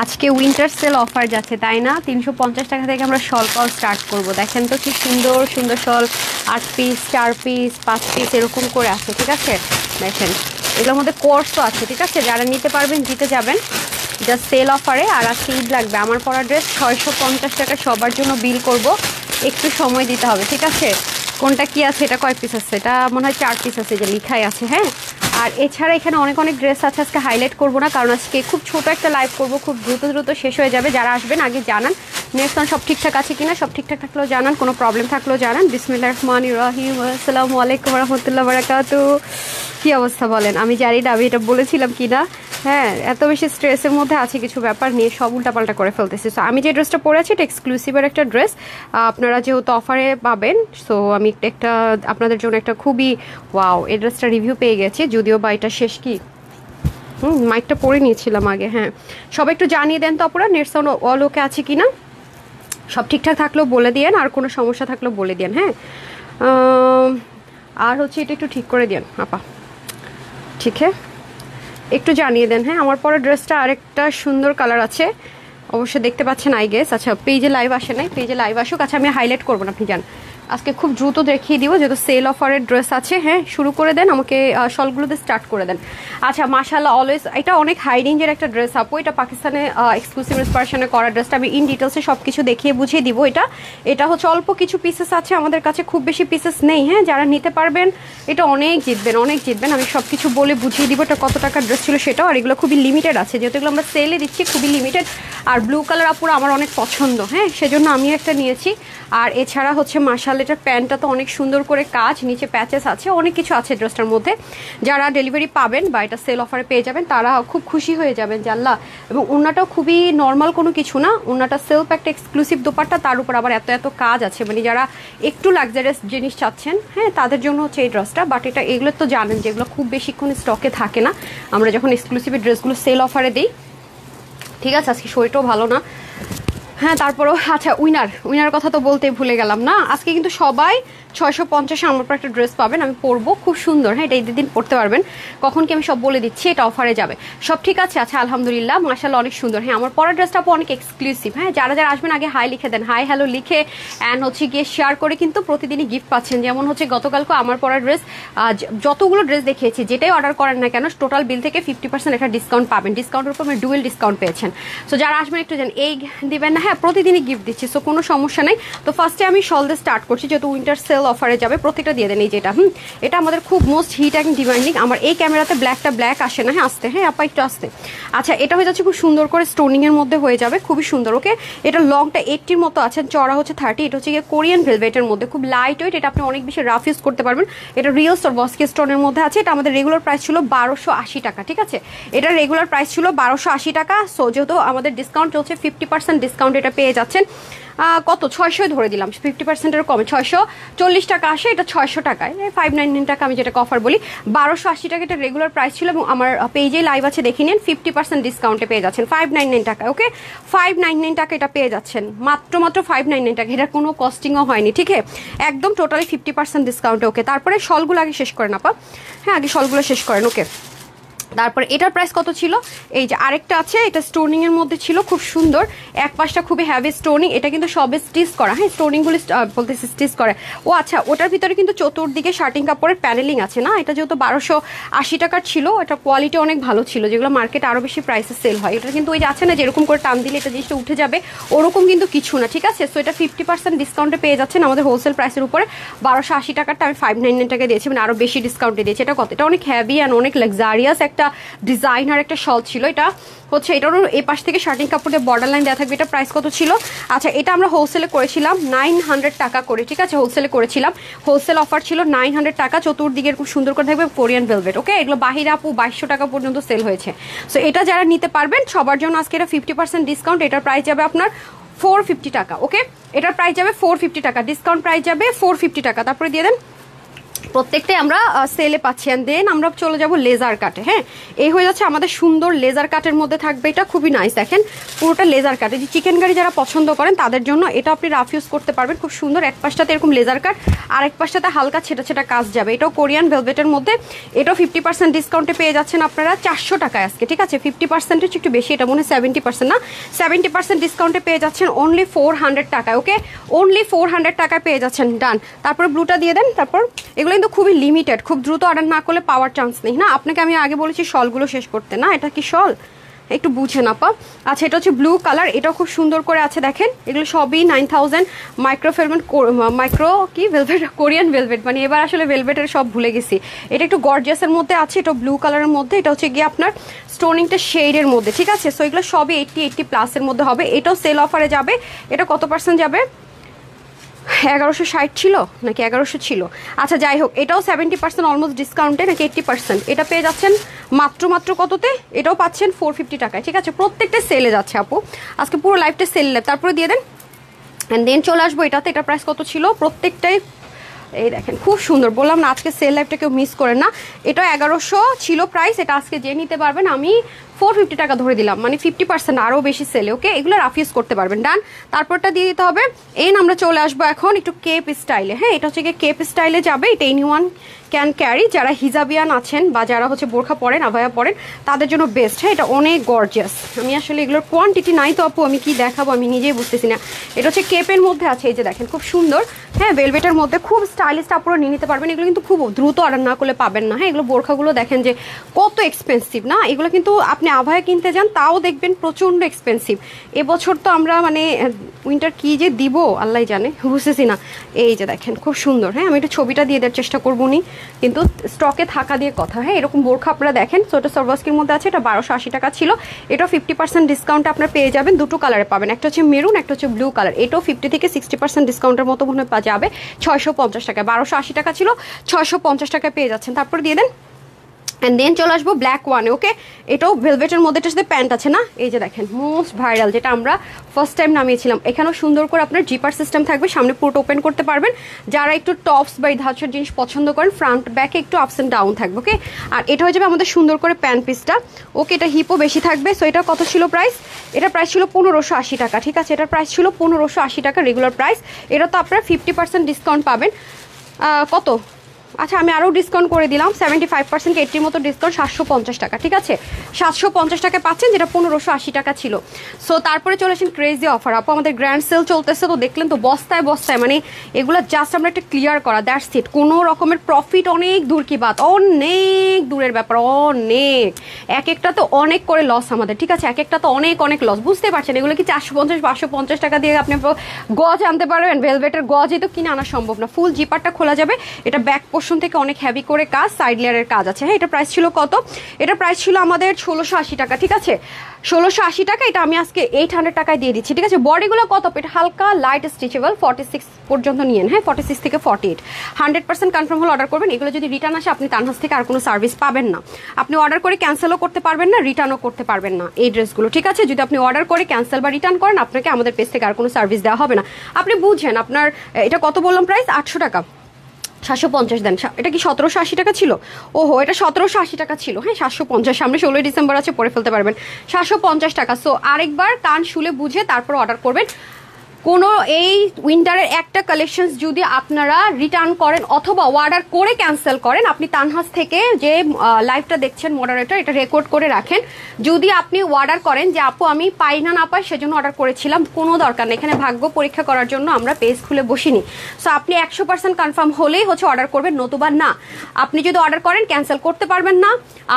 আজকে winter sale offer যাচ্ছে তাই না? 350 টাকা থেকে আমরা শল কল স্টার্ট করব। দেখেন তো কি সুন্দর সুন্দর শল, 8 পিস, 4 পিস, 5 পিস এরকম করে আছে, ঠিক আছে? দেখেন এগুলোর মধ্যে কোর্সও আছে, ঠিক আছে? যারা নিতে পারবেন জিতে যাবেন জাস্ট সেল অফারে। আর আজকে ঈদ লাগবে, আমার পরা ড্রেস 650 টাকা সবার জন্য বিল করব, একটু সময় দিতে হবে, ঠিক আছে? কোনটা কি আছে, এটা কয় পিস আছে? এটা মনে হয় 4 পিস আছে, যে লিখাই আছে। হ্যাঁ, আর এছাড়া এখানে অনেক অনেক ড্রেস আছে, আজকে হাইলাইট করব না কারণ আজকে খুব ছোট একটা লাইভ করব, খুব দ্রুত দ্রুত শেষ হয়ে যাবে। যারা আসবেন আগে জানান নেক্সট অন সব ঠিকঠাক আছে কিনা, সব ঠিকঠাক থাকলেও জানান, কোনো প্রবলেম থাকলেও জানান। বিসমিল্লাহির রহমানির রহিম, আসসালামু আলাইকুম রহমতুল্লাহ বারাকাতু। কী অবস্থা বলেন? আমি জানি না আমি এটা বলেছিলাম কি না। হ্যাঁ, এত বেশি স্ট্রেসের মধ্যে আছে কিছু ব্যাপার নিয়ে, সব উল্টাপাল্টা করে ফেলতেছি। সো আমি যে ড্রেসটা পরেছি এটা এক্সক্লুসিভের একটা ড্রেস, আপনারা যেহেতু অফারে পাবেন, সো আমি একটা আপনাদের জন্য একটা খুবই ওয়াও এই ড্রেসটা রিভিউ পেয়ে গেছি, যদিও বা এটা শেষ কি মাইকটা পরে নিয়েছিলাম আগে। হ্যাঁ, সবাই একটু জানিয়ে দেন তো আপনারা নেট সাউন্ড অল ওকে আছে কি না, সব ঠিকঠাক থাকলেও বলে দিয়েন, আর কোনো সমস্যা থাকলেও বলে দিয়েন। হ্যাঁ, আর হচ্ছে এটা একটু ঠিক করে দিয়েন আপা, ঠিক হ্যাঁ, একটু জানিয়ে দেন। হ্যাঁ, আমার পরে ড্রেসটা আরেকটা সুন্দর কালার আছে, অবশ্যই দেখতে পাচ্ছেন আই গেস। আচ্ছা, পেজে লাইভ আসে নাই, পেজে লাইভ আসুক। আচ্ছা, আমি হাইলাইট করবো না, আপনি যান, আজকে খুব দ্রুত দেখিয়ে দিব যেহেতু সেল অফারের ড্রেস আছে। হ্যাঁ, শুরু করে দেন, আমাকে শলগুলোতে স্টার্ট করে দেন। আচ্ছা, মাশাআল্লাহ অলওয়েজ এটা অনেক হাই রেঞ্জের একটা ড্রেস আপু, এটা পাকিস্তানে এক্সক্লুসিভ ইন্সপিরেশনে করা ড্রেসটা আমি ইন ডিটেলসে সব কিছু দেখিয়ে বুঝিয়ে দিব। এটা হচ্ছে অল্প কিছু পিসেস আছে আমাদের কাছে, খুব বেশি পিসেস নেই। হ্যাঁ, যারা নিতে পারবেন এটা অনেক জিতবেন, অনেক জিতবেন। আমি সব কিছু বলে বুঝিয়ে দিব এটা কত টাকার ড্রেস ছিল সেটাও, আর এগুলো খুবই লিমিটেড আছে, যেহেতু এগুলো আমরা সেলে দিচ্ছি, খুবই লিমিটেড। আর ব্লু কালার আপুরা আমার অনেক পছন্দ, হ্যাঁ, সেজন্য আমিও একটা নিয়েছি। আর এছাড়া হচ্ছে মাশাআল্লাহ এটার প্যান্টটা তো অনেক সুন্দর করে কাজ, নিচে প্যাচেস আছে, অনেক কিছু আছে ড্রেসটার মধ্যে। যারা ডেলিভারি পাবেন বা এটা সেল অফারে পেয়ে যাবেন তারা খুব খুশি হয়ে যাবেন যে আল্লাহ। এবং ওনাটাও খুবই নর্মাল কোনো কিছু না, ওনাটা সেলফ একটা এক্সক্লুসিভ দোপাট্টা, তার উপর আবার এত এত কাজ আছে, মানে যারা একটু লাক্সারিয়াস জিনিস চাচ্ছেন, হ্যাঁ, তাদের জন্য হচ্ছে এই ড্রেসটা। বাট এটা এগুলো তো জানেন যেগুলো খুব বেশিক্ষণ স্টকে থাকে না, আমরা যখন এক্সক্লুসিভ ড্রেসগুলো সেল অফারে দিই। ঠিক আছে, আজকে শরীরটাও ভালো না। হ্যাঁ, তারপরও আচ্ছা, উইনার কথা তো বলতেই ভুলে গেলাম না। আজকে কিন্তু সবাই 650 আমার পর একটা ড্রেস পাবেন, আমি পরবো, খুব সুন্দর। হ্যাঁ, এটা ঈদের দিন পরতে পারবেন, কখন কি আমি সব বলে দিচ্ছি, এটা অফারে যাবে, সব ঠিক আছে। আচ্ছা, আলহামদুলিল্লাহ, মাশাআল্লাহ অনেক সুন্দর। হ্যাঁ, আমার পরা ড্রেসটা অনেক এক্সক্লুসিভ। হ্যাঁ, যারা যারা আসবেন আগে হাই লিখে দেন, হাই হ্যালো লিখে অ্যান্ড হচ্ছে গিয়ে শেয়ার করে কিন্তু প্রতিদিনই গিফট পাচ্ছেন। যেমন হচ্ছে গতকালকে আমার পরা ড্রেস, যতগুলো ড্রেস দেখিয়েছি যেটাই অর্ডার করেন না কেন টোটাল বিল থেকে 50% একটা ডিসকাউন্ট পাবেন, ডিসকাউন্টের উপর আমি ডুয়েল ডিসকাউন্ট পেয়েছেন। সো যারা আসবেন একটু জান, এই দিবেন না, হ্যাঁ প্রতিদিনই গিফট দিচ্ছি, সো কোনো সমস্যা নেই। তো ফার্স্টে আমি শল দিয়ে স্টার্ট করছি, যেহেতু উইন্টার সেল অফারে যাবে, প্রত্যেকটা দিয়ে দেন। এই যেটা এটা আমাদের খুব মোস্ট হিট অ্যান্ড ডিমান্ডিং। আমার এই ক্যামেরাতে ব্ল্যাকটা ব্ল্যাক আসে না, হ্যাঁ আসতে, হ্যাঁ আপা একটু আসতে। আচ্ছা, এটা হয়ে যাচ্ছে খুব সুন্দর করে স্টোনিং এর মধ্যে হয়ে যাবে, খুবই সুন্দর। ওকে, এটা লংটা 80-র মতো আছে, চড়া হচ্ছে 30। এটা হচ্ছে গিয়ে কোরিয়ান ভেলভেটের মধ্যে, খুব লাইট ওয়েট, এটা আপনি অনেক বেশি রাফ ইউজ করতে পারবেন। এটা রিয়েল বস্কি স্টোনের মধ্যে আছে। এটা আমাদের রেগুলার প্রাইস ছিল 1280 টাকা, ঠিক আছে? এটা রেগুলার প্রাইস ছিল 1280 টাকা। সো যেহেতু আমাদের ডিসকাউন্ট চলছে, 50% ডিসকাউন্ট এটা পেয়ে যাচ্ছেন। কত 600 ধরে দিলাম, 50%-এর কমে 640 টাকা আসে, এটা 600 টাকায়, 599 টাকা আমি যেটাকে অফার বলি। 1280 টাকা এটা রেগুলার প্রাইস ছিল, এবং আমার পেজে লাইভ আছে দেখে নিন, 50% ডিসকাউন্টে পেয়ে যাচ্ছেন 599 টাকা। ওকে, 599 টাকা এটা পেয়ে যাচ্ছেন, মাত্র 599 টাকা, এটা কোনো কস্টিংও হয়নি, ঠিক আছে? একদম টোটালি 50% ডিসকাউন্টে। ওকে, তারপরে শলগুলো আগে শেষ করেন আপা, হ্যাঁ আগে শলগুলো শেষ করেন। ওকে, তারপর এটার প্রাইস কত ছিল? এই যে আরেকটা আছে, এটা স্টোনিং এর মধ্যে ছিল, খুব সুন্দর, এক পাশটা খুবই হ্যাভি স্টোনিং, এটা কিন্তু সবে স্টিচ করা। হ্যাঁ, স্টোনিংগুলি বলতেছি স্টিচ করে। ও আচ্ছা, ওটার ভিতরে কিন্তু চতুর্দিকে শার্টিং কাপড়ের প্যানেলিং আছে না। এটা যেহেতু 1280 টাকার ছিল, এটা কোয়ালিটি অনেক ভালো ছিল, যেগুলো মার্কেটে আরও বেশি প্রাইসে সেল হয়। এটা কিন্তু ওই যে আছে না, যেরকম করে টান দিলে এটা জিনিসটা উঠে যাবে, ওরকম কিন্তু কিছু না, ঠিক আছে? সো এটা 50% ডিসকাউন্টে পেয়ে যাচ্ছেন আমাদের হোলসেল প্রাইসের উপরে। 1280 টাকারটা আমি 599 টাকা দিয়েছি, মানে আরও বেশি ডিসকাউন্টে দিয়েছি। এটা কত? এটা অনেক হ্যাভি অ্যান্ড অনেক লাক্সারিয়াস একটা ডিজাইনার একটা শল ছিল। এটা হচ্ছে, এটারও এই পাশ থেকে শার্টিং কাপড় দিয়ে বর্ডার লাইন দেওয়া থাকবে। এটা প্রাইস কত ছিল? আচ্ছা, এটা আমরা হোলসেলে করেছিলাম 900 টাকা করে, ঠিক আছে? হোলসেলে করেছিলাম, হোলসেল অফার ছিল 900 টাকা, চতুর্দিকে খুব সুন্দর করে থাকবে কোরিয়ান ভেলভেট। ওকে, এগুলো বাহিরে আপু 2200 টাকা পর্যন্ত সেল হয়েছে। সো এটা যারা নিতে পারবেন সবার জন্য আজকে এটা 50% ডিসকাউন্ট, এটার প্রাইস যাবে আপনার 450 টাকা। ওকে, এটার প্রাইস যাবে 450 টাকা, ডিসকাউন্ট প্রাইস যাবে 450 টাকা। তারপরে দিয়ে দেন প্রত্যেকটাই আমরা সেলে পাচ্ছি। অ্যান্ড দেন আমরা চলে যাব লেজার কাটে। হ্যাঁ, এই হয়ে যাচ্ছে আমাদের সুন্দর লেজার কাটের মধ্যে থাকবে। এটা খুবই নাইস, দেখেন পুরোটা লেজার কাট। এই যে চিকেন কারি যারা পছন্দ করেন তাদের জন্য এটা আপনি রাফ ইউজ করতে পারবেন, খুব সুন্দর। এক পাশটাতে এরকম লেজার কাট, আর এক পাশটাতে হালকা ছেটা ছেটা কাজ যাবে। এটাও কোরিয়ান ভেলভেটের মধ্যে। এটাও 50% ডিসকাউন্টে পেয়ে যাচ্ছেন আপনারা 400 টাকায় আজকে, ঠিক আছে। 50%-এর একটু বেশি, এটা মনে হয় 70% না, 70% ডিসকাউন্টে পেয়ে যাচ্ছেন অনলি 400 টাকায়। ওকে, অনলি 400 টাকায় পেয়ে যাচ্ছেন। ডান। তারপরে ব্লুটা দিয়ে দেন। তারপর এগুলো কিন্তু খুবই লিমিটেড, খুব দ্রুত অর্ডার না করলে পাওয়ার চান্স নেই। না, আপনাকে আমি আগে বলেছি শলগুলো শেষ করতে। না, এটা কি শল একটু বুঝে না পা। আচ্ছা, এটা হচ্ছে ব্লু কালার, এটাও খুব সুন্দর করে আছে দেখেন। এগুলো সবই 9000 মাইক্রো কি ভেলভেট, কোরিয়ান ভেলভেট, মানে এবার আসলে ভেলভেটের সব ভুলে গেছি। এটা একটু গর্জিয়াসের মধ্যে আছে, এটা ব্লু কালারের মধ্যে। এটা হচ্ছে গিয়ে আপনার স্টোনিংটা শেডের মধ্যে, ঠিক আছে। সো এগুলো সবই 80+ মধ্যে হবে। এটাও সেল অফারে যাবে। এটা কত পার্সেন্ট যাবে? 1160 ছিল নাকি 1100 ছিল? আচ্ছা যাই হোক, এটাও 70% অলমোস্ট ডিসকাউন্টে, নাকি 80%। এটা পেয়ে যাচ্ছেন মাত্র কততে? এটাও পাচ্ছেন 450 টাকায়, ঠিক আছে। প্রত্যেকটা সেলে যাচ্ছে আপু, আজকে পুরো লাইফটা সেল। তারপরে দিয়ে দেন। অ্যান্ড দেন চলে আসবো এটাতে। এটা প্রাইস কত ছিল? প্রত্যেকটাই এই দেখেন খুব সুন্দর। বললাম না আজকে সেল লাইফটা কেউ মিস করেন না। এটা 1100 ছিল প্রাইস, এটা আজকে যে নিতে পারবেন আমি 450 টাকা ধরে দিলাম, মানে 50% আরও বেশি সেলে। ওকে, এগুলো রাফ ইউজ করতে পারবেন। ডান। তারপরটা দিয়ে দিতে হবে। আমরা চলে আসবো এখন একটু কেপ স্টাইলে। হ্যাঁ, এটা হচ্ছে গিয়ে কেপ স্টাইলে যাবে। এটা এনিওয়ান ক্যান ক্যারি, যারা হিজাবিয়ান আছেন বা যারা হচ্ছে বোরখা পরেন, আভায়া পরেন, তাদের জন্য বেস্ট। হ্যাঁ, এটা অনেক গর্জিয়াস। আমি আসলে এগুলোর কোয়ান্টিটি নাই তো আপু, আমি কি দেখাবো আমি নিজেই বুঝতেছি না। এটা হচ্ছে কেপের মধ্যে আছে, এই যে দেখেন খুব সুন্দর। হ্যাঁ, ভেলভেটের মধ্যে খুব স্টাইলিশ, আপনারা নিয়ে নিতে পারবেন। এগুলো কিন্তু খুব দ্রুত অর্ডার না করলে পাবেন না। হ্যাঁ, এগুলো বোরখাগুলো দেখেন যে কত এক্সপেন্সিভ না। এগুলো কিন্তু আপনি আভায়া কিনতে যান তাও দেখবেন প্রচণ্ড এক্সপেন্সিভ। এবছর তো আমরা মানে উইন্টার কি যে দিব আল্লাহ জানে, বুঝতেছি না। এই যে দেখেন খুব সুন্দর। হ্যাঁ, আমি একটু ছবিটা দিয়ে দেওয়ার চেষ্টা করবো নি, কিন্তু স্টকে থাকা দিয়ে কথা। হ্যাঁ, এরকম বোরখা আপনারা দেখেন। সো এটা সরবাস্কির মধ্যে আছে, এটা 1280 টাকা ছিল। এটাও 50% ডিসকাউন্টে আপনারা পেয়ে যাবেন। দুটো কালারে পাবেন, একটা হচ্ছে মেরুন, একটা হচ্ছে ব্লু কালার। এটাও 50 থেকে 60% ডিসকাউন্টের মতো মনে হয় যাবে 650 টাকায়। 1280 টাকা ছিল, 650 টাকায় পেয়ে যাচ্ছেন। তারপর দিয়ে দেন। অ্যান্ড দেন চলে আসবো ব্ল্যাক ওয়ানে। ওকে, এটাও ভেলভেটের মধ্যে, এটার সাথে প্যান্ট আছে না। এই যে দেখেন মোস্ট ভাইরাল, যেটা আমরা ফার্স্ট টাইম নামিয়েছিলাম। এখানেও সুন্দর করে আপনার জিপার সিস্টেম থাকবে, সামনে পুরোটা ওপেন করতে পারবেন। যারা একটু টপস বা এই ধাঁচের জিনিস পছন্দ করেন, ফ্রন্ট ব্যাকে একটু আপস অ্যান্ড ডাউন থাকবে। ওকে, আর এটা হয়ে যাবে আমাদের সুন্দর করে প্যান্ট পিসটা। ওকে, এটা হিপও বেশি থাকবে। সো এটা কত ছিল প্রাইস? এটা প্রাইস ছিল 1580 টাকা, ঠিক আছে। এটার প্রাইস ছিল 1580 টাকা রেগুলার প্রাইস। এটা তো আপনারা 50% ডিসকাউন্ট পাবেন। কত? আচ্ছা, আমি আরও ডিসকাউন্ট করে দিলাম 75%, 80 মতো ডিসকাউন্ট, 750 টাকা, ঠিক আছে। 750 টাকায় পাচ্ছেন, যেটা 1580 টাকা ছিল। সো তারপরে চলে আসেন ক্রেজি অফার। আপু আমাদের গ্র্যান্ড সেল চলতেছে, তো দেখলেন তো বস্তায় বস্তায়, মানে এগুলো জাস্ট আমরা একটা ক্লিয়ার করা, দ্যাটস ইট। কোনো রকমের প্রফিট অনেক দূর কি বাত, অনেক দূরের ব্যাপার, অনেক। এক একটা তো অনেক করে লস আমাদের, ঠিক আছে। এক একটা তো অনেক অনেক লস, বুঝতে পারছেন। এগুলো কি 450 550 টাকা দিয়ে আপনি গজ আনতে পারবেন? ভেলভেটের গজ এই তো কিনে আনা সম্ভব না। ফুল জিপারটা খোলা যাবে। এটা ব্যাক পোর্শন থেকে অনেক হেভি করে কাজ, সাইড লেয়ারের কাজ আছে। হ্যাঁ, এটা প্রাইস ছিল কত? এটা প্রাইস ছিল আমাদের 1680 টাকা, ঠিক আছে। 1680 টাকা। এটা আমি আজকে 800 টাকায় দিয়ে দিচ্ছি, ঠিক আছে। বডিগুলো কত? এটা হালকা লাইট স্ট্রেচেবল, 46 পর্যন্ত নিয়েন। হ্যাঁ, 46 থেকে 48 100% কনফার্ম হলে অর্ডার করবেন। এগুলো যদি রিটার্ন আসে, আপনি তানহাজ থেকে আর কোনো সার্ভিস পাবেন না। আপনি অর্ডার করে ক্যান্সেলও করতে পারবেন না, রিটার্নও করতে পারবেন না এই ড্রেসগুলো, ঠিক আছে। যদি আপনি অর্ডার করে ক্যান্সেল বা রিটার্ন করেন, আপনাকে আমাদের পেজ থেকে আর কোনো সার্ভিস দেওয়া হবে না। আপনি বুঝছেন। আপনার এটা কত বললাম প্রাইস? 800 টাকা। 750 দেন। এটা কি 1780 টাকা ছিল? ওহো, এটা 1780 টাকা ছিল। হ্যাঁ, 750। সামনে 16 ডিসেম্বর আছে, পরে ফেলতে পারবেন। 750 টাকা। সো আরেকবার কান শুলে বুঝে তারপর অর্ডার করবেন। কোনো এই উইন্টারের একটা কালেকশনস যদি আপনারা রিটার্ন করেন অথবা অর্ডার করে ক্যান্সেল করেন, আপনি তানহাজ থেকে যে লাইভটা দেখছেন মডারেটর, এটা রেকর্ড করে রাখেন। যদি আপনি অর্ডার করেন যে আপু আমি পাই না পাই সেজন্য অর্ডার করেছিলাম, কোনো দরকার নেই। এখানে ভাগ্য পরীক্ষা করার জন্য আমরা পেজ খুলে বসিনি। সো আপনি 100% কনফার্ম হলেই হচ্ছে অর্ডার করবেন, নতুবা না। আপনি যদি অর্ডার করেন ক্যান্সেল করতে পারবেন না,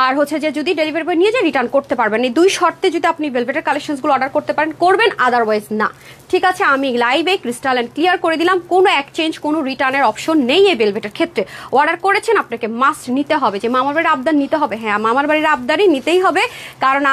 আর হচ্ছে যে যদি ডেলিভারি বয় নিয়ে যায় রিটার্ন করতে পারবেন। এই দুই শর্তে যদি আপনি ভেলভেটের কালেকশনসগুলো অর্ডার করতে পারেন, করবেন, আদারওয়াইজ না, ঠিক আছে। আমি লাইভে ক্রিস্টাল এন্ড ক্লিয়ার করে দিলাম, কোনো এক্সচেঞ্জ, কোনো রিটার্নের অপশন নেই এই ভেলভেটের ক্ষেত্রে। অর্ডার করেছেন, আপনাকে মাস্ট নিতে হবে। যে মামার বাড়ির আবদার নিতে হবে, হ্যাঁ মামার বাড়ির আবদারই নিতেই হবে। কারণ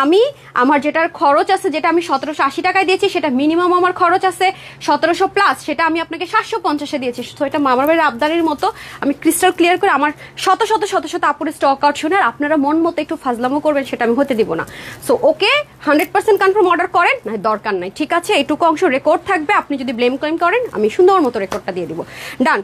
আমার যেটার খরচ আছে, যেটা আমি 1780 টাকায় দিয়েছি, সেটা মিনিমাম আমার খরচ আছে 1700 প্লাস, সেটা আমি আপনাকে 750-এ দিয়েছি। তো এটা মামার বাড়ির আবদারের মতো আমি ক্রিস্টাল ক্লিয়ার করে আমার শত শত শত শত আপুরে স্টক আউট শুনে, আর আপনারা মন মতো একটু ফাজলামো করবেন, সেটা আমি হতে দিব না। সো ওকে, 100% কনফার্ম অর্ডার করেন, না দরকার নাই, ঠিক আছে। এইটুকু অংশ রেকর্ড থাকবে, আপনি যদি ব্লেম ক্লেম করেন আমি সুন্দর মতো রেকর্ডটা দিয়ে দিব। ডান।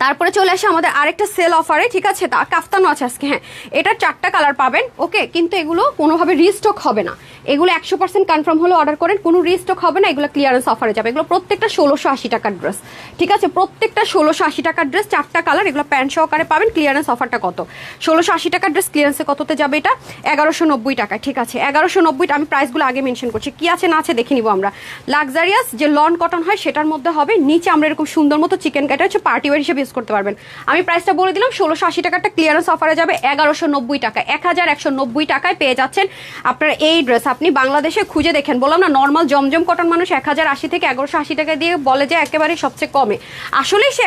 তারপরে চলে আসে আমাদের আরেকটা সেল অফারে, ঠিক আছে, তা কাফতানও আছে আজকে। হ্যাঁ, এটার 4টা কালার পাবেন, ওকে, কিন্তু এগুলো কোনোভাবে রিস্টক হবে না। এগুলো 100% কনফার্ম হলে অর্ডার করেন, কোনো রিস্টক হবে না, এগুলো ক্লিয়ারেন্স অফারে যাবে। এগুলো প্রত্যেকটা 1680 টাকার ড্রেস, ঠিক আছে, প্রত্যেকটা 1680 টাকার ড্রেস, 4টা কালার, এগুলো প্যান্ট সহকারে পাবেন। ক্লিয়ারেন্স অফারটা কত? 1680 টাকার ড্রেস ক্লিয়ারেন্সে কততে যাবে? এটা 1190 টাকা, ঠিক আছে, 1190। আমি প্রাইসগুলো আগে মেনশন করছি, কি আছে না আছে দেখে নিব আমরা। লাক্সারিয়াস যে লন কটন হয় সেটার মধ্যে হবে, নিচে আমরা এরকম সুন্দর মতো চিকেন কাটা হচ্ছে পার্টি ওয়্যার হিসেবে ইউজ করতে পারবেন। আমি প্রাইসটা বলে দিলাম, 1680 টাকাটা ক্লিয়ারেন্স অফারে যাবে 1190 টাকা। 1190 টাকায় পেয়ে যাচ্ছেন আপনারা এই ড্রেস। আপনি বাংলাদেশে খুঁজে দেখেন, বললাম না, নর্মাল জমজম কটন মানুষ 1080 থেকে 1180 টাকা দিয়ে বলে যে একেবারে সবচেয়ে কমে, আসলেই সে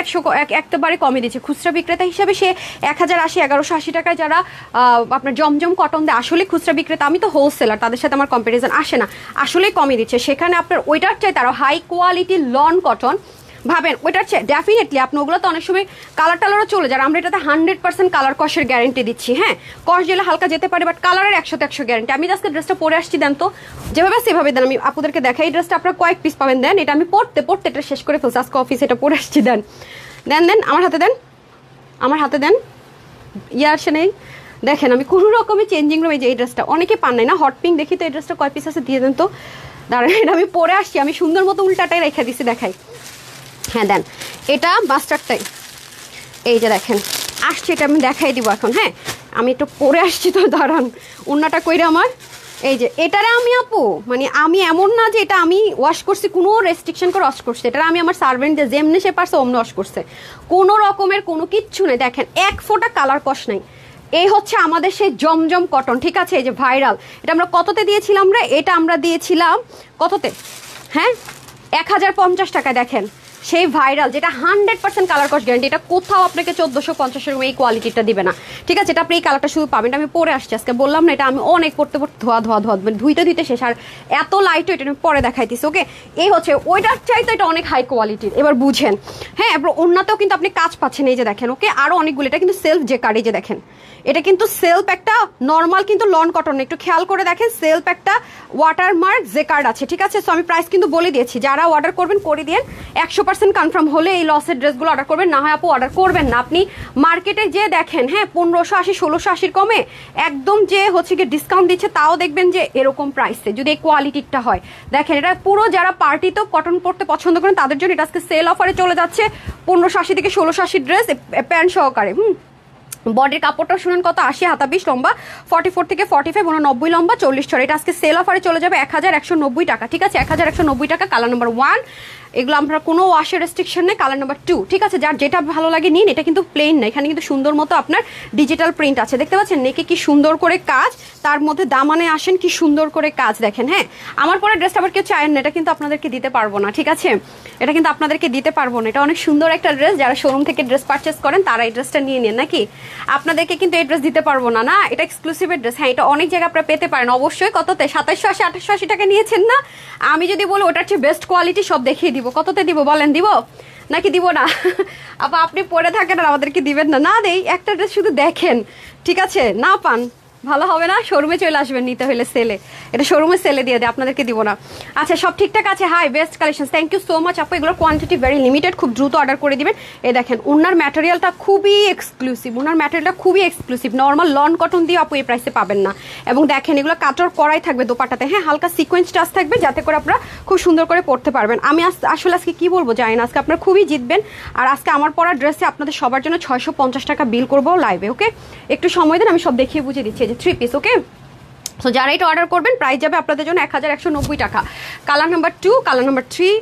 একেবারে কমে দিচ্ছে। খুচরা বিক্রেতা হিসেবে সে 1080 1180 টাকায় যারা আপনার জমজম কটন দেয়, আসলে খুচরা বিক্রেতা, আমি তো হোলসেলার, তাদের সাথে আমার কম্পারিজন আসে না, আসলেই কমে দিচ্ছে। সেখানে আপনার ওইটার চাই তারা হাই কোয়ালিটি লন কটন ভাবেন, ওইটার চেয়ে ডেফিনেটলি আপনি ওগুলো তো অনেক সময় কালার টালারও চলে যায়, আমরা এটাতে 100% কালার কষের গ্যারেন্টি দিচ্ছি। হ্যাঁ, কষ গেলে হালকা যেতে পারে, বাট কালারের 100 গ্যারেন্টি। আমি আজকে ড্রেসটা পরে আসছি, দেন তো যেভাবে সেভাবে দেন। আমি আপনাদেরকে দেখাই, এই ড্রেসটা আপনারা কয়েক পিস পাবেন, দেন এটা আমি পড়তে এটা শেষ করে ফেলছি আজকে অফিসে, এটা পরে আসছি, দেন দেন দেন আমার হাতে দেন, আমার হাতে দেন, আসে নেই দেখেন, আমি কোনো রকমের চেঞ্জিং রুমে যে এই ড্রেসটা অনেকে পান নাই না, হট পিঙ্ক দেখি তো এই ড্রেসটা কয় পিস আছে দিয়ে দেন তো। দাঁড়ান, এটা আমি পরে আসছি, আমি সুন্দর মতো উল্টাটাই রেখে দিছি, দেখাই। হ্যাঁ দেন, এটা মাস্টারটাই, এই যে দেখেন আসছে, এটা আমি দেখাই দিব এখন। হ্যাঁ, আমি একটু পরে আসছি তো, দাঁড়ান, ওন্নাটা কইরে আমার, এই যে এটারে আমি আপু, মানে আমি এমন না যে এটা আমি ওয়াশ করছি, কোনো রেস্ট্রিকশন করে ওয়াশ করছি, এটা আমি আমার সার্ভেন্ট যে যেমনি সে পারছে অমনি ওয়াশ করছে, কোনো রকমের কোনো কিচ্ছু নেই। দেখেন এক ফোঁটা কালার কষ নাই। এই হচ্ছে আমাদের সেই জমজম কটন, ঠিক আছে, এই যে ভাইরাল। এটা আমরা কততে দিয়েছিলাম রে? এটা আমরা দিয়েছিলাম কততে? হ্যাঁ, 1050 টাকায়। দেখেন সেই ভাইরাল, যেটা 100% কালার কস গ্যারান্টি, এটা কোথাও আপনাকে 1450 এই কোয়ালিটিটা দিবে না, ঠিক আছে। এটা আপনি এই কালারটা শুধু পাবেন, এটা আমি পরে আসছি আজকে, বললাম না, এটা আমি অনেক পড়তে ধোয়া মানে ধুইতে শেষ, আর এত লাইট, এটা আমি পরে দেখাইতেছি। ওকে, এই হচ্ছে ওইটার চাইতে এটা অনেক হাই কোয়ালিটির, এবার বুঝেন। হ্যাঁ, এবার অন্যতেও কিন্তু আপনি কাজ পাচ্ছেন, এই যে দেখেন, ওকে, আরো অনেকগুলো। এটা কিন্তু সেলফ যে কার্ড, এই যে দেখেন, এটা কিন্তু সেলফ একটা নর্মাল কিন্তু লন কটন, একটু খেয়াল করে দেখেন, সেলফ একটা ওয়াটারমার্ক যে কার্ড আছে, ঠিক আছে। সো আমি প্রাইস কিন্তু বলে দিয়েছি, যারা অর্ডার করবেন করে দিন, 100% কনফার্ম হলে এই লসের ড্রেসগুলো অর্ডার করবেন, না হয় আপু অর্ডার করবেন না। আপনি মার্কেটে যে দেখেন, হ্যাঁ, 1580 1680 কমে একদম যে হচ্ছে কি ডিসকাউন্ট দিচ্ছে, তাও দেখবেন যে এরকম প্রাইসে, যদি এই কোয়ালিটিটা হয়। দেখেন, এটা পুরো যারা পার্টিতেও কটন পরতে পছন্দ করেন তাদের জন্য এটা আজকে সেল অফারে চলে যাচ্ছে, 1580 থেকে 1680 ড্রেস প্যান্ট সহকারে। বডির কাপড়টা শুনেন কত, 80 হাতা 20 লম্বা, 44 থেকে 45, 90 লম্বা, 40 ছড়। এটা আজকে সেল অফারে চলে যাবে 1190 টাকা, ঠিক আছে, 1190 টাকা। কালার নাম্বার 1, এগুলো আমরা কোনো ওয়াশের রেস্ট্রিকশন নেই। কালার নাম্বার 2, ঠিক আছে, যার যেটা ভালো লাগে নিন। এটা কিন্তু প্লেন না, এখানে কিন্তু সুন্দর মতো আপনার ডিজিটাল প্রিন্ট আছে, দেখতে পাচ্ছেন নেকে কি সুন্দর করে কাজ, তার মধ্যে দামানে আসেন কি সুন্দর করে কাজ, দেখেন। হ্যাঁ, আমার পরে ড্রেসটা আবার কেউ চায়েন না, এটা কিন্তু আপনাদেরকে দিতে পারবো না, ঠিক আছে, এটা কিন্তু আপনাদেরকে দিতে পারবো না। এটা অনেক সুন্দর একটা ড্রেস, যারা শোরুম থেকে ড্রেস পারচেস করেন তারা এই ড্রেসটা নিয়ে নেন, নাকি আপনাদেরকে কিন্তু এই ড্রেস দিতে পারবো না, না, এটা এক্সক্লুসিভ ড্রেস। হ্যাঁ, এটা অনেক জায়গায় আপনারা পেতে পারেন, অবশ্যই। কততে? 2780 2880 টাকা নিয়েছেন না? আমি যদি বলি ওটার চেয়ে বেস্ট কোয়ালিটি সব দেখিয়ে দিব, কততে দিব বলেন? দিব নাকি দিব না? আবার আপনি পরে থাকেন আর আমাদেরকে দিবেন না? না দেই, একটা ড্রেস শুধু দেখেন, ঠিক আছে, না পান ভালো হবে না, শোরুমে চলে আসবেন নিতে হলে, সেলে, এটা শোরুমে সেলে দিয়ে দেয়, আপনাদেরকে দিব না। আচ্ছা, সব ঠিকঠাক আছে? Hi, best collection, thank you so much আপু। এগুলোর কোয়ান্টিটি ভেরি লিমিটেড, খুব দ্রুত অর্ডার করে দিবেন। এই দেখেন, উনার ম্যাটেরিয়ালটা খুবই এক্সক্লুসিভ, উনার ম্যাটেরিয়ালটা খুবই এক্সক্লুসিভ, নর্মাল লন কটন দিয়ে আপু এই প্রাইসে পাবেন না। এবং দেখেন, এগুলো কাটর করাই থাকবে দোপাটাতে, হ্যাঁ, হালকা সিকোয়েন্স টাচ থাকবে, যাতে করে আপনারা খুব সুন্দর করে পরতে পারবেন। আমি আসলে আজকে কি বলবো জানি না, আজকে আপনারা খুবই জিতবেন। আর আজকে আমার পরা ড্রেসে আপনাদের সবার জন্য 650 টাকা বিল করবো লাইভে, ওকে, একটু সময় দেন, আমি সব দেখিয়ে বুঝিয়ে দিচ্ছি। যে 3 পিস, ওকে। সো যারা এটা অর্ডার করবেন প্রাইস যাবে আপনাদের জন্য 1190 টাকা। Colour number 2, colour number 3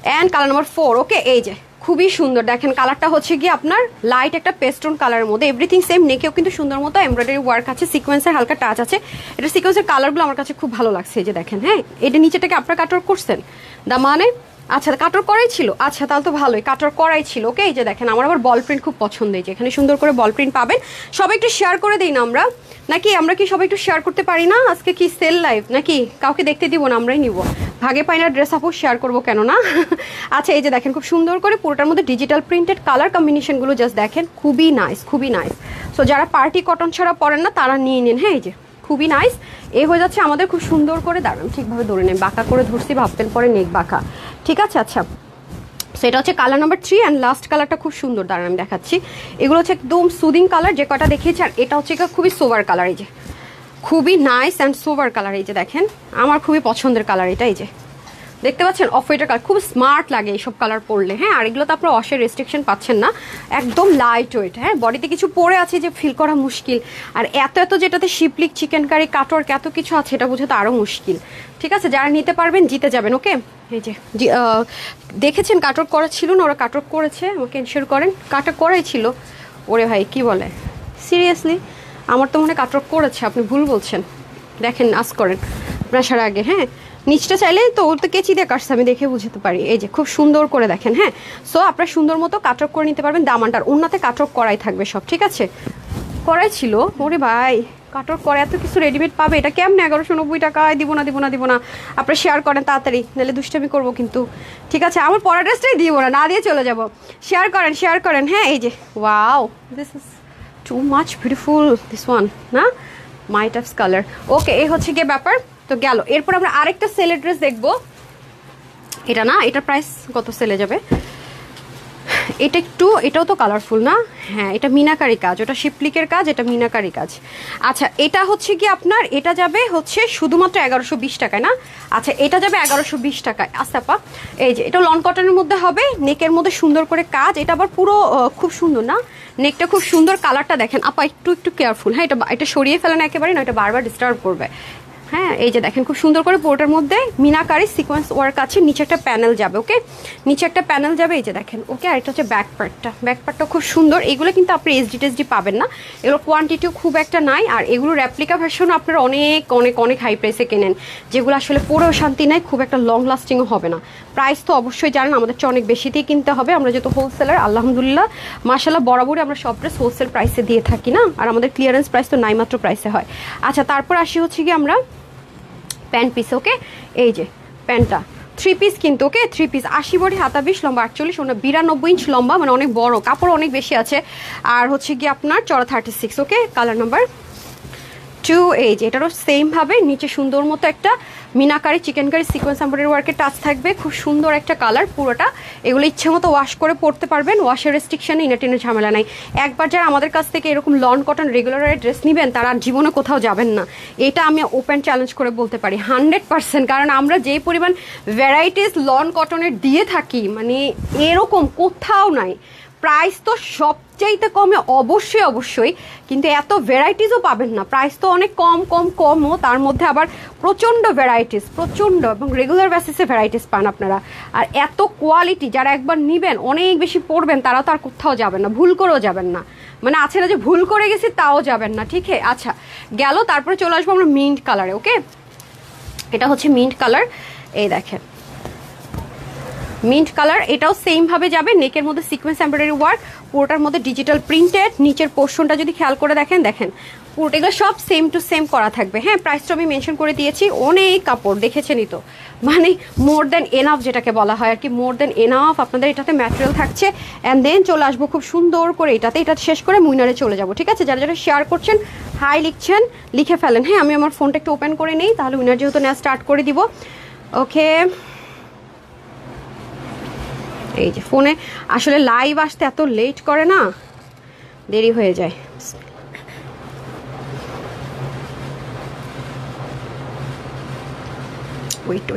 and colour number 4, ওকে। এই যে খুবই সুন্দর, দেখেন কালারটা হচ্ছে গিয়ে আপনার লাইট একটা পেস্টন কালারের মধ্যে, এভরিথিং সেম, নেকেও কিন্তু সুন্দর মতো এমব্রয়ডারি ওয়ার্ক আছে, সিকোয়েন্সের হালকা টাচ আছে। এটা সিকোয়েন্সের কালারগুলো আমার কাছে খুব ভালো লাগছে, এই যে দেখেন। হ্যাঁ, এটা নিচেটাকে আপনারা কাটর করছেন, দা মানে আচ্ছা কাটর করাই ছিল, আচ্ছা তাহলে তো ভালোই, কাটর করাই ছিল, ওকে। এই যে দেখেন, আমার আবার বল প্রিন্ট খুব পছন্দ, এই যে এখানে সুন্দর করে বল প্রিন্ট পাবেন। সবাই একটু শেয়ার করে দিই না আমরা, নাকি আমরা কি সবাই একটু শেয়ার করতে পারি না? আজকে কি সেল লাইভ নাকি? কাউকে দেখতে দিব না, আমরাই নিব, ভাগে পাই না ড্রেস আপু, শেয়ার করবো কেন না? আচ্ছা, এই যে দেখেন, খুব সুন্দর করে পুরোটার মধ্যে ডিজিটাল প্রিন্টেড কালার কম্বিনেশনগুলো জাস্ট দেখেন, খুবই নাইস, খুবই নাইস। সো যারা পার্টি কটন ছাড়া পরেন না তারা নিয়ে নিন। হ্যাঁ, এই যে খুবই নাইস। এই হয়ে যাচ্ছে আমাদের খুব সুন্দর করে, দাঁড়ান ঠিকভাবে ধরে নেন, বাঁকা করে ধরছি ভাবতেন পরে নেক বাঁকা, ঠিক আছে। আচ্ছা, সো এটা হচ্ছে কালার নাম্বার 3 অ্যান্ড লাস্ট কালারটা খুব সুন্দর, দাঁড়ান আমি দেখাচ্ছি। এগুলো হচ্ছে একদম সুদিং কালার যে কটা দেখিয়েছি, আর এটা হচ্ছে খুবই সোভার কালার, এই যে খুবই নাইস অ্যান্ড সোভার কালার, এই যে দেখেন আমার খুবই পছন্দের কালার এটা, এই যে দেখতে পাচ্ছেন অফ হোয়াইটের কালার, খুব স্মার্ট লাগে এইসব কালার পরলে। হ্যাঁ, আর এগুলো তো আপনার ওয়াশের রেস্ট্রিকশন পাচ্ছেন না, একদম লাইট ওয়েট। হ্যাঁ, বডিতে কিছু পরে আছে যে ফিল করা মুশকিল, আর এত এত যেটাতে শিপলিক, চিকেন কারি, কাটওয়ার্ক এত কিছু আছে, এটা বোঝাতে আরও মুশকিল। ঠিক আছে, যারা নিতে পারবেন জিতে যাবেন। ওকে, এই যে দেখেছেন কাটওয়ার্ক করা ছিল না, ওরা কাটওয়ার্ক করেছে, আমাকে এনশিওর করেন কাটওয়ার্ক করাই ছিল। ওরে ভাই কি বলে, সিরিয়াসলি আমার তো মনে কাটওয়ার্ক করেছে, আপনি ভুল বলছেন। দেখেন আস করেন ব্রাশার আগে। হ্যাঁ, নিচটা চাইলে তো ওর তো কেচি দিয়ে কাটছে, আমি দেখে বুঝতে পারি। এই যে খুব সুন্দর করে দেখেন। হ্যাঁ, সো আপনারা সুন্দর মতো কাটওয়ার্ক করে নিতে পারবেন। দামানটার ওনাতে কাটওয়ার্ক করাই থাকবে সব, ঠিক আছে, করাই ছিল। ওরে ভাই কাটওয়ার্ক করে এত কিছু রেডিমেড পাবে, এটা কেমনে 1190 টাকায় দিব না, দিব না, দিব না। আপনারা শেয়ার করেন তাড়াতাড়ি, নাহলে দুষ্টামি করবো কিন্তু। ঠিক আছে, আমার পরা ড্রেসটাই দিব না, না দিয়ে চলে যাব। শেয়ার করেন, শেয়ার করেন। হ্যাঁ, এই যে wow, this is too much beautiful, this one না, মাই টাইপস কালার। ওকে, এই হচ্ছে গিয়ে ব্যাপার। তো গেল, এরপর আমরা আরেকটা সেলের ড্রেস দেখবো। এটা না, এটা প্রাইস কত সেলে যাবে, এটা একটু, এটাও তো কালারফুল না। হ্যাঁ, এটা মিনাকারি কাজ, ওটা শিপলিকের কাজ, এটা মিনাকারি কাজ। আচ্ছা, এটা হচ্ছে কি আপনার, এটা যাবে হচ্ছে শুধুমাত্র 1120 টাকায় না। আচ্ছা, এটা যাবে 1120 টাকায়। আচ্ছা আপা, এই যে এটা লন কটনের মধ্যে হবে, নেকের মধ্যে সুন্দর করে কাজ, এটা আবার পুরো খুব সুন্দর না, নেকটা খুব সুন্দর, কালারটা দেখেন আপা, একটু একটু কেয়ারফুল। হ্যাঁ, এটা সরিয়ে ফেলেন একেবারে না, এটা বারবার ডিস্টার্ব করবে। হ্যাঁ, এই যে দেখেন খুব সুন্দর করে পোর্টার মধ্যে মিনাকারি সিকোয়েন্স ওয়ার্ক আছে, নিচে একটা প্যানেল যাবে। ওকে, নিচে একটা প্যানেল যাবে, এই যে দেখেন। ওকে, আর এটা হচ্ছে ব্যাক পার্টটা, ব্যাক পার্টটা খুব সুন্দর। এগুলো কিন্তু আপনি এসডি টেসডি পাবেন না, এগুলো কোয়ান্টিটিও খুব একটা নাই, আর এগুলো রেপ্লিকা ভার্সনও আপনারা অনেক অনেক অনেক হাই প্রাইসে কেনেন, যেগুলো আসলে পরেও শান্তি নাই, খুব একটা লং লাস্টিংও হবে না। প্রাইস তো অবশ্যই জানেন আমাদের চেয়ে অনেক বেশিতেই কিনতে হবে, আমরা যেহেতু হোলসেলার। আলহামদুলিল্লাহ মাশাআল্লাহ, বরাবরই আমরা সব ড্রেস হোলসেল প্রাইসে দিয়ে থাকি না, আর আমাদের ক্লিয়ারেন্স প্রাইস তো নাইমাত্র প্রাইসে হয়। আচ্ছা, তারপর আসি হচ্ছে কি আমরা প্যান্ট পিস। ওকে, এই যে প্যান্টটা 3 পিস কিন্তু। ওকে, 3 পিস, 80 বডি, হাতা 20, লম্বা 48, ওনা 92 ইঞ্চ লম্বা, মানে অনেক বড়, কাপড় অনেক বেশি আছে। আর হচ্ছে কি আপনার চড়া 36। ওকে, কালার নাম্বার 2। এই যে এটারও সেম ভাবে নিচে সুন্দর মতো একটা meenakari chikankari sequence embroidery ওয়ার্কের টাচ থাকবে, খুব সুন্দর একটা কালার পুরোটা। এগুলো ইচ্ছে মতো ওয়াশ করে পরতে পারবেন, ওয়াশের রেস্ট্রিকশনে ইনা টিনের ঝামেলা নাই। একবার যারা আমাদের কাছ থেকে এরকম লন কটন রেগুলার ড্রেস নেবেন, তারা আর জীবনে কোথাও যাবেন না, এটা আমি ওপেন চ্যালেঞ্জ করে বলতে পারি 100%। কারণ আমরা যেই পরিমাণ ভ্যারাইটিস লন কটনের দিয়ে থাকি, মানে এরকম কোথাও নাই। প্রাইস তো সবচাইতে কমে অবশ্যই অবশ্যই, কিন্তু এত ভ্যারাইটিসও পাবেন না। প্রাইস তো অনেক কমও, তার মধ্যে আবার প্রচণ্ড ভ্যারাইটিস, প্রচণ্ড, এবং রেগুলার বেসিসে ভ্যারাইটিস পান আপনারা। আর এত কোয়ালিটি, যারা একবার নেবেন অনেক বেশি পড়বেন, তারা তো আর কোথাও যাবেন না, ভুল করেও যাবেন না। মানে আছে না যে ভুল করে গেছি তাও যাবেন না। ঠিক আছে, আচ্ছা গেল। তারপরে চলে আসবো আমরা মিন্ট কালারে। ওকে, এটা হচ্ছে মিন্ট কালার, এই দেখেন মিন্ট কালার, এটাও সেম ভাবে যাবে, নেকের মধ্যে সিকোয়েন্স এমব্রয়ডারি ওয়ার্ক, পুরোটার মধ্যে ডিজিটাল প্রিন্টেড। নিচের পোর্শনটা যদি খেয়াল করে দেখেন, দেখেন পুরোটা এগুলো সব সেম টু সেম করা থাকবে। হ্যাঁ, প্রাইসটা আমি মেনশন করে দিয়েছি, অনেক কাপড় দেখেছেনই তো, মানে মোর দেন এনাফ যেটাকে বলা হয় আর কি, মোর দেন এনাফ আপনাদের এটাতে ম্যাটেরিয়াল থাকছে। অ্যান্ড দেন চলে আসবো খুব সুন্দর করে এটাতে, এটা শেষ করে উইনারে চলে যাবো। ঠিক আছে, যারা যারা শেয়ার করছেন, হাই লিখছেন, লিখে ফেলেন। হ্যাঁ, আমি আমার ফোনটা একটু ওপেন করে নিই, তাহলে উইনার যেহেতু নেওয়া স্টার্ট করে দিব। ওকে, এই যে ফোনে আসলে লাইভ আসতে এত লেট করে না, দেরি হয়ে যায়। ওয়েট,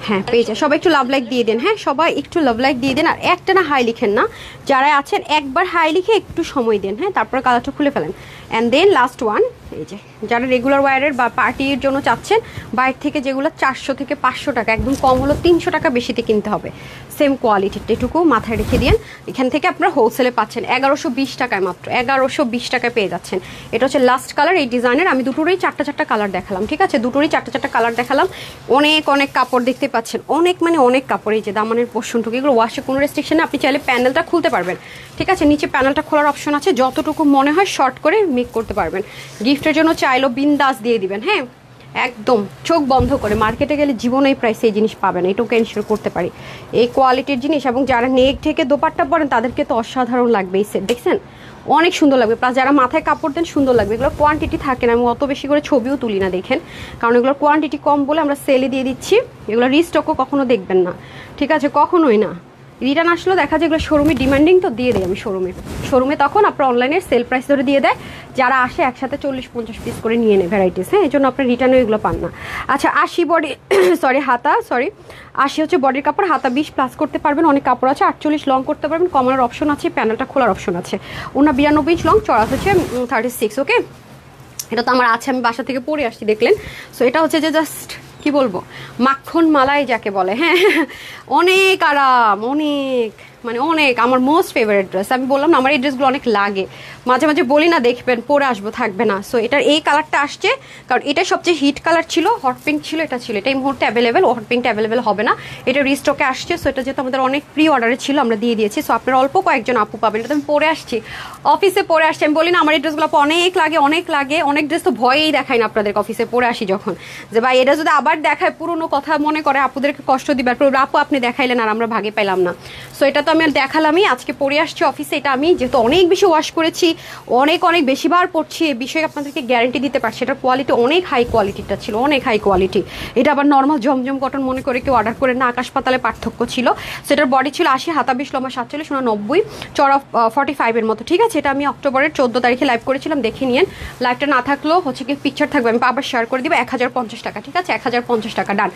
হ্যাঁ পেয়েছে। সবাই একটু লাভ লাইক দিয়ে দেন। হ্যাঁ, সবাই একটু লাভ লাইক দিয়ে দেন, আর একটা না হাই লিখেন না, যারা আছেন একবার হাই লিখে একটু সময় দেন। হ্যাঁ, তারপর কালারটা খুলে ফেলেন। অ্যান্ড দেন লাস্ট ওয়ান, এই যে যারা রেগুলার ওয়ারের বা পার্টির জন্য চাচ্ছেন, বাইরে থেকে যেগুলো 400 থেকে 500 টাকা, একদম কম হলো 300 টাকা বেশিতে কিনতে হবে, সেম কোয়ালিটির, এটুকু মাথায় রেখে দিন। এখান থেকে আপনারা হোলসেলে পাচ্ছেন 1120 টাকায়, মাত্র 1120 টাকায় পেয়ে যাচ্ছেন। এটা হচ্ছে লাস্ট কালার এই ডিজাইনের। আমি দুটোরই 4টা কালার দেখালাম। ঠিক আছে, দুটোরই 4টা কালার দেখালাম। অনেক অনেক কাপড় দেখতে পাচ্ছেন, অনেক মানে অনেক কাপড়। এই যে দামানের পোর্শনটুকু, এগুলো ওয়াশে কোনো রেস্ট্রিকশন নেই, আপনি চাইলে প্যানেলটা খুলতে পারবেন। ঠিক আছে, নিচে প্যানেলটা খোলার অপশন আছে, যতটুকু মনে হয় শর্ট করে মেক করতে পারবেন। গিফটের জন্য চাইলেও বিন্দাস দিয়ে দিবেন। হ্যাঁ, একদম চোখ বন্ধ করে। মার্কেটে গেলে জীবনে এই প্রাইসে এই জিনিস পাবেন, এটাকে এনশিওর করতে পারি। এই কোয়ালিটির জিনিস, এবং যারা নেক থেকে দোপাট্টা পরেন তাদেরকে তো অসাধারণ লাগবে। এই সেট দেখছেন, অনেক সুন্দর লাগবে, প্লাস যারা মাথায় কাপড় দেন সুন্দর লাগবে। এগুলো কোয়ান্টিটি থাকে না, আমি অত বেশি করে ছবিও তুলি না দেখেন, কারণ এগুলোর কোয়ান্টিটি কম বলে আমরা সেলে দিয়ে দিচ্ছি। এগুলো রিস্টকও কখনো দেখবেন না, ঠিক আছে, কখনোই না। রিটার্ন আসলেও দেখা যায় এগুলো শোরুমে ডিমান্ডিং, তো দিয়ে দেয় আমি শোরুমে তখন আপনার অনলাইনের সেল প্রাইস ধরে দিয়ে দেয়, যারা আসে একসাথে 40-50 পিস করে নিয়ে নেয় ভ্যারাইটিস, হ্যাঁ, এই জন্য আপনার রিটার্নে এগুলো পান না। আচ্ছা 80 বডি হাতা 80 হচ্ছে বডির কাপড়, হাতা 20 প্লাস করতে পারবেন, অনেক কাপড় আছে। 48 লং করতে পারবেন, কমানোর অপশন আছে, প্যানেলটা খোলার অপশন আছে। ওনা 92 ইঞ্চ লং, চড়া হচ্ছে 36, ওকে। এটা তো আমার আছে, আমি বাসা থেকে পরে আসছি দেখলেন। সো এটা হচ্ছে যে জাস্ট কি বলবো, মাখন মালাই যাকে বলে, হ্যাঁ, অনেক আরাম, অনেক মানে অনেক আমার মোস্ট ফেভারিট ড্রেস। আমি বললাম না আমার এই ড্রেসগুলো অনেক লাগে, মাঝে মাঝে বলি না দেখবেন পরে আসবো থাকবে না। সো এটার এই কালারটা আসছে কারণ এটা সবচেয়ে হিট কালার ছিল, হট পিঙ্ক ছিল, এটা ছিল, এটা এই মুহূর্তে অ্যাভেলেবেল, হট পিঙ্কটা অ্যাভেলেবেল হবে না, এটা রিস্টকে আসছে। সো এটা যেহেতু আমাদের অনেক প্রি অর্ডারে ছিল আমরা দিয়ে দিয়েছি। সো আপনারা অল্প কয়েকজন আপু পাবেন, এটা আমি পরে আসছি, অফিসে পরে আসছি। আমি বলি না আমার এই ড্রেসগুলো অনেক লাগে, অনেক লাগে, অনেক ড্রেস তো ভয়েই দেখাই না আপনাদেরকে অফিসে পরে আসি যখন, যে ভাই এটা যদি আবার দেখায় পুরোনো কথা মনে করে আপুদেরকে কষ্ট দিবার, আপু আপনি দেখাইলেন আর আমরা ভাগে পাইলাম না। সো এটা তো আমি দেখালামই, আজকে পরে আসছি অফিসে। এটা আমি যেহেতু অনেক বেশি ওয়াশ করেছি, অনেক বেশিবার পড়ছি, এই বিষয়ে আপনাদেরকে গ্যারান্টি দিতে পারছি। এটার কোয়ালিটি অনেক হাই কোয়ালিটিটা ছিল, অনেক হাই কোয়ালিটি। এটা আবার নর্মাল জমজম কটন মনে করে কেউ অর্ডার করে না, আকাশ পাতালে পার্থক্য ছিল। সেটার বডি ছিল 80, হাতা 20, লম্বা 47, সোনা 90, চড়া 45 এর মতো, ঠিক আছে। এটা আমি অক্টোবরের 14 তারিখে লাইভ করেছিলাম, দেখে নিয়েন। লাইভটা না থাকলেও হচ্ছে কি পিকচার থাকবে, আমি আবার শেয়ার করে দিব। 1050 টাকা, ঠিক আছে, 1050 টাকা, ডান।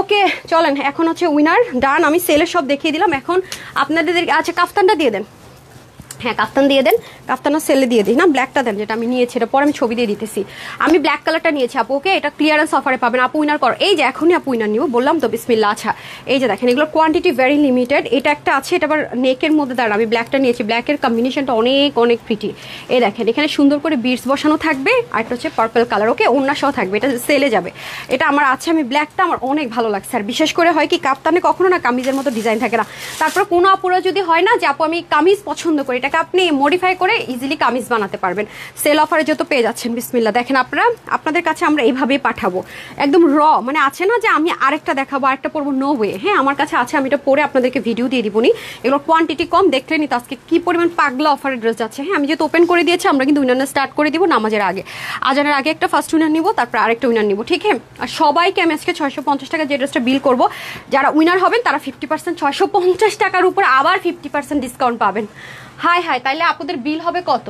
ওকে চলেন, এখন হচ্ছে উইনার ডান। আমি সেলের সব দেখিয়ে দিলাম, এখন আপনাদের আচ্ছা কাফতানটা দিয়ে দেন, হ্যাঁ কাফতান দিয়ে দেন, কাফতানা সেলে দিয়ে দিই না, ব্ল্যাকটা দেন যেটা আমি নিয়েছি, এটা পরে আমি ছবি দিয়ে দিতেছি। আমি ব্ল্যাক কালারটা নিয়েছি আপু, ওকে, এটা ক্লিয়ারেন্স অফারে পাবেন আপু, উইনার করো। এই যে এখনই আপু উইনার নিব বললাম তো, বিসমিল্লা। আচ্ছা এই যে দেখেন এগুলোর কোয়ান্টিটি ভেরি লিমিটেড, এটা একটা আছে, এটা আবার নেকের মধ্যে দাঁড়ান, আমি ব্ল্যাকটা নিয়েছি, ব্ল্যাকের কম্বিনেশনটা অনেক অনেক প্রিটি। এই দেখেন এখানে সুন্দর করে বিটস বসানো থাকবে, আর এটা হচ্ছে পার্পল কালার, ওকে, ওড়না সহ থাকবে, এটা সেলে যাবে। এটা আমার আছে, আমি ব্ল্যাকটা আমার অনেক ভালো লাগছে। আর বিশেষ করে হয় কি কাপ্তানে কখনো না কামিজের মতো ডিজাইন থাকে না, তারপর কোনো আপুরা যদি হয় না যে আপু আমি কামিজ পছন্দ করি, এটাকে আপনি মডিফাই করে ইজিলি কামিজ বানাতে পারবেন। সেল অফারে যত পেয়ে যাচ্ছেন, বিসমিল্লাহ। দেখেন আপনাদের কাছে আমরা এইভাবেই পাঠাবো, একদম র, মানে আছে না যে আমি আরেকটা দেখাবো আরেকটা পরবো, নো ওয়ে। হ্যাঁ আমার কাছে আছে, আমি এটা পরে আপনাদেরকে ভিডিও দিয়ে দিবনি। এগুলো কোয়ান্টিটি কম, দেখলেনি তো আজকে কি পরিমাণ পাগলা অফারের ড্রেস যাচ্ছে। হ্যাঁ আমি যেহেতু ওপেন করে দিয়েছি, আমরা কিন্তু উইনার স্টার্ট করে দিব নামাজের আগে, আজানের আগে একটা ফার্স্ট উইনার নিব, তারপর আরেকটা উইনার নিব, ঠিক আছে। আর সবাইকে আমি আজকে 650 টাকা যে ড্রেসটা বিল করবো, যারা উইনার হবেন তারা 50%, 650 টাকার উপর আবার 50% ডিসকাউন্ট পাবেন। হাই হাই, তাইলে আপুদের বিল হবে কত?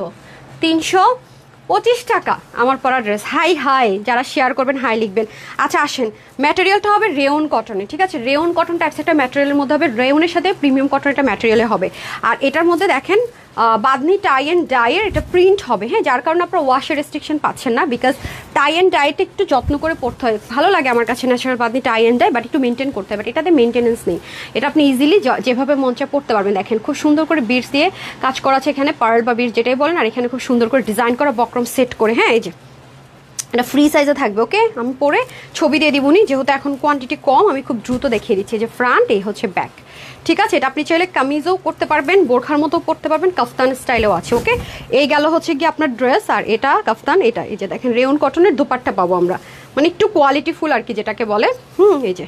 325 টাকা আমার পরা ড্রেস। হাই হাই, যারা শেয়ার করবেন হাই লিখবেন। আচ্ছা আসেন, ম্যাটেরিয়ালটা হবে রেয়ন কটনে, ঠিক আছে, রেয়ন কটন টাইপস একটা ম্যাটেরিয়ালের মধ্যে হবে, রেয়নের সাথে প্রিমিয়াম কটন একটা ম্যাটেরিয়ালে হবে। আর এটার মধ্যে দেখেন বাদনি টাই অ্যান্ড ডাইয়ের এটা প্রিন্ট হবে, হ্যাঁ, যার কারণে আপনারা ওয়াশের রেস্ট্রিকশন পাচ্ছেন না, বিকজ টাই অ্যান্ড ডাইটা একটু যত্ন করে পড়তে হয়। ভালো লাগে আমার কাছে natural bandhani tie and dye, but একটু মেনটেন করতে হয়, বাট এটাতে মেনটেনেন্স নেই। এটা আপনি ইজিলি যেভাবে মঞ্চে পড়তে পারবেন। দেখেন খুব সুন্দর করে বিটস দিয়ে কাজ করা আছে এখানে, পার্ল বা বিটস যেটাই বলেন, আর এখানে খুব সুন্দর করে ডিজাইন করা বক্রম সেট করে, হ্যাঁ এই যে এটা ফ্রি সাইজে থাকবে, ওকে। আমি পরে ছবি দিয়ে দিবনি, যেহেতু এখন কোয়ান্টিটি কম আমি খুব দ্রুত দেখিয়ে দিচ্ছি। যে ফ্রন্ট, এই হচ্ছে ব্যাক, ঠিক আছে। এটা আপনি চাইলে কামিজও করতে পারবেন, বোরখার মতো পরতে পারবেন, কাফতান স্টাইলেও আছে, ওকে। এই গেল হচ্ছে কি আপনার ড্রেস, আর এটা কাফতান। এটা এই যে দেখেন রেয়ন কটনের দোপাট্টা পাবো আমরা, মানে একটু কোয়ালিটিফুল আর কি যেটাকে বলে, এই যে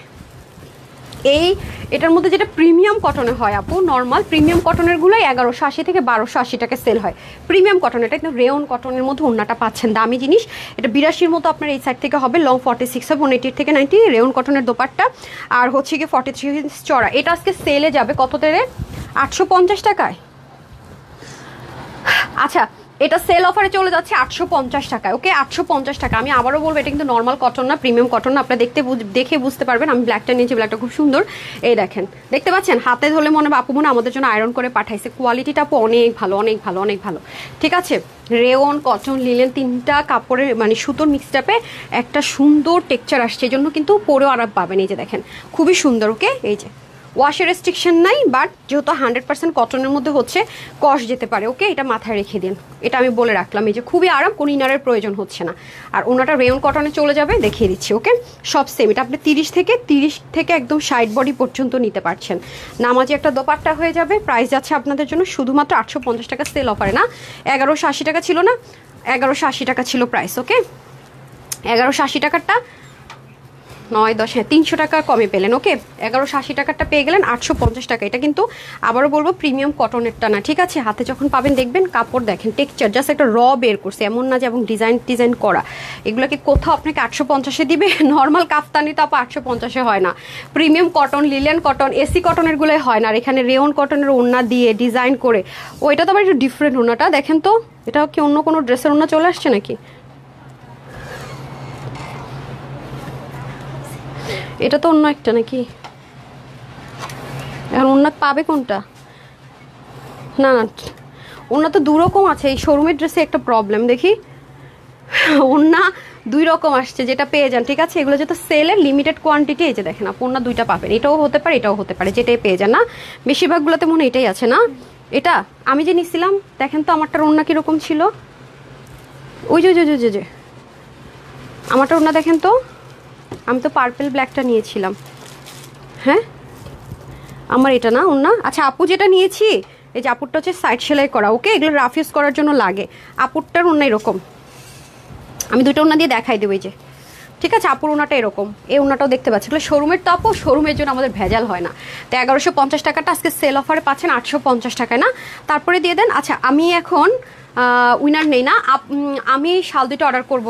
এটার মধ্যে যেটা প্রিমিয়াম কটনে হয় আপু, নর্মাল প্রিমিয়াম কটনের গুলো 1180 থেকে 1280 টাকা সেল হয়। প্রিমিয়াম কটন, এটা কিন্তু রেয়ন কটনের মধ্যে ওড়নাটা পাচ্ছেন, দামি জিনিস। এটা 82 মতো আপনার এই সাইড থেকে হবে, লং 46 হবে, 180 থেকে 90, রেয়ন কটনের দোপাট্টা, আর হচ্ছে গিয়ে 43 ইঞ্চ চড়া। এটা আজকে সেলে যাবে কততে রে? 850 টাকায়। আচ্ছা এটা সেল অফারে চলে যাচ্ছে 850 টাকায়, ওকে, 850 টাকা। আমি আবারও বলবো এটা কিন্তু নর্মাল কটন না, প্রিমিয়াম কটন না, আপনারা দেখে বুঝতে পারবেন। আমি ব্ল্যাকটা নিয়েছি, ব্ল্যাকটা খুব সুন্দর, এই দেখেন, দেখতে পাচ্ছেন, হাতে ধরলে মনে হয় আপু মনে আমাদের জন্য আয়রন করে পাঠাইছে। কোয়ালিটিটা আপু অনেক ভালো, অনেক ভালো, অনেক ভালো, ঠিক আছে। রেয়ন, কটন, লিলেন তিনটা কাপড়ের মানে সুতোর মিক্সডাপে একটা সুন্দর টেক্সচার আসছে, এই জন্য কিন্তু পরেও আরাম পাবেন। এই যে দেখেন খুবই সুন্দর, ওকে। এই যে ওয়াশের রেস্ট্রিকশন নাই, বাট যেহেতু 100% কটনের মধ্যে হচ্ছে কষ যেতে পারে, ওকে, এটা মাথায় রেখে দিন, এটা আমি বলে রাখলাম। এই যে খুবই আরাম, কোনো ইনারের প্রয়োজন হচ্ছে না। আর ওনাটা রেয়ন কটনে চলে যাবে, দেখিয়ে দিচ্ছি, ওকে। সব সেম, এটা আপনি 30 থেকে একদম সাইড বডি পর্যন্ত নিতে পারছেন। নামাজি একটা দোপাট্টা হয়ে যাবে। প্রাইস যাচ্ছে আপনাদের জন্য শুধুমাত্র 850 টাকা, সেল অফারে না। 1180 টাকা ছিল না, 1180 টাকা ছিল প্রাইস, ওকে। 1180 টাকারটা 9 10 হ্যাঁ 300 টাকা কমে পেলেন। ওকে 1180 টাকারটা পেয়ে গেলেন 850 টাকা। এটা কিন্তু আবারও বলবো প্রিমিয়াম কটনেরটা না, ঠিক আছে? হাতে যখন পাবেন দেখবেন কাপড় দেখেন টেক্সচার জাস্ট একটা র বের করছে, এমন না যে এবং ডিজাইন করা। এগুলোকে কোথাও আপনাকে 850-এ দিবে? নর্মাল কাফতানি তো আপা 850-এ হয় না। Premium cotton, Lilian cotton, AC কটনের গুলোই হয় না। আর এখানে রেয়ন কটনের ওড়না দিয়ে ডিজাইন করে, ওইটা তো আবার একটু ডিফারেন্ট ওড়নাটা দেখেন তো। এটা কি অন্য কোনো ড্রেসের ওড়না চলে আসছে নাকি? এটা তো অন্য একটা নাকি? এখন ওড়না পাবে কোনটা? না না, ওড়না তো দু রকম আছে। এই শোরুমের ড্রেসে একটা প্রবলেম দেখি, ওড়না 2 রকম আসছে, যেটা পেয়ে যান, ঠিক আছে? এগুলো যেহেতু সেলের লিমিটেড কোয়ান্টিটি, এই যে দেখেন আপু ওড়না 2টা পাবেন, এটাও হতে পারে এটাও হতে পারে, যেটাই পেয়ে যান না। বেশিরভাগগুলোতে মনে এটাই আছে না। এটা আমি যে নিছিলাম দেখেন তো আমারটার ওড়না কিরকম ছিল, ওই যে আমারটার ওড়না দেখেন তো, আমি তো পার্পল ব্ল্যাকটা নিয়েছিলাম। হ্যাঁ আমার এটা না ওড়না। আচ্ছা আপু যেটা নিয়েছি, এই যে আপুরটা হচ্ছে সাইড সেলাই করা। ওকে এগুলো রাফ ইউজ করার জন্য লাগে। আপুরটার ওড়না এরকম, আমি 2টা ওড়না দিয়ে দেখাই দেবো। এই যে ঠিক আছে, আপুর ওড়নাটা এরকম, এই ওড়নাটাও দেখতে পাচ্ছি। এগুলো শোরুমের তো আপু, শোরুমের জন্য আমাদের ভেজাল হয় না। তো 1150 টাকাটা আজকে সেল অফারে পাচ্ছেন 850 টাকায় না, তারপরে দিয়ে দেন। আচ্ছা আমি এখন উইনার নেই না, আমি শাল 2টা অর্ডার করব।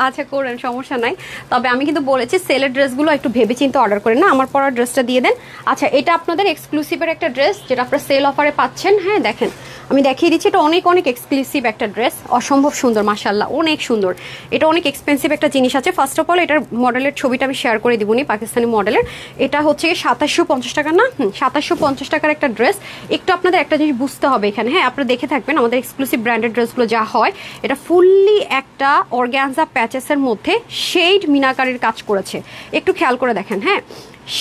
আচ্ছা করেন, সমস্যা নাই। তবে আমি কিন্তু বলেছি সেলের ড্রেসগুলো একটু ভেবেচিন্তে অর্ডার করেন না। আমার পরার ড্রেসটা দিয়ে দেন। আচ্ছা এটা আপনাদের এক্সক্লুসিভের একটা ড্রেস, যেটা আপনারা সেল অফারে পাচ্ছেন। হ্যাঁ দেখেন আমি দেখিয়ে দিচ্ছি, এটা অনেক অনেক এক্সক্লুসিভ একটা ড্রেস, অসম্ভব সুন্দর, মাশাআল্লাহ অনেক সুন্দর। এটা অনেক এক্সপেন্সিভ একটা জিনিস আছে। ফার্স্ট অফ অল এটার মডেলের ছবিটা আমি শেয়ার করে দিবনি, পাকিস্তানি মডেলের। এটা হচ্ছে 2750 টাকা না, 2750 টাকার একটা ড্রেস। একটু আপনাদের একটা জিনিস বুঝতে হবে এখানে, হ্যাঁ আপনারা দেখে থাকবেন আমাদের এক্সক্লুসিভ ব্র্যান্ডেড ড্রেসগুলো যা হয়, এটা ফুললি একটা অর্গানজা প্যাচেসের মধ্যে শেড মিনাকারির কাজ করেছে। একটু খেয়াল করে দেখেন, হ্যাঁ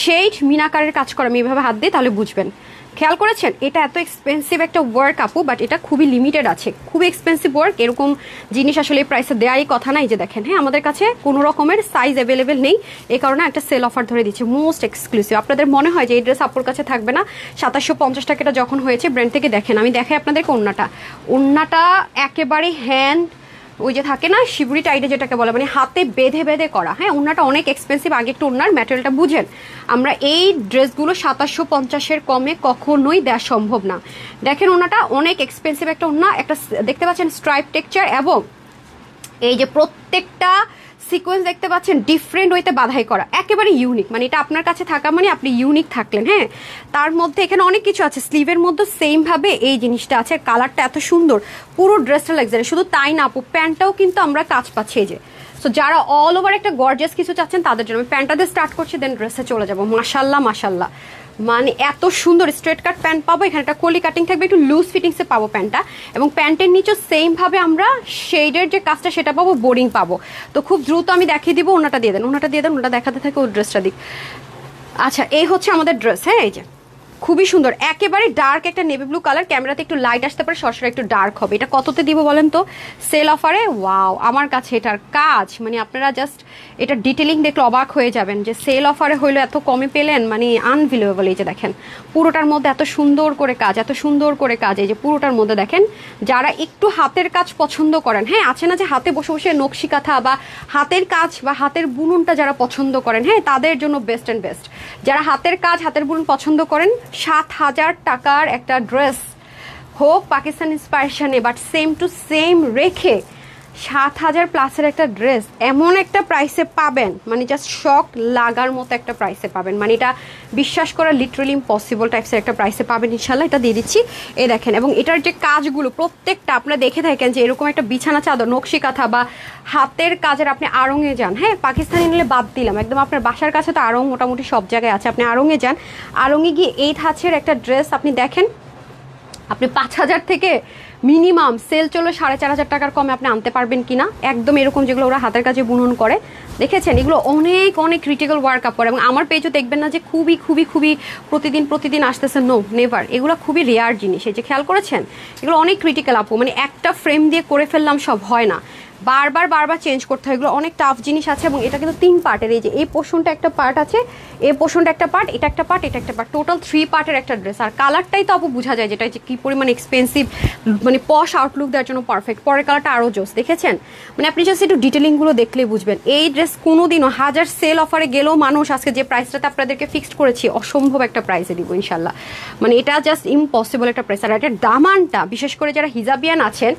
শেড মিনাকারির কাজ করা, আমি এভাবে হাত দিই তাহলে বুঝবেন। খেয়াল করেছেন? এটা এত এক্সপেন্সিভ একটা ওয়ার্ক আপু, বাট এটা খুবই লিমিটেড আছে, খুবই এক্সপেন্সিভ ওয়ার্ক। এরকম জিনিস আসলে এই প্রাইসে দেওয়াই কথা নাই। যে দেখেন, হ্যাঁ আমাদের কাছে কোনো রকমের সাইজ অ্যাভেলেবেল নেই, এই কারণে একটা সেল অফার ধরে দিচ্ছে, মোস্ট এক্সক্লুসিভ। আপনাদের মনে হয় যে এই ড্রেস আপুর কাছে থাকবে না, 2750 টাকাটা যখন হয়েছে ব্র্যান্ড থেকে দেখেন, আমি দেখাই আপনাদেরকে ওড়নাটা একেবারে হ্যান্ড, ওই যে থাকে না শিবরি টাইডে যেটাকে বলে, মানে হাতে বেঁধে বেঁধে করা। হ্যাঁ ওড়নাটা অনেক এক্সপেন্সিভ, আগে একটু ওড়নার ম্যাটেরিয়ালটা বুঝেন। আমরা এই ড্রেসগুলো 2750-এর কমে কখনোই দেওয়া সম্ভব না। দেখেন ওড়নাটা অনেক এক্সপেন্সিভ একটা ওড়না, একটা দেখতে পাচ্ছেন স্ট্রাইপ টেক্সচার, এবং এই যে প্রত্যেকটা সিকোয়েন্স দেখতে পাচ্ছেন ডিফারেন্ট ওয়েতে বাধাই করা, একেবারে ইউনিক। মানে এটা আপনার কাছে থাকা মানে আপনি ইউনিক থাকলেন। হ্যাঁ তার মধ্যে এখানে অনেক কিছু আছে, স্লিভের মধ্যে সেম ভাবে এই জিনিসটা আছে, কালারটা এত সুন্দর, পুরো ড্রেসটা লাক্সারি। শুধু তাই না আপু, প্যান্টটাও কিন্তু আমরা কাজ পাচ্ছি এই যে। সো যারা অল ওভার একটা গর্জিয়াস কিছু চাচ্ছেন তাদের জন্য আমি প্যান্টটা দিয়ে স্টার্ট করছি, দেন ড্রেসে চলে যাবো। মাশাল্লাহ মাশাল্লাহ, মানে এত সুন্দর স্ট্রেট কাট প্যান্ট পাবো, এখানে একটা কলি কাটিং থাকবে, একটু লুজ ফিটিংসে পাবো প্যান্টটা, এবং প্যান্টের নিচেও সেম ভাবে আমরা শেডের যে কাজটা সেটা পাবো, বোরিং পাবো। তো খুব দ্রুত আমি দেখিয়ে দিব। ওনাটা দিয়ে দেন, ওনাটা দেখাতে থাকে, ওর ড্রেসটা দিক। আচ্ছা এই হচ্ছে আমাদের ড্রেস। হ্যাঁ এই যে খুবই সুন্দর, একেবারে ডার্ক একটা নেভি ব্লু কালার, ক্যামেরাতে একটু লাইট আসতে পারে, সরাসরি একটু ডার্ক হবে। এটা কততে দিব বলেন তো সেল অফারে? ওয়াও, আমার কাছে এটার কাজ মানে আপনারা জাস্ট এটা ডিটেলিং দেখলে অবাক হয়ে যাবেন যে সেল অফারে হইলো এত কমে পেলেন, মানে আনবিলিভেবল। এই যে দেখেন পুরোটার মধ্যে এত সুন্দর করে কাজ, এত সুন্দর করে কাজ। এই যে পুরোটার মধ্যে দেখেন, যারা একটু হাতের কাজ পছন্দ করেন, হ্যাঁ আছে না যে হাতে বসে বসে নকশি কাঁথা বা হাতের কাজ বা হাতের বুননটা যারা পছন্দ করেন, হ্যাঁ তাদের জন্য বেস্ট অ্যান্ড বেস্ট। যারা হাতের কাজ হাতের বুনন পছন্দ করেন, 7000 টাকার একটা ড্রেস হোক পাকিস্তান ইন্সপাইরেশনে, বাট সেম টু সেম রেখে 7000 প্লাসের একটা ড্রেস এমন একটা প্রাইসে পাবেন, মানে জাস্ট শক লাগার মতো একটা প্রাইসে পাবেন। মানে এটা বিশ্বাস করা লিটারালি ইম্পসিবল টাইপসের একটা প্রাইসে পাবেন ইনশাল্লাহ। এটা দিয়ে দিচ্ছি, এই দেখেন। এবং এটার যে কাজগুলো প্রত্যেকটা আপনারা দেখে থাকেন যে এরকম একটা বিছানা চাদর, নকশি কাঁথা বা হাতের কাজের, আপনি আড়ংয়ে যান, হ্যাঁ পাকিস্তানি নিলে বাদ দিলাম, একদম আপনার বাসার কাছে তো আড়ং মোটামুটি সব জায়গায় আছে, আপনি আড়ংয়ে যান, আড়ংয়ে গিয়ে এই ধাঁচের একটা ড্রেস আপনি দেখেন, আপনি 5000 থেকে মিনিমাম সেল চলো 4500 টাকার কমে আপনি আনতে পারবেন কিনা, একদম এরকম যেগুলো ওরা হাতের কাজে বুনন করে, দেখেছেন এগুলো অনেক অনেক ক্রিটিক্যাল ওয়ার্ক আপ করে। এবং আমার পেজও দেখবেন না যে খুবই খুবই খুবই প্রতিদিন আসতেছে, নো নেভার, এগুলো খুবই রেয়ার জিনিস। এই যে খেয়াল করেছেন এগুলো অনেক ক্রিটিক্যাল আপু, মানে একটা ফ্রেম দিয়ে করে ফেললাম সব হয় না, বারবার বারবার চেঞ্জ করতে হয়, এগুলো অনেক টাফ জিনিস আছে। এবং এটা কিন্তু 3 পার্টের, এই যে এই পোর্শনটা একটা পার্ট আছে, এই পোর্শনটা একটা পার্ট, এটা একটা পার্ট, এটা একটা পার্ট, টোটাল 3 পার্টের একটা ড্রেস। আর কালারটাই তো আপু বোঝা যায় যেটা যে কি পরিমাণ এক্সপেন্সিভ, মানে পশ আউটলুক দেওয়ার জন্য পারফেক্ট। পরের কালারটা আরও জোস, দেখেছেন? মানে আপনি জাস্ট একটু ডিটেলিংগুলো দেখলেই বুঝবেন। এই ড্রেস কোনোদিনও হাজার সেল অফারে গেলেও মানুষ আজকে যে প্রাইসটাতে আপনাদেরকে ফিক্সড করেছি অসম্ভব একটা প্রাইসে দিব ইনশাল্লাহ। মানে এটা জাস্ট ইম্পসিবল একটা প্রাইস। আর এটার দামানটা বিশেষ করে যারা হিজাবিয়ান আছেন,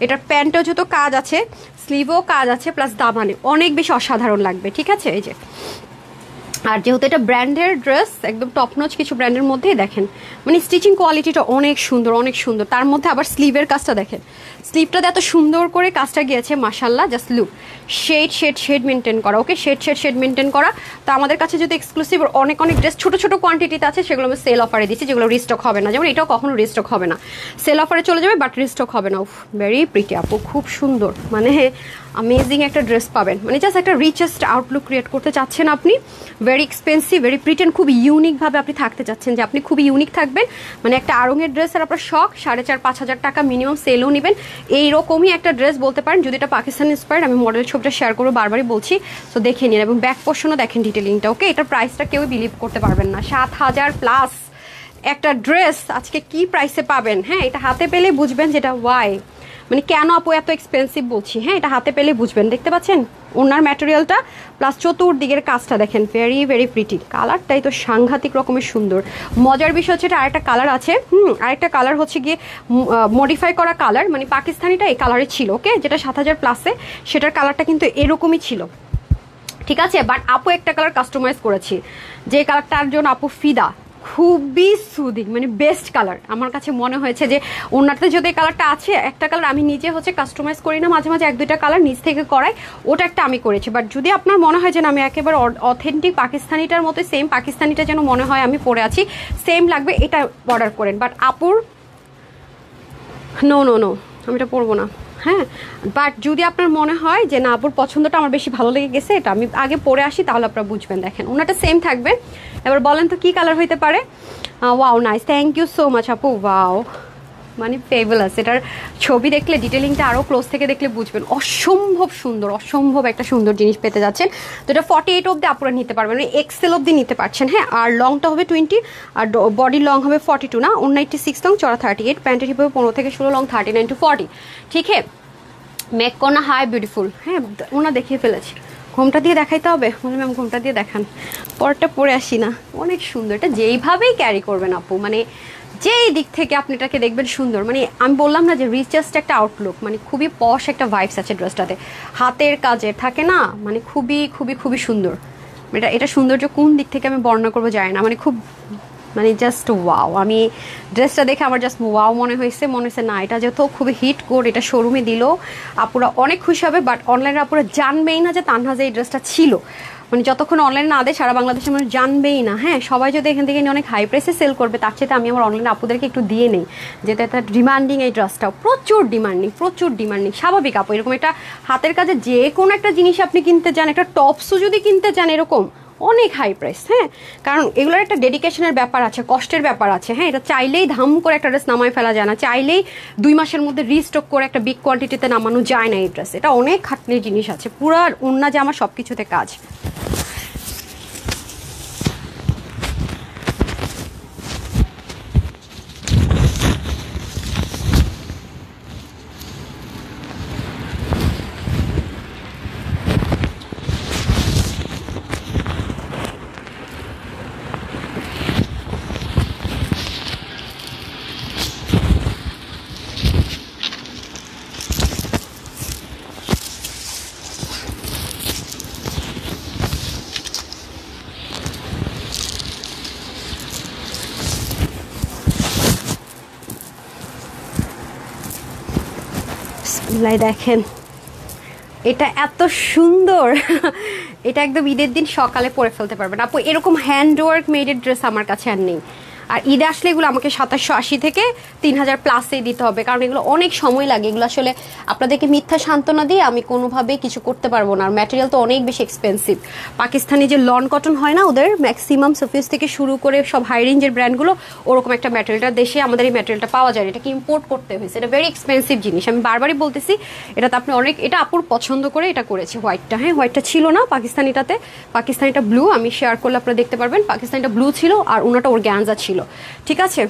এটার প্যান্টেও যত কাজ আছে, স্লিভও কাজ আছে, প্লাস দামানে অনেক বেশি অসাধারণ লাগবে, ঠিক আছে? এই যে, আর যেহেতু এটা ব্র্যান্ডের ড্রেস, একদম টপ নচ কিছু ব্র্যান্ডের মধ্যেই দেখেন, মানে স্টিচিং কোয়ালিটিটা অনেক সুন্দর, অনেক সুন্দর। তার মধ্যে আবার স্লিভের কাজটা দেখেন, স্লিভটাতে এত সুন্দর করে কাজটা গিয়েছে মাশাল্লাহ। জাস্ট লুক, শেড মেনটেন করা, ওকে, শেড মেনটেন করা। তো আমাদের কাছে যদি এক্সক্লুসিভ অনেক অনেক ড্রেস ছোট ছোট কোয়ান্টিটিতে আছে, সেগুলো আমি সেল অফারে দিচ্ছি, যেগুলো রিস্টক হবে না। যেমন এটাও কখনো রিস্টক হবে না, সেল অফারে চলে যাবে বাট রিস্টক হবে না। ভেরি প্রিটি আপু, খুব সুন্দর, মানে অ্যামেজিং একটা ড্রেস পাবেন। মানে জাস্ট একটা রিচেস্ট আউটলুক ক্রিয়েট করতে চাচ্ছেন আপনি, ভেরি এক্সপেন্সিভ, ভেরি প্রিটেন, খুব ইউনিকভাবে আপনি থাকতে চাচ্ছেন, যে আপনি খুবই ইউনিক থাকবেন। মানে একটা আড়ঙের ড্রেসের আপনার শখ, 4,500-5,000 টাকা মিনিমাম সেলও নেবেন, এইরকমই একটা ড্রেস বলতে পারেন। যদি এটা পাকিস্তান ইন্সপায়ার্ড, আমি মডেলের ছবিটা শেয়ার করবো, বারবারই বলছি, তো দেখে নিন। এবং ব্যাক পোর্শনও দেখেন ডিটেলিংটা, ওকে। এটার প্রাইসটা কেউ বিলিভ করতে পারবেন না, 7,000+ একটা ড্রেস আজকে কি প্রাইসে পাবেন। হ্যাঁ, এটা হাতে পেলে বুঝবেন যেটা ওয়াই, মানে কেন আপু এত এক্সপেন্সিভ বলছি। হ্যাঁ, এটা হাতে পেলে বুঝবেন। দেখতে পাচ্ছেন ওনার ম্যাটেরিয়ালটা, প্লাস চতুর্দিকের কাজটা দেখেন, ভেরি ভেরি প্রিটি। কালারটাই তো সাংঘাতিক রকমের সুন্দর। মজার বিষয় হচ্ছে এটা আরেকটা কালার আছে, আরেকটা কালার হচ্ছে গিয়ে মডিফাই করা কালার, মানে পাকিস্তানিটা এই কালারে ছিল, ওকে, যেটা 7,000+-এ, সেটার কালারটা কিন্তু এরকমই ছিল, ঠিক আছে? বাট আপু একটা কালার কাস্টমাইজ করেছি, যে কালারটার জন্য আপু ফিদা, খুবই সুদিং, মানে বেস্ট কালার আমার কাছে মনে হয়েছে। যে ওনারতে যদি এই কালারটা আছে, একটা কালার আমি নিজে হচ্ছে কাস্টমাইজ করি না, মাঝে মাঝে 1-2টা কালার নিজ থেকে করাই, ওটা একটা আমি করেছি। বাট যদি আপনার মনে হয় যে না, আমি একেবারে অথেন্টিক পাকিস্তানিটার মতো, সেম পাকিস্তানিটা যেন মনে হয় আমি পরে আছি, সেম লাগবে, এটা অর্ডার করেন। বাট আপুর নো, আমি এটা পরবো না। হ্যাঁ, বাট যদি আপনার মনে হয় যে না, আপুর পছন্দটা আমার বেশি ভালো লেগে গেছে, এটা আমি আগে পরে আসি, তাহলে আপনারা বুঝবেন। দেখেন ওনাটা সেম থাকবে। এবার বলেন তো কি কালার হইতে পারে? Wow, nice, thank you so much আপু, ওয়াও, মানে ফেবুলাস। এটার ছবি দেখলে, ডিটেলিংটা আরও ক্লোজ থেকে দেখলে বুঝবেন, অসম্ভব সুন্দর, অসম্ভব একটা সুন্দর জিনিস পেতে যাচ্ছেন। তো এটা 48 অবধি আপনারা নিতে পারবেন, মানে এক্সেল অবধি নিতে পারছেন। হ্যাঁ, আর লংটা হবে 20, আর বডি লং হবে 42 না, 196 লং, চড়া 38, প্যান্টের হিপ হবে 15 থেকে 16 লং, 39 to 40, ঠিক হ্যাঁ। মেক কোনা হাই বিউটিফুল। হ্যাঁ, ওনা দেখিয়ে ফেলেছি, ঘোমটা দিয়ে দেখাইতে হবে, বলে ম্যাম ঘোমটা দিয়ে দেখান, পরটা পরে আসি না। অনেক সুন্দর, এটা যেইভাবেই ক্যারি করবেন আপু, মানে যেই দিক থেকে আপনি এটাকে দেখবেন সুন্দর। মানে আমি বললাম না যে রিচেস্ট একটা আউটলুক, মানে খুবই পশ একটা ভাইবস আছে ড্রেসটাতে, হাতের কাজে থাকে না, মানে খুবই খুবই খুবই সুন্দর। এটা সৌন্দর্য কোন দিক থেকে আমি বর্ণনা করবো জানি না, মানে খুব, মানে জাস্ট ওয়াও। আমি ড্রেসটা দেখে আমার জাস্ট ওয়াও মনে হয়েছে না, এটা যেহেতু খুবই হিট কোড, এটা শোরুমে দিল আপুরা অনেক খুশি হবে। বাট অনলাইনে আপুরা জানবেই না যে তানহাজে এই ড্রেসটা ছিল, মানে যতক্ষণ অনলাইনে না দেয় সারা বাংলাদেশের মানুষ জানবেই না। হ্যাঁ, সবাই যদি এখান থেকে নিয়ে অনেক হাই প্রাইসে সেল করবে, তার চেয়ে আমি আমার অনলাইনে আপুদেরকে একটু দিয়ে নেই, যেটা একটা ডিমান্ডিং, এই ড্রেসটাও প্রচুর ডিমান্ডিং, স্বাভাবিক আপু। এরকম একটা হাতের কাজে যে কোনো একটা জিনিস আপনি কিনতে চান, একটা টপসও যদি কিনতে চান, এরকম অনেক হাই প্রাইস। হ্যাঁ, কারণ এগুলোর একটা ডেডিকেশনের ব্যাপার আছে, কষ্টের ব্যাপার আছে। হ্যাঁ, এটা চাইলেই ধাম করে একটা ড্রেস নামায় ফেলা যায় না, চাইলেই 2 মাসের মধ্যে রিস্টক করে একটা বিগ কোয়ান্টিটিতে নামানো যায় না এই ড্রেস। এটা অনেক খাটনির জিনিস আছে, পুরো ওন্না জামা সব কিছুতে কাজ। দেখেন এটা এত সুন্দর, এটা একদম ঈদের দিন সকালে পরে ফেলতে পারবেন আপু। এরকম হ্যান্ড ওয়ার্ক মেডের ড্রেস আমার কাছে আর নেই, আর ঈদে আসলে এগুলো আমাকে 2780 থেকে 3000 প্লাসে দিতে হবে, কারণ এগুলো অনেক সময় লাগে। এগুলো আসলে আপনাদেরকে মিথ্যা সান্ত্বনা দিয়ে আমি কোনোভাবে কিছু করতে পারবো না। আর ম্যাটেরিয়াল তো অনেক বেশি এক্সপেন্সিভ। পাকিস্তানি যে লন কটন হয় না, ওদের ম্যাক্সিমাম সার্ফেস থেকে শুরু করে সব হাই রেঞ্জের ব্র্যান্ডগুলো ওরকম একটা ম্যাটেরিয়ালটা দেশে আমাদের এই ম্যাটেরিয়ালটা পাওয়া যায়, এটাকে ইম্পোর্ট করতে হয়েছে। এটা ভেরি এক্সপেন্সিভ জিনিস, আমি বারবারই বলতেছি। এটা তো আপনি অনেক, এটা আপুর পছন্দ করে এটা করেছে হোয়াইটটা। হ্যাঁ, হোয়াইটটা ছিল না পাকিস্তানিটাতে, পাকিস্তানিটা ব্লু, আমি শেয়ার করলে আপনারা দেখতে পারবেন। পাকিস্তানিটা ব্লু ছিল আর ওনাটা অর্গ্যানজা ছিল, ঠিক আছে।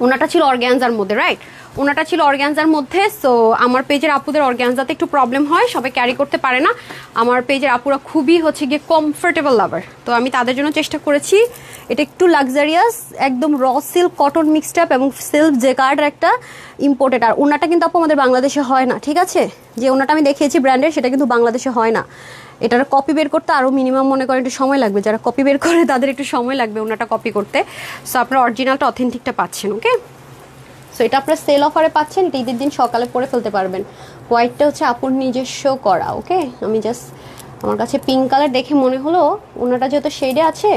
ওনাটা ছিল অর্গ্যানজার মধ্যে, রাইট, ওনাটা ছিল অর্গ্যানজার মধ্যে। সো আমার পেজের আপুদের অর্গ্যানজাতে একটু প্রবলেম হয়, সবাই ক্যারি করতে পারে না। আমার পেজের আপুরা খুবই হচ্ছে গিয়ে কমফোর্টেবল লাভার, তো আমি তাদের জন্য চেষ্টা করেছি। এটা একটু লাক্সারিয়াস, একদম raw silk cotton mixed up এবং সিল্ক জেকার্ডের একটা ইম্পোর্টেড। আর ওনাটা কিন্তু আপু আমাদের বাংলাদেশে হয় না, ঠিক আছে। যে ওনাটা আমি দেখিয়েছি ব্র্যান্ডের, সেটা কিন্তু বাংলাদেশে হয় না। এটার কপি বের করতে আরও মিনিমাম মনে করেন একটু সময় লাগবে, যারা কপি বের করে তাদের একটু সময় লাগবে ওনাটা কপি করতে। সো আপনার অরিজিনালটা অথেন্টিকটা পাচ্ছেন, ওকে। সো এটা আপনার সেল অফারে পাচ্ছেন, এটা ঈদের দিন সকালে পরে ফেলতে পারবেন। হোয়াইটটা হচ্ছে আপুর নিজস্ব করা, ওকে। আমি জাস্ট আমার কাছে পিঙ্ক কালার দেখে মনে হলো ওনাটা যেহেতু শেডে আছে,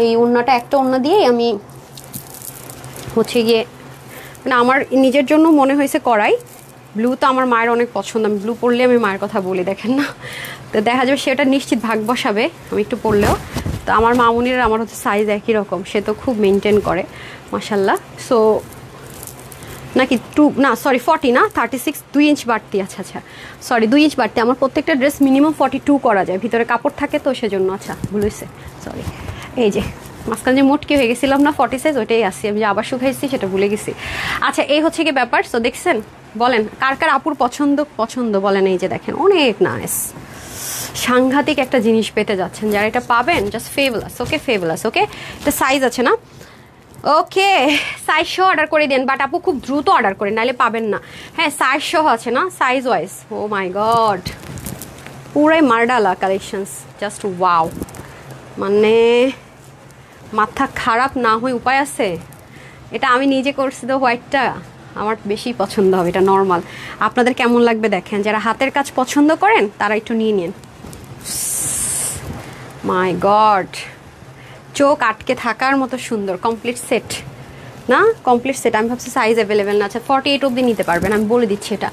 এই ওনাটা একটা ওনা দিয়েই আমি হচ্ছে গিয়ে, মানে আমার নিজের জন্য মনে হয়েছে করাই। ব্লু তো আমার মায়ের অনেক পছন্দ, আমি ব্লু পরলে আমি মায়ের কথা বলি, দেখেন না। তো দেখা যাবে সেটা নিশ্চিত ভাগ বসাবে আমি একটু পরলেও। তো আমার মামুনির আমার হচ্ছে সাইজ একই রকম, সে তো খুব মেনটেন করে মাশাল্লাহ। সো নাকি 40 না 36, 2 ইঞ্চ বাড়তি, আচ্ছা আচ্ছা সরি 2 ইঞ্চ বাড়তি। আমার প্রত্যেকটা ড্রেস মিনিমাম 42 করা যায়, ভিতরে কাপড় থাকে তো সেজন্য। আচ্ছা ভুলেছে, সরি। এই যে মাঝখানে যে মোটকি হয়ে গেছিলাম না 40 সাইজ, ওইটাই আসছি আমি, যে আবার শুকাইছি সেটা ভুলে গেছি। আচ্ছা এই হচ্ছে কি ব্যাপার। সো দেখছেন, বলেন কার কার আপুর পছন্দ বলেন। এই যে দেখেন অনেক নাইস, সাংঘাতিক একটা জিনিস পেতে যাচ্ছেন। যারা এটা পাবেন জাস্ট ফেভলাস, ওকে, ফেভলাস, ওকে। এটা সাইজ আছে না, ওকে, সাইজ সহ অর্ডার করে দেন, বাট আপু খুব দ্রুত অর্ডার করেন নাহলে পাবেন না। হ্যাঁ সাইজ সহ আছে না, size wise. O my god, পুরাই মার্ডালা কালেকশনস, জাস্ট ওয়াও। মানে মাথা খারাপ না হয়ে উপায় আছে। এটা আমি নিজে করছি তো, হোয়াইটটা আমার বেশি পছন্দ হবে, এটা নর্মাল। আপনাদের কেমন লাগবে দেখেন, যারা হাতের কাজ পছন্দ করেন তারা একটু নিয়ে নিন। মাই গড, চোখ আটকে থাকার মতো সুন্দর কমপ্লিট সেট না, কমপ্লিট সেট। আমি ভাবছি সাইজ অ্যাভেলেবেল না, আচ্ছা 48 অবধি নিতে পারবেন, আমি বলে দিচ্ছি এটা।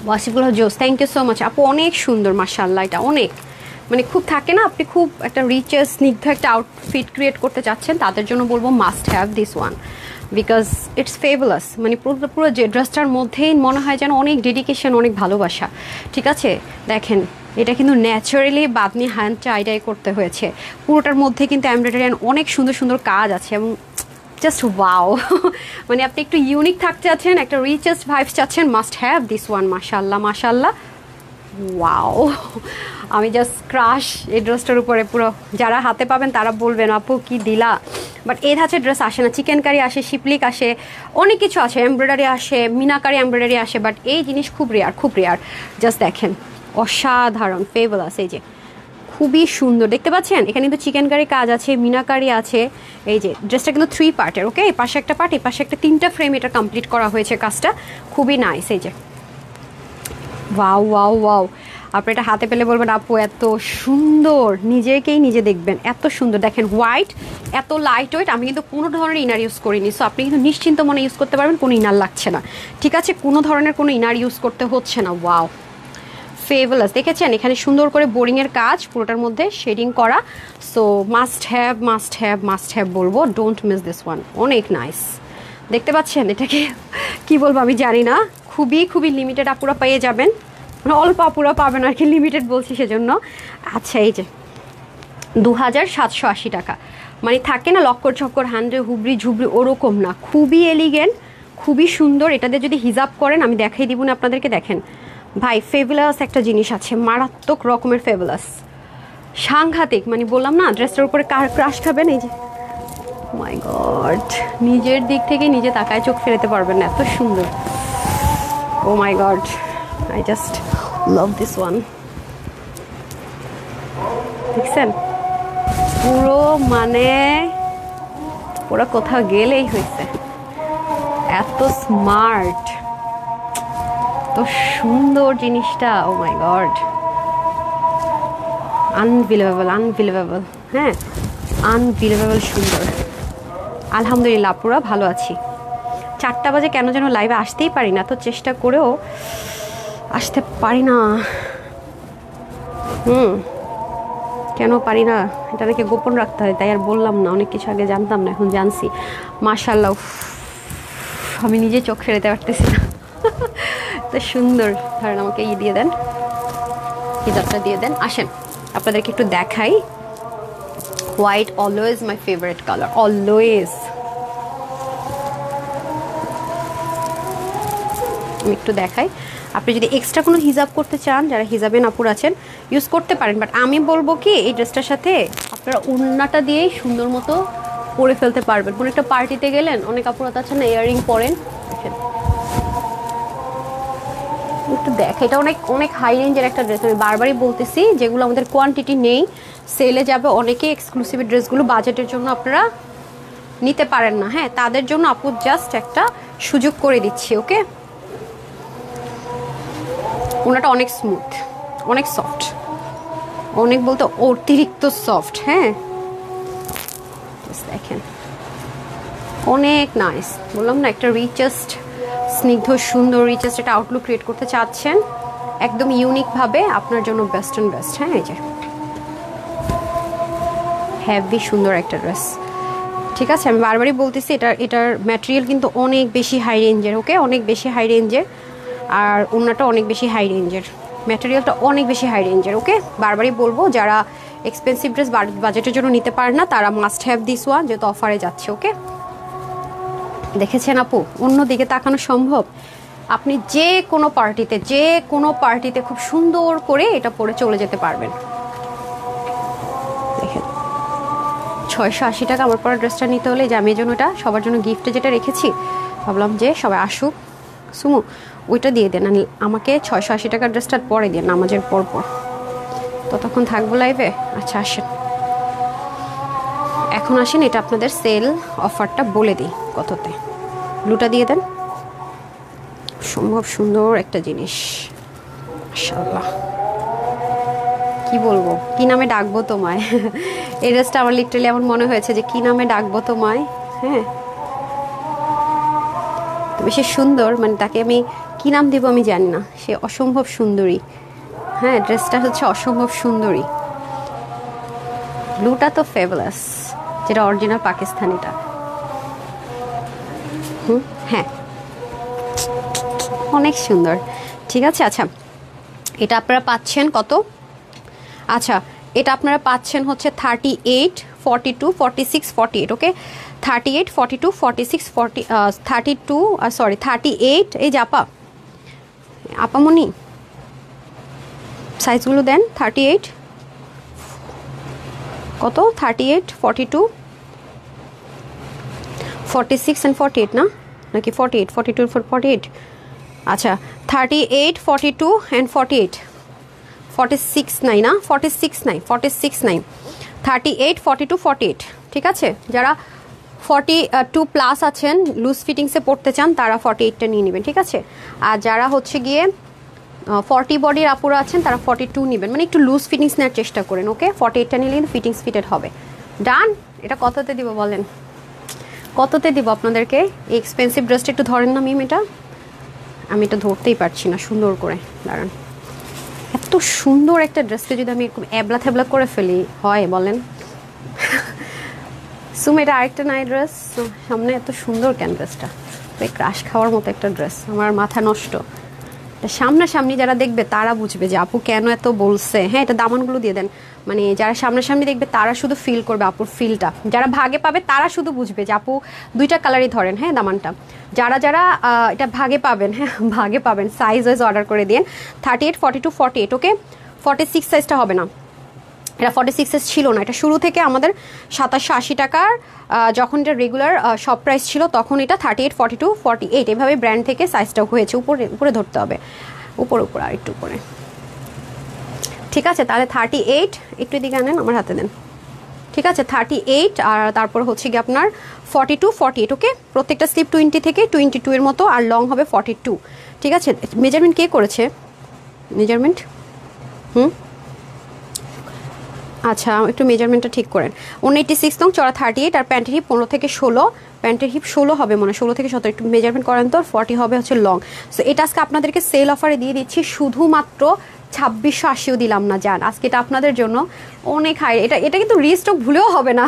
ওয়াসিফুল জোস, থ্যাংক ইউ সো মাচ আপু, অনেক সুন্দর মাশাআল্লাহ। এটা অনেক মানে খুব থাকে না, আপনি খুব একটা রিচেস স্নিগ্ধ একটা আউটফিট ক্রিয়েট করতে চাচ্ছেন, তাদের জন্য বলবো must have this one, because it's fabulous. মানে পুরো যে ড্রেসটার মধ্যেই মনে হয় যেন অনেক ডেডিকেশন, অনেক ভালোবাসা, ঠিক আছে। দেখেন এটা কিন্তু ন্যাচারালি বাদনি হ্যান্ড টাইডাই করতে হয়েছে, পুরোটার মধ্যে কিন্তু এমব্রয়ডারি অনেক সুন্দর সুন্দর কাজ আছে এবং জাস্ট ওয়াও। মানে আপনি একটু ইউনিক থাকতে চাচ্ছেন, একটা রিচেস্ট ভাইবস চাচ্ছেন, মাস্ট হ্যাভ দিস ওয়ান। মাশাল্লাহ মাশাল্লাহ, ওয়াও। আমি জাস্ট ক্রাশ এই ড্রেসটার উপরে পুরো। যারা হাতে পাবেন তারা বলবেন আপু কি দিলা। বাট এই ধাঁচের ড্রেস আসে না, চিকেন কারি আসে, শিপলিক আসে, অনেক কিছু আসে, এমব্রয়ডারি আসে, মিনাকারি এমব্রয়ডারি আসে, বাট এই জিনিস খুব রেয়ার, খুব রেয়ার। জাস্ট দেখেন অসাধারণ, ফেবুলাস। এই যে খুবই সুন্দর দেখতে পাচ্ছেন, এখানে কিন্তু চিকেন কারি কাজ আছে, মিনাকারি আছে। এই যে ড্রেসটা কিন্তু 3 পার্টের, ওকে, এই পাশে একটা পার্ট, এই পাশে একটা, 3টা ফ্রেম এটা কমপ্লিট করা হয়েছে কাজটা, খুবই নাইস। এই যে ওয়াও ওয়াও ওয়াও, আপনি এটা হাতে পেলে বলবেন আপু এত সুন্দর, নিজেকেই নিজে দেখবেন এত সুন্দর। দেখেন হোয়াইট, এত লাইট ওয়েট, আমি কিন্তু কোনো ধরনের ইনার ইউজ করিনি। সো আপনি কিন্তু নিশ্চিন্ত মনে ইউজ করতে পারবেন, কোনো ইনার লাগছে না, ঠিক আছে, কোনো ধরনের কোনো ইনার ইউজ করতে হচ্ছে না। ওয়াও ফেবুলাস, দেখেছেন এখানে সুন্দর করে বোরিংয়ের কাজ পুরোটার মধ্যে শেডিং করা। So must have must have must have বলবো, ডোন্ট মিস দিস ওয়ান, অনেক নাইস। দেখতে পাচ্ছেন এটাকে কি বলবো আমি জানি না, খুবই খুবই লিমিটেড আপুরা পেয়ে যাবেন, মানে অল্প আপুরা পাবেন আর কি, লিমিটেড বলছি সেজন্য। আচ্ছা এই যে 2780 টাকা, মানে থাকে না লক্কর চক্কর হ্যান্ডে হুবড়ি ঝুবড়ি, ওরকম না, খুবই এলিগেন্ট, খুবই সুন্দর। এটাতে যদি হিজাব করেন আমি দেখাই দিব না আপনাদেরকে, দেখেন ভাই ফেবুলাস একটা জিনিস আছে, মারাত্মক রকমের ফেবুলাস, সাংঘাতিক। মানে বললাম না ড্রেসটার উপরে ক্রাশ খাবেন। এই যে মাই গড, নিজের দিক থেকে নিজে তাকায় চোখ ফেরাতে পারবেন না, এত সুন্দর। Oh my God, I just love this one. দেখছেন পুরো, মানে পুরো কোথাও গেলেই হয়েছে, এত স্মার্ট, এত সুন্দর জিনিসটা। ও মাই গড, আনবিলিভেবল আনবিলিভেবল। হ্যাঁ আনবিলিভেবল সুন্দর। আলহামদুলিল্লাহ আপুরা ভালো আছি। 4টা বাজে কেন যেন লাইভে আসতেই পারি না, তো চেষ্টা করেও আসতে পারি না। কেন পারি না এটা নাকি গোপন রাখতে হয়, তাই আর বললাম না। অনেক কিছু আগে জানতাম না, এখন জানছি। মাশাআল্লাহ, আমি নিজে চোখ ফেরাতে পারতেছি না। তো সুন্দর। ধরেন আমাকে দিয়ে দেন, হিজাবটা দিয়ে দেন। আসেন আপনাদেরকে একটু দেখাই। White always my favourite colour, always. আমি একটু দেখাই। আপনি যদি এক্সট্রা কোনো হিজাব করতে চান, যারা হিজাবে নাপুর আছেন, ইউজ করতে পারেন। বাট আমি বলবো কি, এই ড্রেসটার সাথে আপনারা ওড়নাটা দিয়েই সুন্দর মতো পরে ফেলতে পারবেন। কোনো একটা পার্টিতে গেলেন, অনেক আপুরাত আছেন না ইয়াররিং পরেন, একটু দেখ। এটা অনেক অনেক হাই রেঞ্জের একটা ড্রেস। আমি বারবারই বলতেছি, যেগুলো আমাদের কোয়ান্টিটি নেই, সেলে যাবে অনেকে। এক্সক্লুসিভ ড্রেসগুলো বাজেটের জন্য আপনারা নিতে পারেন না, হ্যাঁ, তাদের জন্য আপু জাস্ট একটা সুযোগ করে দিচ্ছি। ওকে, ওনাটা অনেক স্মুথ, অনেক সফট, অনেক বলতে অতিরিক্ত সফট। হ্যাঁ, দেখেন অনেক নাইস। বললাম না, একটা রিচেস্ট, স্নিগ্ধ সুন্দর রিচেস্ট একটা আউটলুক ক্রিয়েট করতে চাচ্ছেন একদম ইউনিকভাবে, আপনার জন্য বেস্ট অ্যান্ড বেস্ট। হ্যাঁ, এই যে হেভি সুন্দর একটা ড্রেস। ঠিক আছে, আমি বারবারই বলতেছি, এটার ম্যাটেরিয়াল কিন্তু অনেক বেশি হাই রেঞ্জের। ওকে, অনেক বেশি হাই রেঞ্জের। আর ওনাটা অনেক বেশি হাই রেঞ্জের, ম্যাটেরিয়ালটা অনেক বেশি হাই রেঞ্জের। ওকে, বারবারই বলবো, যারা এক্সপেন্সিভ ড্রেস বাজেটের জন্য নিতে পারেন না, তারা মাস্ট হ্যাভ দিস ওয়ান, যেহেতু অফারে যাচ্ছে। ওকে, দেখেছেন আপু, অন্যদিকে তাকানো সম্ভব? আপনি যে কোনো পার্টিতে খুব সুন্দর করে এটা পরে চলে যেতে পারবেন। দেখেন 680 টাকা আমার পরা ড্রেসটা নিতে হলে, যে আমি জন্য এটা সবার জন্য গিফটে যেটা রেখেছি, ভাবলাম যে সবাই আসুক, সুমু ওইটা দিয়ে দেন আমাকে। 680 টাকার ড্রেসটা পরে দিয়ে নামাজের পর ততক্ষণ থাকবো লাইভে। আচ্ছা আসেন, এখন আসেন, এটা আপনাদের সেল অফারটা বলে দিই কততে। ব্লুটা দিয়ে দেন, সম্ভব সুন্দর একটা জিনিস। মাশাআল্লাহ, কি বলবো, কি নামে ডাকবো তোমায়? এই ড্রেসটা আমার লিটারালি এমন মনে হয়েছে যে কি নামে ডাকবো তোমায়। হ্যাঁ, বেশি সুন্দর, মানে তাকে আমি কি নাম দিব আমি জানি না। সে অসম্ভব সুন্দরী। হ্যাঁ, ড্রেসটা হচ্ছে অসম্ভব সুন্দরী। ব্লুটা তো ফেভারাস, যেটা অরিজিনাল পাকিস্তানিটা। হ্যাঁ, অনেক সুন্দর। ঠিক আছে, আচ্ছা এটা আপনারা পাচ্ছেন কত? আচ্ছা, এটা আপনারা পাচ্ছেন হচ্ছে 38, 42, 46, 48। ওকে, 38, 42, 46, 40, 32, সরি 38। এই যে আপামনি সাইজগুলো দেন। 38 কত? 38, 42, 46 অ্যান্ড 48 না, নাকি 48, 42, 48? আচ্ছা, 38, 42 অ্যান্ড 48, 46 নাই না, 46 নাই, 46 নাই, 38, 42, 48। ঠিক আছে, যারা 42 প্লাস আছেন, লুজ ফিটিংসে পড়তে চান, তারা 48টা নিয়ে নেবেন। ঠিক আছে, আর যারা হচ্ছে গিয়ে 40 বডির আপুরা আছেন, তারা 42 নেবেন, মানে একটু লুজ ফিটিংস নেওয়ার চেষ্টা করেন। ওকে, 48টা নিলে কিন্তু ফিটিংস ফিটেড হবে। ডান। এটা কততে দিব বলেন? কততে দিব আপনাদেরকে? এই এক্সপেন্সিভ ড্রেসটা একটু ধরেন না মিম। আমি এটা ধরতেই পারছি না সুন্দর করে, দাঁড়ান। এত সুন্দর একটা ড্রেসকে যদি আমি এরকম এবলা থেবলা করে ফেলি, হয় বলেন? সুম, এটা আরেকটা নাই ড্রেস সামনে। এত সুন্দর কেন ড্রেসটা? ক্রাশ খাওয়ার মতো একটা ড্রেস, আমার মাথা নষ্ট। সামনাসামনি যারা দেখবে তারা বুঝবে যে আপু কেন এত বলছে। হ্যাঁ, এটা দামানগুলো দিয়ে দেন, মানে যারা সামনাসামনি দেখবে তারা শুধু ফিল করবে আপুর ফিলটা। যারা ভাগে পাবে তারা শুধু বুঝবে যে আপু দুইটা কালারই ধরেন। হ্যাঁ, দামানটা যারা যারা এটা ভাগে পাবেন, হ্যাঁ ভাগে পাবেন, সাইজ ওয়াইজ অর্ডার করে দিন। 38, 42, 48। ওকে, 46 সাইজটা হবে না, এটা 46 সাইজ ছিল না। এটা শুরু থেকে আমাদের 2780 টাকার, যখন এটা রেগুলার শপ প্রাইস ছিল তখন এটা 38, 42, 48 এভাবে ব্র্যান্ড থেকে সাইজটা হয়েছে। উপরে ধরতে হবে, উপরে আর একটু উপরে। ঠিক আছে, তাহলে 38 একটু দিকে আনেন, আমার হাতে দেন। ঠিক আছে, 38 আর তারপর হচ্ছে কি আপনার 42, 48। ওকে, প্রত্যেকটা স্লিপ 20 থেকে 22 এর মতো, আর লং হবে 42। ঠিক আছে, মেজারমেন্ট কে করেছে? মেজারমেন্ট আচ্ছা একটু মেজারমেন্টটা ঠিক করেন। 186 নং, চড়া 38, আর প্যান্টের হিপ 15 থেকে 16, প্যান্টের হিপ 16 হবে মনে হয়, 16 থেকে 17, একটু মেজারমেন্ট করেন তো। 40 হবে হচ্ছে লং। সো এটা আজকে আপনাদেরকে সেল অফারে দিয়ে দিচ্ছি শুধুমাত্র 2680 দিলাম না জান, আজকে এটা আপনাদের জন্য অনেক হাই। এটা কিন্তু রিস্টক ভুলেও হবে না।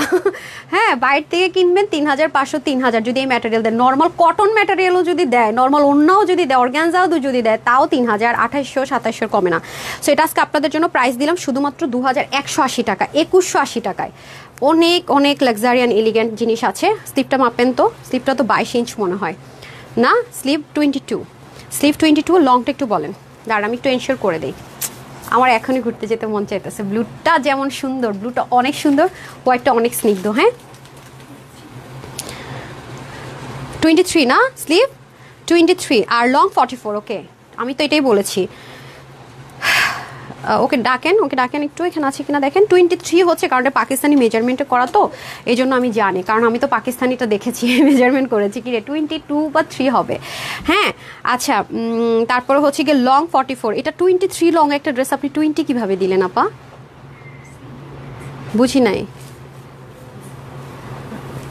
হ্যাঁ, বাইরে থেকে কিনবেন 3500 3000, যদি এই ম্যাটেরিয়াল দেয়, নর্মাল কটন ম্যাটেরিয়ালও যদি দেয়, নর্মাল অন্যও যদি দেয়, অর্গ্যানজাও যদি দেয়, তাও 3000 2800 2700 কমে না। সো এটা আজকে আপনাদের জন্য প্রাইস দিলাম শুধুমাত্র 2180 টাকা, 2180 টাকায়। অনেক অনেক লাক্সারিয়ান এলিগেন্ট জিনিস আছে। স্লিপটা মাপেন তো, স্লিপটা তো 22 ইঞ্চ মনে হয় না, স্লিপ 22, স্লিপ 22, লংটা একটু বলেন, দাঁড়ান আমি একটু এনশিওর করে দিই। আমার এখনই ঘুরতে যেতে মন চাইতেছে। ব্লুটা যেমন সুন্দর, ব্লুটা অনেক সুন্দর, হোয়াইটটা অনেক স্নিগ্ধ। হ্যাঁ 23 না, স্লিভ 23 আর লং 44। ওকে, আমি তো এটাই বলেছি। ওকে ডাকেন, ওকে ডাকেন একটু, এখানে আছে কিনা দেখেন। 23 হচ্ছে, কারণ এটা পাকিস্তানি মেজারমেন্টে করা তো, এই জন্য আমি জানি, কারণ আমি তো পাকিস্তানিটা দেখেছি, মেজারমেন্ট করেছি কি রে 22 বা 3 হবে। হ্যাঁ আচ্ছা, তারপরে হচ্ছে গিয়ে লং 44। এটা 23 লং একটা ড্রেস আপনি 20 কিভাবে দিলেন আপা? বুঝি নাই,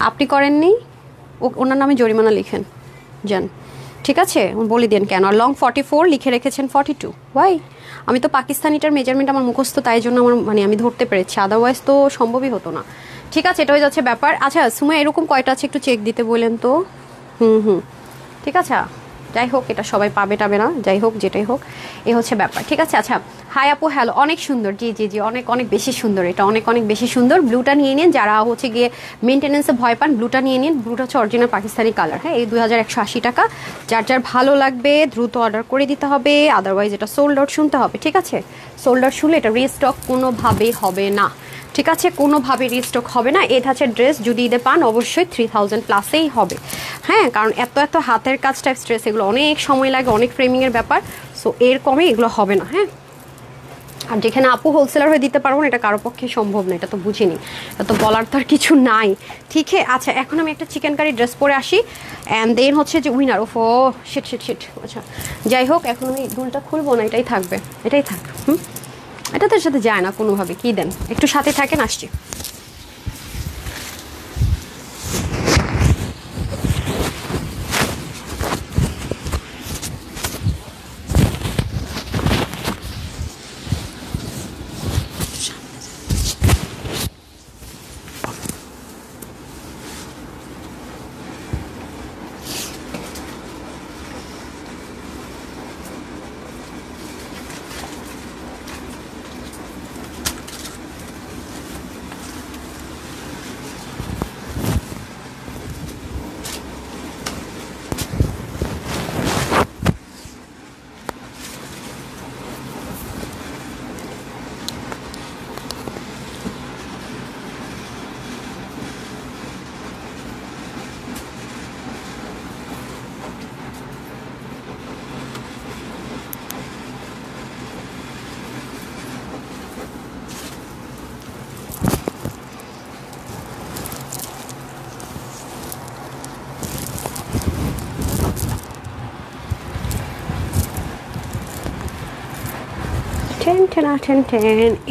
আপনি করেননি? ওনার নামে জরিমানা লিখেন যান, ঠিক আছে, বলে দেন কেন। আর লং 44 লিখে রেখেছেন 42, ওয়াই? আমি তো পাকিস্তানিটার মেজারমেন্ট আমার মুখস্থ, তাই জন্য আমার আমি ধরতে পেরেছি, আদারওয়াইজ তো সম্ভবই হতো না। ঠিক আছে, এটা হয়ে যাচ্ছে ব্যাপার। আচ্ছা সুমা এরকম কয়টা আছে একটু চেক দিতে বললেন তো। ঠিক আছে, যাই হোক এটা সবাই পাবে টাবে না, যাই হোক যেটাই হোক, এ হচ্ছে ব্যাপার। ঠিক আছে, আচ্ছা হাই আপু হ্যালো, অনেক সুন্দর, জি জি জি, অনেক অনেক বেশি সুন্দর, এটা অনেক অনেক বেশি সুন্দর। ব্লুটা নিয়ে নিন, যারা হচ্ছে গিয়ে মেনটেন্যান্সে ভয় পান, ব্লুটা নিয়ে নিন। ব্লুটা হচ্ছে অরিজিনাল পাকিস্তানি কালার। হ্যাঁ, এই 2180 টাকা, যার যার ভালো লাগবে দ্রুত অর্ডার করে দিতে হবে, আদারওয়াইজ এটা সোল্ড আউট শুনতে হবে। ঠিক আছে, সোল্ড আউট শুনলে এটা রিস্টক কোনোভাবেই হবে না। ঠিক আছে, কোনোভাবে রিস্টক হবে না। এই ধাঁচের ড্রেস যদি ঈদে পান অবশ্যই 3000 প্লাসেই হবে। হ্যাঁ, কারণ এত এত হাতের কাজ টাইপ স্ট্রেস, এগুলো অনেক সময় লাগে, অনেক ফ্রেমিংয়ের ব্যাপার। সো এর কমে এগুলো হবে না। হ্যাঁ, আর যেখানে আপু হোলসেলার হয়ে দিতে পারবো না, এটা কারো পক্ষে সম্ভব না, এটা তো বুঝিনি, এটা তো বলার তো আর কিছু নাই। ঠিক আছে, আচ্ছা এখন আমি একটা চিকেন কারি ড্রেস পরে আসি, অ্যান্ড দেন হচ্ছে যে উইনার। ওফো শিট শিট শিট। আচ্ছা যাই হোক, এখন আমি দুলটা খুলবো না, এটাই থাকবে, এটাই থাক। এটা তার সাথে যায় না কোনোভাবে। কি দেন, একটু সাথে থাকেন, আসছি।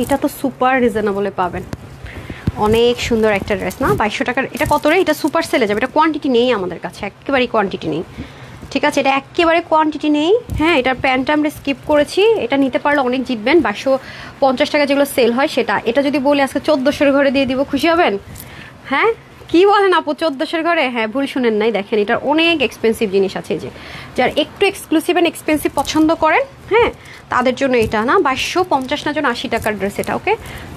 এটা তো সুপার রিজনেবলে পাবেন, অনেক সুন্দর একটা ড্রেস না, 2200 টাকার। এটা কত রে? এটা সুপার সেলে যাবে, এটা কোয়ান্টিটি নেই আমাদের কাছে, একেবারেই কোয়ান্টিটি নেই। ঠিক আছে, এটা একেবারে কোয়ান্টিটি নেই। হ্যাঁ, এটার প্যান্টটা আমরা স্কিপ করেছি, এটা নিতে পারলে অনেক জিতবেন। 2250 টাকা যেগুলো সেল হয় সেটা, এটা যদি বলে আজকে 1400 ঘরে দিয়ে দিব, খুশি হবেন? হ্যাঁ কি বলেন আপু, 1400 ঘরে? হ্যাঁ ভুল শুনেন নাই, দেখেন এটার অনেক এক্সপেন্সিভ জিনিস আছে, যে যার একটু এক্সক্লুসিভ অ্যান্ড এক্সপেন্সিভ পছন্দ করেন, হ্যাঁ তাদের জন্য এটা না। 2250 না, জন 80 টাকার ড্রেস এটা। ওকে,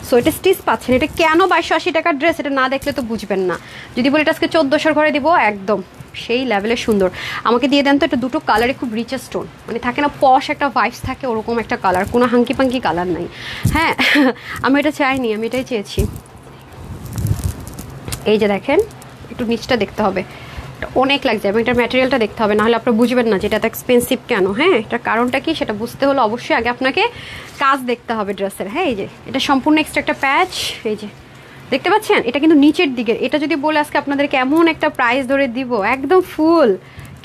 সো এটা স্টিচ পাচ্ছেন। এটা কেন 2280 টাকার ড্রেস, এটা না দেখলে তো বুঝবেন না। যদি বলি এটা আজকে 1400 ঘরে দিব, একদম সেই লেভেলে সুন্দর। আমাকে দিয়ে দেন তো, এটা দুটো কালারে খুব রিচ স্টোন, মানে থাকে না পশ একটা ভাইবস থাকে, ওরকম একটা কালার, কোনো হাঙ্কি পাঙ্কি কালার নাই। হ্যাঁ আমি এটা চাইনি, আমি এটাই চেয়েছি। এই যে দেখেন, একটু নিচটা দেখতে হবে, অনেক লাগছে, এবং এটার ম্যাটেরিয়ালটা দেখতে হবে, নাহলে আপনারা বুঝবেন না যেটা এত এক্সপেন্সিভ কেন। হ্যাঁ, এটার কারণটা কি সেটা বুঝতে হলে অবশ্যই আগে আপনাকে কাজ দেখতে হবে ড্রেসের। হ্যাঁ, এই যে এটা সম্পূর্ণ এক্সট্রা একটা প্যাচ, এই যে দেখতে পাচ্ছেন, এটা কিন্তু নিচের দিকে। এটা যদি বলে আজকে আপনাদেরকে এমন একটা প্রাইস ধরে দিব, একদম ফুল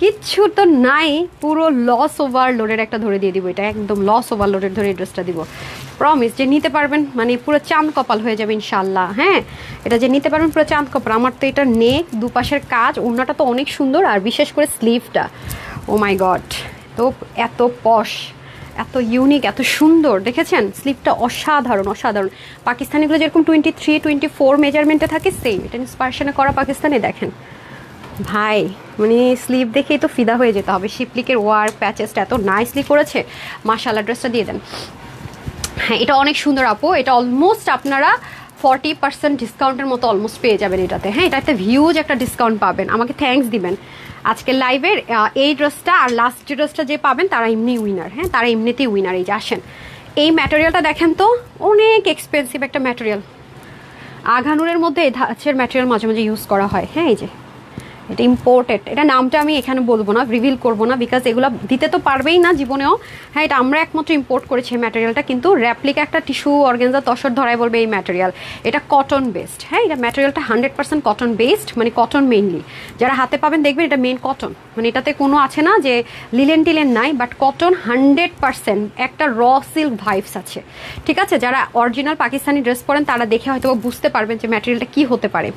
কিচ্ছু তো নাই, পুরো লস ওভারলোডের একটা ধরে দিয়ে দিব, এটা একদম লস ওভারলোডের ধরে ড্রেসটা দিব। প্রমিস যে নিতে পারবেন মানে পুরো চাঁদ কপাল হয়ে যাবে ইনশাল্লাহ। হ্যাঁ, এটা যে নিতে পারবেন পুরো চাঁদ কপাল। আমার তো এটা নেক, দুপাশের কাজ, ওড়নাটা তো অনেক সুন্দর, আর বিশেষ করে স্লিভটা, ও মাই গড, তো এত পশ, এত ইউনিক, এত সুন্দর, দেখেছেন স্লিভটা অসাধারণ অসাধারণ। পাকিস্তানিগুলো যেরকম 23-24 মেজারমেন্টে থাকে, সেম এটা ইন্সপায়ারেশনে করা পাকিস্তানি। দেখেন ভাই, মানে স্লিভ দেখেই তো ফিদা হয়ে যেতে হবে। শিপলিকের ওয়ার্ক, প্যাচেসটা এত নাইসলি করেছে, মাশাআল্লাহ। ড্রেসটা দিয়ে দেন। হ্যাঁ, এটা অনেক সুন্দর আপু, এটা অলমোস্ট আপনারা 40% ডিসকাউন্টের মতো অলমোস্ট পেয়ে যাবেন এটাতে। হ্যাঁ, এটাতে হিউজ একটা ডিসকাউন্ট পাবেন, আমাকে থ্যাঙ্কস দিবেন আজকের লাইভের। এই ড্রেসটা আর লাস্ট যে ড্রেসটা যে পাবেন তারা এমনি উইনার। হ্যাঁ, তারা এমনিতেই উইনার। এই যে আসেন, এই ম্যাটেরিয়ালটা দেখেন তো, অনেক এক্সপেন্সিভ একটা ম্যাটেরিয়াল। আঘানুরের মধ্যে এই ধাঁচের ম্যাটেরিয়াল মাঝে মাঝে ইউজ করা হয়। হ্যাঁ, এই যে এটা ইম্পোর্টেড, এটা নামটা আমি এখানে বলবো না, রিভিল করবো না, বিকজ এগুলো দিতে তো পারবেই না জীবনেও। হ্যাঁ, এটা আমরা একমাত্র ইম্পোর্ট করেছি এই ম্যাটেরিয়ালটা, কিন্তু র্যাপ্লিকা একটা টিস্যু অর্গানজা তসর ধরায় বলবে এই ম্যাটেরিয়াল। এটা কটন বেসড। হ্যাঁ, এটা ম্যাটেরিয়ালটা 100% কটন বেসড, মানে কটন মেইনলি। যারা হাতে পাবেন দেখবেন এটা মেইন কটন, মানে এটাতে কোনো আছে না যে লিলেন টিলেন নাই, বাট কটন 100%, একটা র সিল্ক ভাইবস আছে। ঠিক আছে, যারা অরিজিনাল পাকিস্তানি ড্রেস পরেন তারা দেখে হয়তো বুঝতে পারবেন যে ম্যাটেরিয়ালটা কি হতে পারে।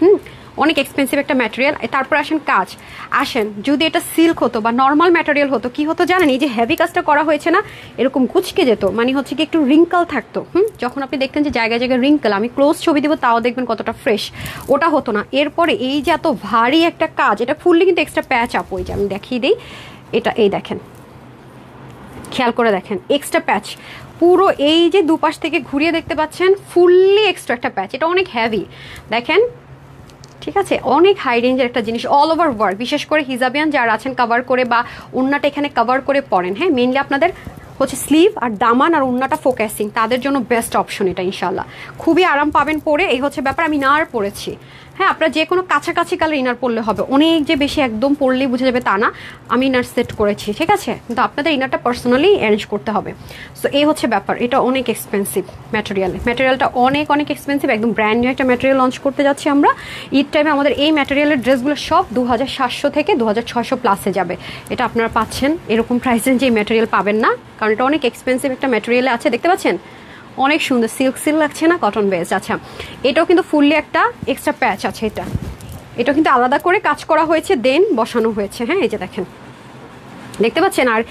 অনেক এক্সপেন্সিভ একটা ম্যাটেরিয়াল। তারপর আসেন কাজ, আসেন যদি এটা সিল্ক হতো বা নর্মাল ম্যাটেরিয়াল হতো, কি হতো জানেন? এই যে হেভি কাজটা করা হয়েছে না, এরকম কুচকে যেত, মানে হচ্ছে কি একটু রিঙ্কল থাকতো। যখন আপনি দেখতেন যে জায়গায় জায়গায় রিঙ্কল, আমি ক্লোজ ছবি দিব তাও দেখবেন কতটা ফ্রেশ, ওটা হতো না। এরপরে এই যে এত ভারী একটা কাজ, এটা ফুললি কিন্তু এক্সট্রা প্যাচ আপ, ওই যে আমি দেখিয়ে দিই, এটা এই দেখেন, খেয়াল করে দেখেন, এক্সট্রা প্যাচ পুরো, এই যে দুপাশ থেকে ঘুরিয়ে দেখতে পাচ্ছেন, ফুললি এক্সট্রা একটা প্যাচ। এটা অনেক হেভি, দেখেন। ঠিক আছে, অনেক হাই রেঞ্জের একটা জিনিস, অল ওভার ওয়ার্ক। বিশেষ করে হিজাবিয়ান যারা আছেন কভার করে, বা ওড়নাটা এখানে কভার করে পরেন। হ্যাঁ, মেইনলি আপনাদের হচ্ছে স্লিভ আর দামান আর ওড়নাটা ফোকাসিং, তাদের জন্য বেস্ট অপশন এটা ইনশাল্লাহ। খুবই আরাম পাবেন পরে, এই হচ্ছে ব্যাপার। আমি ইনার পরেছি। হ্যাঁ, আপনারা যে কোনো কাছাকাছি কালার ইনার পরলে হবে, অনেক যে বেশি একদম পরলেই বুঝে যাবে তা না, আমি ইনার সেট করেছি। ঠিক আছে, কিন্তু আপনাদের ইনারটা পার্সোনালি অ্যারেঞ্জ করতে হবে। সো এই হচ্ছে ব্যাপার। এটা অনেক এক্সপেন্সিভ ম্যাটেরিয়ালটা অনেক অনেক এক্সপেন্সিভ, একদম ব্র্যান্ড নিউ একটা ম্যাটেরিয়াল লঞ্চ করতে যাচ্ছি আমরা ঈদ টাইমে। আমাদের এই ম্যাটেরিয়ালের ড্রেসগুলো সব 2700 থেকে 2600 প্লাসে যাবে। এটা আপনারা পাচ্ছেন, এরকম প্রাইস রেঞ্জে এই ম্যাটেরিয়াল পাবেন না, কারণ এটা অনেক এক্সপেন্সিভ একটা ম্যাটেরিয়ালে আছে। দেখতে পাচ্ছেন অনেক সুন্দর সিল্ক লাগছে না, কটন বেস। আচ্ছা, এটাও কিন্তু ফুললি একটা এক্সট্রা প্যাচ আছে, এটা কিন্তু আলাদা করে কাজ করা হয়েছে, দেন বসানো হয়েছে। হ্যাঁ, এই যে দেখেন, দেখতে পাচ্ছেন। আর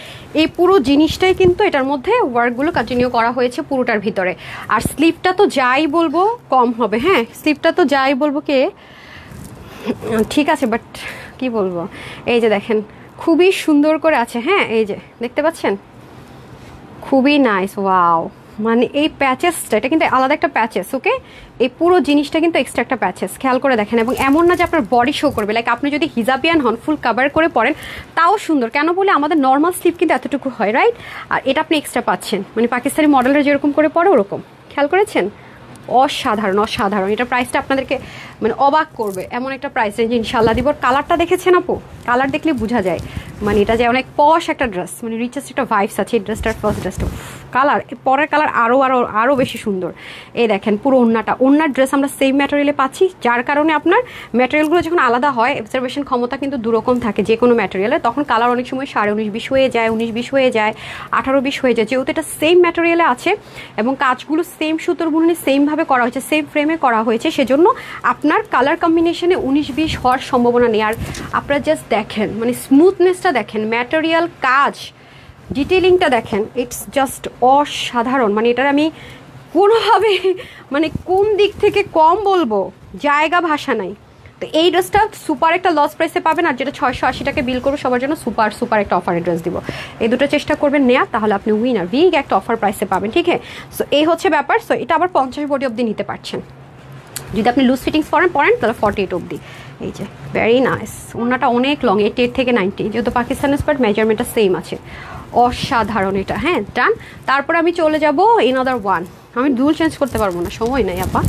এই পুরো জিনিসটাই কিন্তু এটার মধ্যে ওয়ার্কগুলো কন্টিনিউ করা হয়েছে পুরোটার ভিতরে। আর স্লিভটা তো যাই বলবো কম হবে। হ্যাঁ, স্লিভটা তো যাই বলবো কে ঠিক আছে, বাট কি বলবো, এই যে দেখেন খুবই সুন্দর করে আছে। হ্যাঁ, এই যে দেখতে পাচ্ছেন, খুবই নাইস। ওয়াও, মানে এই প্যাচেসটা, এটা কিন্তু আলাদা একটা প্যাচেস। ওকে, এই পুরো জিনিসটা কিন্তু এক্সট্রা একটা প্যাচেস, খেয়াল করে দেখেন। এবং এমন না যে আপনার বডি শো করবে, লাইক আপনি যদি হিজাবিয়ান হন, ফুল কভার করে পরেন, তাও সুন্দর। কেন বলে আমাদের নর্মাল স্লিভ কিন্তু এতটুকু হয়, রাইট? আর এটা আপনি এক্সট্রা পাচ্ছেন, মানে পাকিস্তানি মডেলের যেরকম করে পরে ওরকম। খেয়াল করেছেন? অসাধারণ অসাধারণ। এটা প্রাইসটা আপনাদেরকে মানে অবাক করবে, এমন একটা প্রাইস রেঞ্জ ইনশাল্লাহ দিব। কালারটা দেখেছেন আপু? কালার দেখলে বোঝা যায় মানে এটা যে অনেক পশ একটা ড্রেস, মানে রিচেস্ট একটা ভাইবস আছে এই ড্রেসটার। ফার্স্ট ড্রেসটা কালার, পরের কালার আরও আরও আরও বেশি সুন্দর। এই দেখেন পুরো ওড়নার ড্রেস আমরা সেম ম্যাটেরিয়ালে পাচ্ছি, যার কারণে আপনার ম্যাটেরিয়ালগুলো যখন আলাদা হয়, অবজারভেশন ক্ষমতা কিন্তু দুরকম থাকে যে কোনো ম্যাটেরিয়ালে। তখন কালার অনেক সময় 19.5-20 হয়ে যায়, 19-20 হয়ে যায়, 18-20 হয়ে যায়। যেহেতু এটা সেম ম্যাটেরিয়ালে আছে এবং কাজগুলো সেম সুতোর বুননি সেমভাবে করা হয়েছে, সেম ফ্রেমে করা হয়েছে, সেজন্য আপনার কালার কম্বিনেশনে 19-20 হওয়ার সম্ভাবনা নেই। আর আপনারা জাস্ট দেখেন, মানে স্মুথনেসটা দেখেন, ম্যাটেরিয়াল, কাজ, ডিটেলিংটা দেখেন, ইটস জাস্ট অসাধারণ। মানে এটার আমি কোনোভাবে মানে কোন দিক থেকে কম বলবো, জায়গা ভাষা নাই। তো এই ড্রেসটা সুপার একটা লস প্রাইসে পাবেন, আর যেটা 680 টাকা বিল করবো সবার জন্য সুপার একটা অফারের ড্রেস দিব। এই দুটো চেষ্টা করবেন নেয়া, তাহলে আপনি উইনার, বিগ একটা অফার প্রাইসে পাবেন। ঠিক আছে, সো এই হচ্ছে ব্যাপার। সো এটা আবার 50 বডি অবধি নিতে পারছেন, যদি আপনি লুজ ফিটিংস পরেন তাহলে 48 অবধি। এই যে ভেরি নাইস, ওড়নাটা অনেক লং, 88 থেকে 90, যেহেতু পাকিস্তানের স্পার্ট মেজারমেন্টটা সেম আছে। অসাধারণ এটা। হ্যাঁ, ডান। তারপর আমি চলে যাব ইনাদার ওয়ান। আমি দুল চেঞ্জ করতে পারবো না, সময় নাই আপা।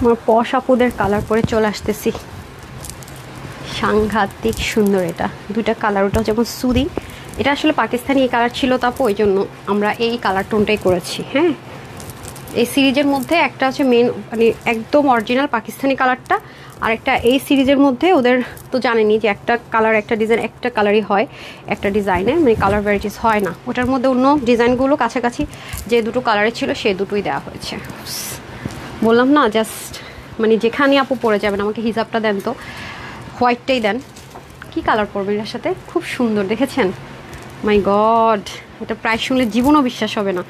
আমার পশ আপুদের কালার পরে চলে আসতেছি। সাংঘাতিক সুন্দর এটা, দুইটা কালার, ওটা যেমন সুদি, এটা আসলে পাকিস্তানি এই কালার ছিল তাপো, ওই জন্য আমরা এই কালার টোনটাই করেছি। হ্যাঁ, এই সিরিজের মধ্যে একটা আছে মেন মানে একদম অরিজিনাল পাকিস্তানি কালারটা, আর একটা এই সিরিজের মধ্যে ওদের তো জানেনি যে একটা কালার একটা ডিজাইন একটা কালারই হয় একটা ডিজাইনে, মানে কালার ভ্যারাইটিস হয় না। ওটার মধ্যে অন্য ডিজাইনগুলো কাছাকাছি যে দুটো কালারে ছিল সে দুটোই দেওয়া হয়েছে। বললাম না জাস্ট মানে যেখানে আপু পরে যাবেন আমাকে হিজাবটা দেন তো, হোয়াইটটাই দেন। কি কালার পরবেন এর সাথে, খুব সুন্দর দেখেছেন। মাই গড, এটা প্রাইস শুনলে জীবনও বিশ্বাস হবে না।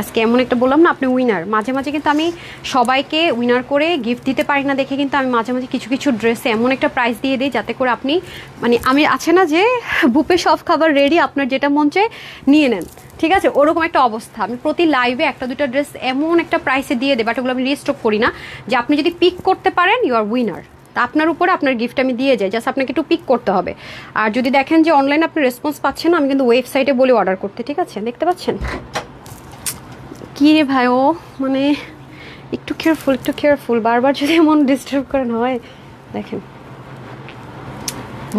আজকে এমন একটা বললাম না আপনি উইনার। মাঝে মাঝে কিন্তু আমি সবাইকে উইনার করে গিফট দিতে পারি না দেখে কিন্তু আমি মাঝে মাঝে কিছু কিছু ড্রেসে এমন একটা প্রাইস দিয়ে দিই যাতে করে আপনি মানে আমি আছে না যে বুপে সব খাবার রেডি, আপনার যেটা মন চায় নিয়ে নেন, ঠিক আছে, ওরকম একটা অবস্থা। আমি প্রতি লাইভে একটা দুটো ড্রেস এমন একটা প্রাইসে দিয়ে দেয়, বাট ওগুলো আমি রিস্টক করি না, যে আপনি যদি পিক করতে পারেন ইউ আর উইনার। তা আপনার উপরে আপনার গিফট আমি দিয়ে যাই, জাস্ট আপনাকে একটু পিক করতে হবে। আর যদি দেখেন যে অনলাইনে আপনি রেসপন্স পাচ্ছেন না, আমি কিন্তু ওয়েবসাইটে বলে অর্ডার করতে, ঠিক আছে। দেখতে পাচ্ছেন কি রে ভাই, ও মানে একটু কেয়ারফুল, বারবার যদি এমন ডিস্টার্ব করেন হয়। দেখেন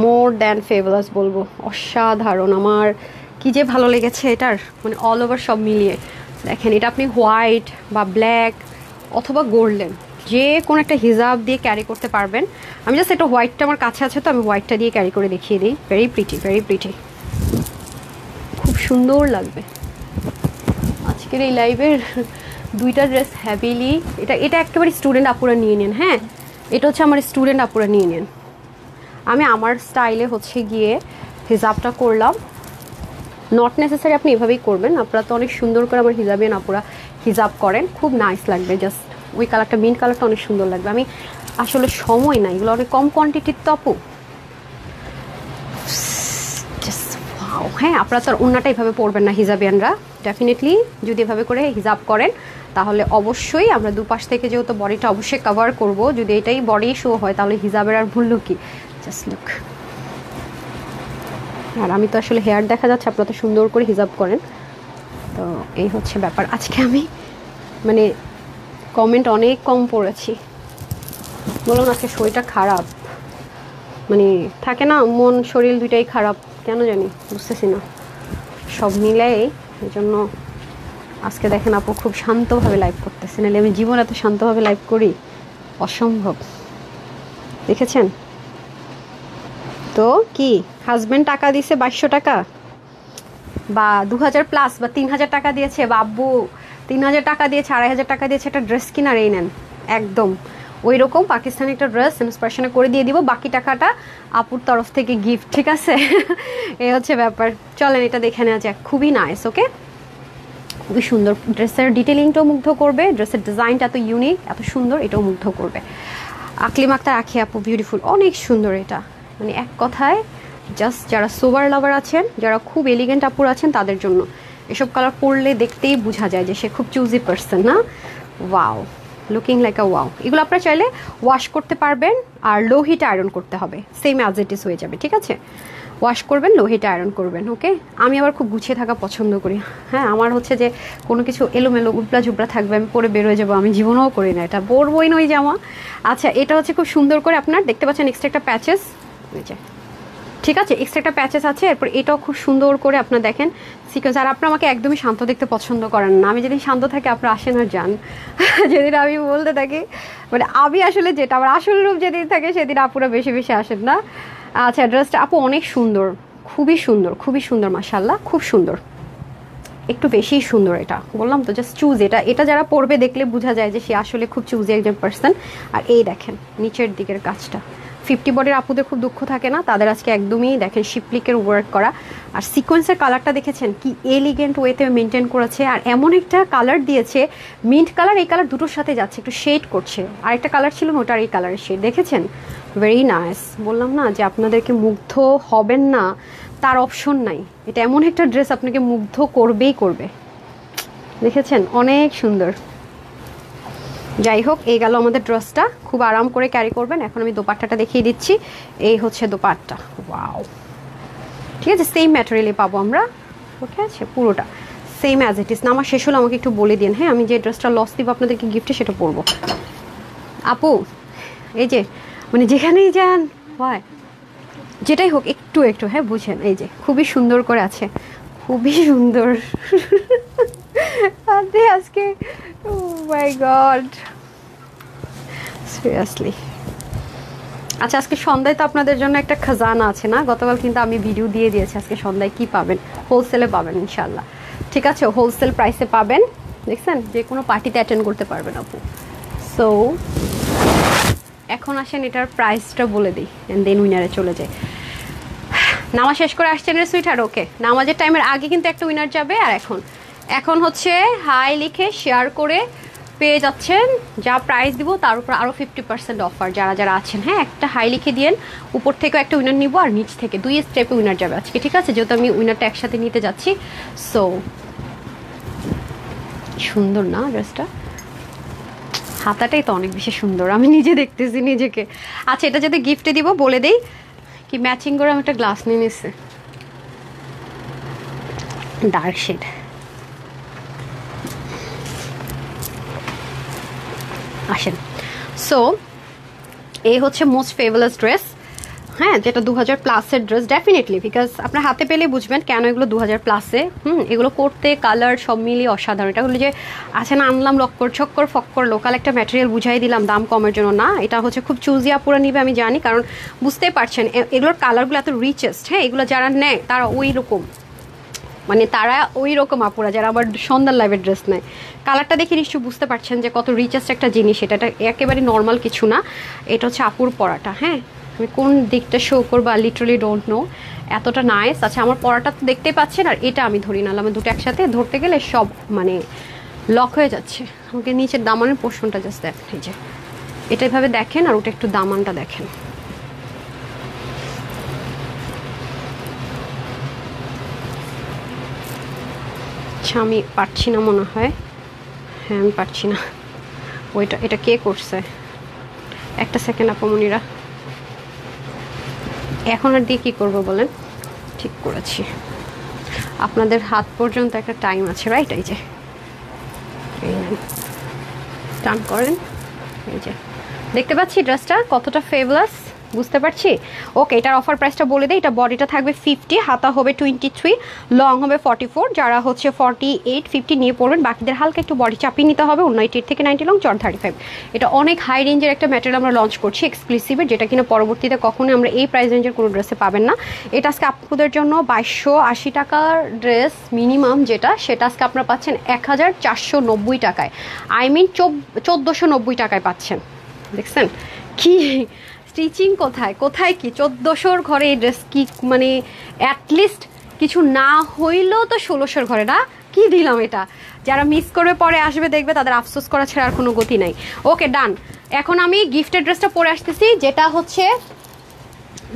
মোর দ্যান ফেভারাস বলবো, অসাধারণ। আমার কি যে ভালো লেগেছে এটার মানে অল ওভার সব মিলিয়ে। দেখেন এটা আপনি হোয়াইট বা ব্ল্যাক অথবা গোল্ডেন যে কোনো একটা হিজাব দিয়ে ক্যারি করতে পারবেন। আমি জাস্ট এটা হোয়াইটটা আমার কাছে আছে তো আমি হোয়াইটটা দিয়ে ক্যারি করে দেখিয়ে দিই। ভেরি প্রিটি, খুব সুন্দর লাগবে। আজকের এই লাইভের দুইটা ড্রেস হ্যাভিলি, এটা একেবারে স্টুডেন্ট আপুরা নিয়ে নেন। হ্যাঁ, এটা হচ্ছে আমার স্টুডেন্ট আপুরা নিয়ে নেন। আমি আমার স্টাইলে হচ্ছে গিয়ে হিজাবটা করলাম, নট নেসেসারি আপনি এভাবেই করবেন। আপনারা তো অনেক সুন্দর করে আমার হিজাবিয়ান আপুরা হিজাব করেন, খুব নাইস লাগবে। জাস্ট ওই কালারটা মিন্ট কালারটা অনেক সুন্দর লাগবে। আমি আসলে সময় নাই, এগুলো অনেক কম কোয়ান্টিটির তো আপু। হ্যাঁ, আপনারা তো ওড়নাটা এভাবে পরবেন না হিজাবিয়ানরা। ডেফিনেটলি যদি এভাবে করে হিজাব করেন তাহলে অবশ্যই আমরা দুপাশ থেকে যেহেতু বডিটা অবশ্যই কভার করব, যদি এটাই বডি শো হয় তাহলে হিজাবের আর মূল্য কি। Just look. আর আমি তো আসলে হেয়ার দেখা যাচ্ছে, আপনারা তো সুন্দর করে হিজাব করেন, তো এই হচ্ছে ব্যাপার। আজকে আমি মানে কমেন্ট অনেক কম পড়েছি, বললাম আজকে শরীরটা খারাপ, মানে থাকে না মন শরীর দুইটাই খারাপ, কেন জানি বুঝতেছি না, সব মিলাই এই জন্য আজকে দেখেন আপু খুব শান্তভাবে লাইভ করতেছে, নাহলে আমি জীবন এত শান্তভাবে লাইভ করি অসম্ভব। দেখেছেন তো কি হাজব্যান্ড টাকা দিছে 2200 টাকা বা 2000 প্লাস বা 3000 টাকা দিয়েছে, বা আব্বু 3000 টাকা দিয়েছে, 2500 টাকা দিয়েছে একটা ড্রেস কিনার, এই নেন একদম ওই রকম পাকিস্তানি একটা ড্রেস ইন্সপিরেশনে করে দিয়ে দিব, বাকি টাকাটা আপুর তরফ থেকে গিফট, ঠিক আছে। এই হচ্ছে ব্যাপার। চলেন এটা দেখে নেওয়া যাক, খুবই নাইস। ওকে, খুবই সুন্দর, ড্রেসের ডিটেলিংটাও মুগ্ধ করবে, ড্রেসের ডিজাইনটা এত ইউনিক এত সুন্দর, এটাও মুগ্ধ করবে। আকলিম আক্তার আখি আপু বিউটিফুল, অনেক সুন্দর এটা, মানে এক কথায় জাস্ট যারা সোবার লাভার আছেন, যারা খুব এলিগেন্ট আপুর আছেন তাদের জন্য এসব কালার পরলে দেখতেই বোঝা যায় যে সে খুব চুজি পারসন না। ওয়াও, লুকিং লাইক আ ওয়াও। এগুলো আপনারা চাইলে ওয়াশ করতে পারবেন, আর লো হিটে আয়রন করতে হবে, সেম অ্যাজ ইট ইজ হয়ে যাবে, ঠিক আছে। ওয়াশ করবেন, লো হিটে আয়রন করবেন। ওকে, আমি আবার খুব গুছিয়ে থাকা পছন্দ করি। হ্যাঁ, আমার হচ্ছে যে কোনো কিছু এলোমেলো উবলা ঝুবলা থাকবে আমি পরে বেরোয় যাবো, আমি জীবনেও করি না, এটা পরবই না ওই জামা। আচ্ছা, এটা হচ্ছে খুব সুন্দর করে আপনার দেখতে পাচ্ছেন এক্সট্রা একটা প্যাচেস, ঠিক আছে, এক্সট্রা একটা প্যাচেস আছে। এরপর এটাও খুব সুন্দর করে আপনার দেখেন সিকোয়েন্স। আর আপনার আমাকে একদমই শান্ত দেখতে পছন্দ করেন না, আমি যেদিন শান্ত থাকি আপনার আসেন আর যান। যেদিন আমি বলতে থাকি মানে আমি আসলে যেটা আমার আসল রূপ যেদিন থাকে সেদিন আপুরা বেশি বেশি আসেন না। আচ্ছা, ড্রেসটা আপু অনেক সুন্দর, খুবই সুন্দর, খুবই সুন্দর, মাশাআল্লাহ খুব সুন্দর, একটু বেশিই সুন্দর। এটা বললাম তো জাস্ট চুজ, এটা যারা পরবে দেখলে বোঝা যায় যে সে আসলে খুব চুজি একজন পার্সন। আর এই দেখেন নিচের দিকের কাজটা, 50 বডির আপুদের খুব দুঃখ থাকে না, তাদের আজকে একদমই দেখেন শিপলিকের ওয়ার্ক করা। আর সিকোয়েন্সের কালারটা দেখেছেন কি এলিগেন্ট ওয়েতে মেনটেন করেছে, আর এমন একটা কালার দিয়েছে মিন্ট কালার, এই কালার দুটোর সাথে যাচ্ছে, একটু শেড করছে। আর একটা কালার ছিল ওটার এই কালারের শেড, দেখেছেন, ভেরি নাইস। বললাম না যে আপনাদেরকে মুগ্ধ হবেন না তার অপশন নাই, এটা এমন একটা ড্রেস আপনাকে মুগ্ধ করবেই করবে। দেখেছেন অনেক সুন্দর। যাই হোক, এই গেল আমাদের ড্রেসটা, খুব আরাম করে ক্যারি করবেন। এখন আমি দোপাট্টাটা দেখিয়ে দিচ্ছি, এই হচ্ছে দোপাট্টা। ওয়াও, ঠিক আছে, সেম ম্যাটেরিয়ালে পাবো আমরা, ওকে আছে পুরোটা সেম অ্যাজ ইট ইজ। না আমার শেষ হলো আমাকে একটু বলে দিন, হ্যাঁ আমি যে ড্রেসটা লস দিব আপনাদেরকে গিফটে সেটা পরবো। আপু এই যে মানে যেখানেই যান হয় যেটাই হোক একটু একটু হ্যাঁ বুঝেন, এই যে খুবই সুন্দর করে আছে, খুবই সুন্দর। আজকে ও মাই গড সিরিয়াসলি। আচ্ছা আজকে সন্ধ্যায় তো আপনাদের জন্য একটা খাজানা আছে না, গতকাল কিন্তু আমি ভিডিও দিয়ে দিয়েছি। আজকে সন্ধ্যায় কি পাবেন, হোলসেলে পাবেন ইনশাল্লাহ, ঠিক আছে? হোলসেল প্রাইসে পাবেন, দেখছেন যে কোনো পার্টিতে অ্যাটেন্ড করতে পারবেন আপু। সো এখন আসেন এটার প্রাইসটা বলে দিই, অ্যান্ড দেন উইনারে চলে যাই। নামাজ শেষ করে আসছেন রে সুইটার, ওকে নামাজের টাইমের আগে কিন্তু একটা উইনার যাবে। আর এখন হচ্ছে হাই লিখে শেয়ার করে পেয়ে যাচ্ছেন, যা প্রাইস দিব তার উপর আরও 50% অফার যারা যারা আছেন। হ্যাঁ একটা হাই লিখে দিয়েন, উপর থেকেও একটা উইনার নিব আর নিচ থেকে 2 স্টেপে উইনার যাবে আজকে, ঠিক আছে? যেহেতু আমি উইনারটা একসাথে নিতে যাচ্ছি। সো সুন্দর না ড্রেসটা, হাতাটাই তো অনেক বেশি সুন্দর, আমি নিজে দেখতেছি নিজেকে। আচ্ছা এটা যদি গিফটে দিব বলে দেই কি ম্যাচিং করে আমি একটা গ্লাস নিয়ে নিচ্ছি, ডার্ক শেড। আসেন, সো এই হচ্ছে মোস্ট ফেভারেট ড্রেস, হ্যাঁ যেটা 2000+ ড্রেস ডেফিনেটলি, বিকজ আপনার হাতে পেলে বুঝবেন কেন এগুলো 2000+। এগুলো করতে কালার সব মিলিয়ে অসাধারণ। এটা হলো যে আছে না আনলাম লক্কর ছক্কর ফক্কর লোকাল একটা ম্যাটেরিয়াল বুঝাই দিলাম দাম কমের জন্য না, এটা হচ্ছে খুব চুজি আপুরা নিবে আমি জানি, কারণ বুঝতেই পারছেন এগুলোর কালারগুলো এত রিচেস্ট। হ্যাঁ এগুলো যারা নেয় তারা ওই রকম, মানে তারা ওই রকম আপুরা যারা আবার সন্ধ্যার লাইভের ড্রেস নেয়, কালারটা দেখে নিশ্চয়ই বুঝতে পারছেন যে কত রিচেস্ট একটা জিনিস এটা। একেবারে নর্মাল কিছু না, এটা হচ্ছে আপুর পরাটা। হ্যাঁ আমি কোন দিকটা শো করবো লিটারালি ডোন্ট নো, এতটা নাইস। আচ্ছা আমার পরাটা তো দেখতেই পাচ্ছেন, আর এটা আমি ধরি না, আমি দুটো একসাথে ধরতে গেলে সব মানে লক হয়ে যাচ্ছে। আমাকে নিচের দামানের পোর্শনটা জাস্ট দেখেন, এই যে এটা এভাবে দেখেন, আর ওটা একটু দামানটা দেখেন। আচ্ছা আমি পারছি না মনে হয়, হ্যাঁ আমি পারছি না, ওইটা এটা কে করছে? একটা সেকেন্ড আপামনিরা, এখন আর দিয়ে কী করবো বলেন? ঠিক করেছি, আপনাদের হাত পর্যন্ত একটা টাইম আছে রাইট? এই যে টান করেন, এই যে দেখতে পাচ্ছি ড্রেসটা কতটা ফেভারাস, বুঝতে পারছি। ওকে এটার অফার প্রাইসটা বলে দিই, এটা বডিটা থাকবে 50, হাতা হবে 23, লং হবে 44, যারা হচ্ছে 48 50 নিয়ে পড়বেন, বাকিদের হালকা একটু বডি চাপিয়ে নিতে হবে। 89 থেকে 90 লং, চড় 35। এটা অনেক হাই রেঞ্জের একটা ম্যাটেরিয়াল আমরা লঞ্চ করছি এক্সক্লুসিভের, যেটা কিনা পরবর্তীতে কখনোই আমরা এই প্রাইস রেঞ্জের কোনো ড্রেসে পাবেন না। এটা আজকে আপনাদের জন্য 2280 টাকার ড্রেস মিনিমাম যেটা, সেটা আজকে আপনারা পাচ্ছেন 1490 টাকায়, আই মিন 1490 টাকায় পাচ্ছেন। দেখছেন কি স্টিচিং, কোথায় কোথায় কি 1400-র ঘরে এই ড্রেস কি, মানে অ্যাটলিস্ট কিছু না হইলেও তো 1600-র ঘরে না, কি দিলাম এটা। যারা মিস করে পরে আসবে দেখবে তাদের আফসোস করা ছাড়া আর কোনো গতি নাই। ওকে ডান, এখন আমি গিফটের ড্রেসটা পরে আসতেছি, যেটা হচ্ছে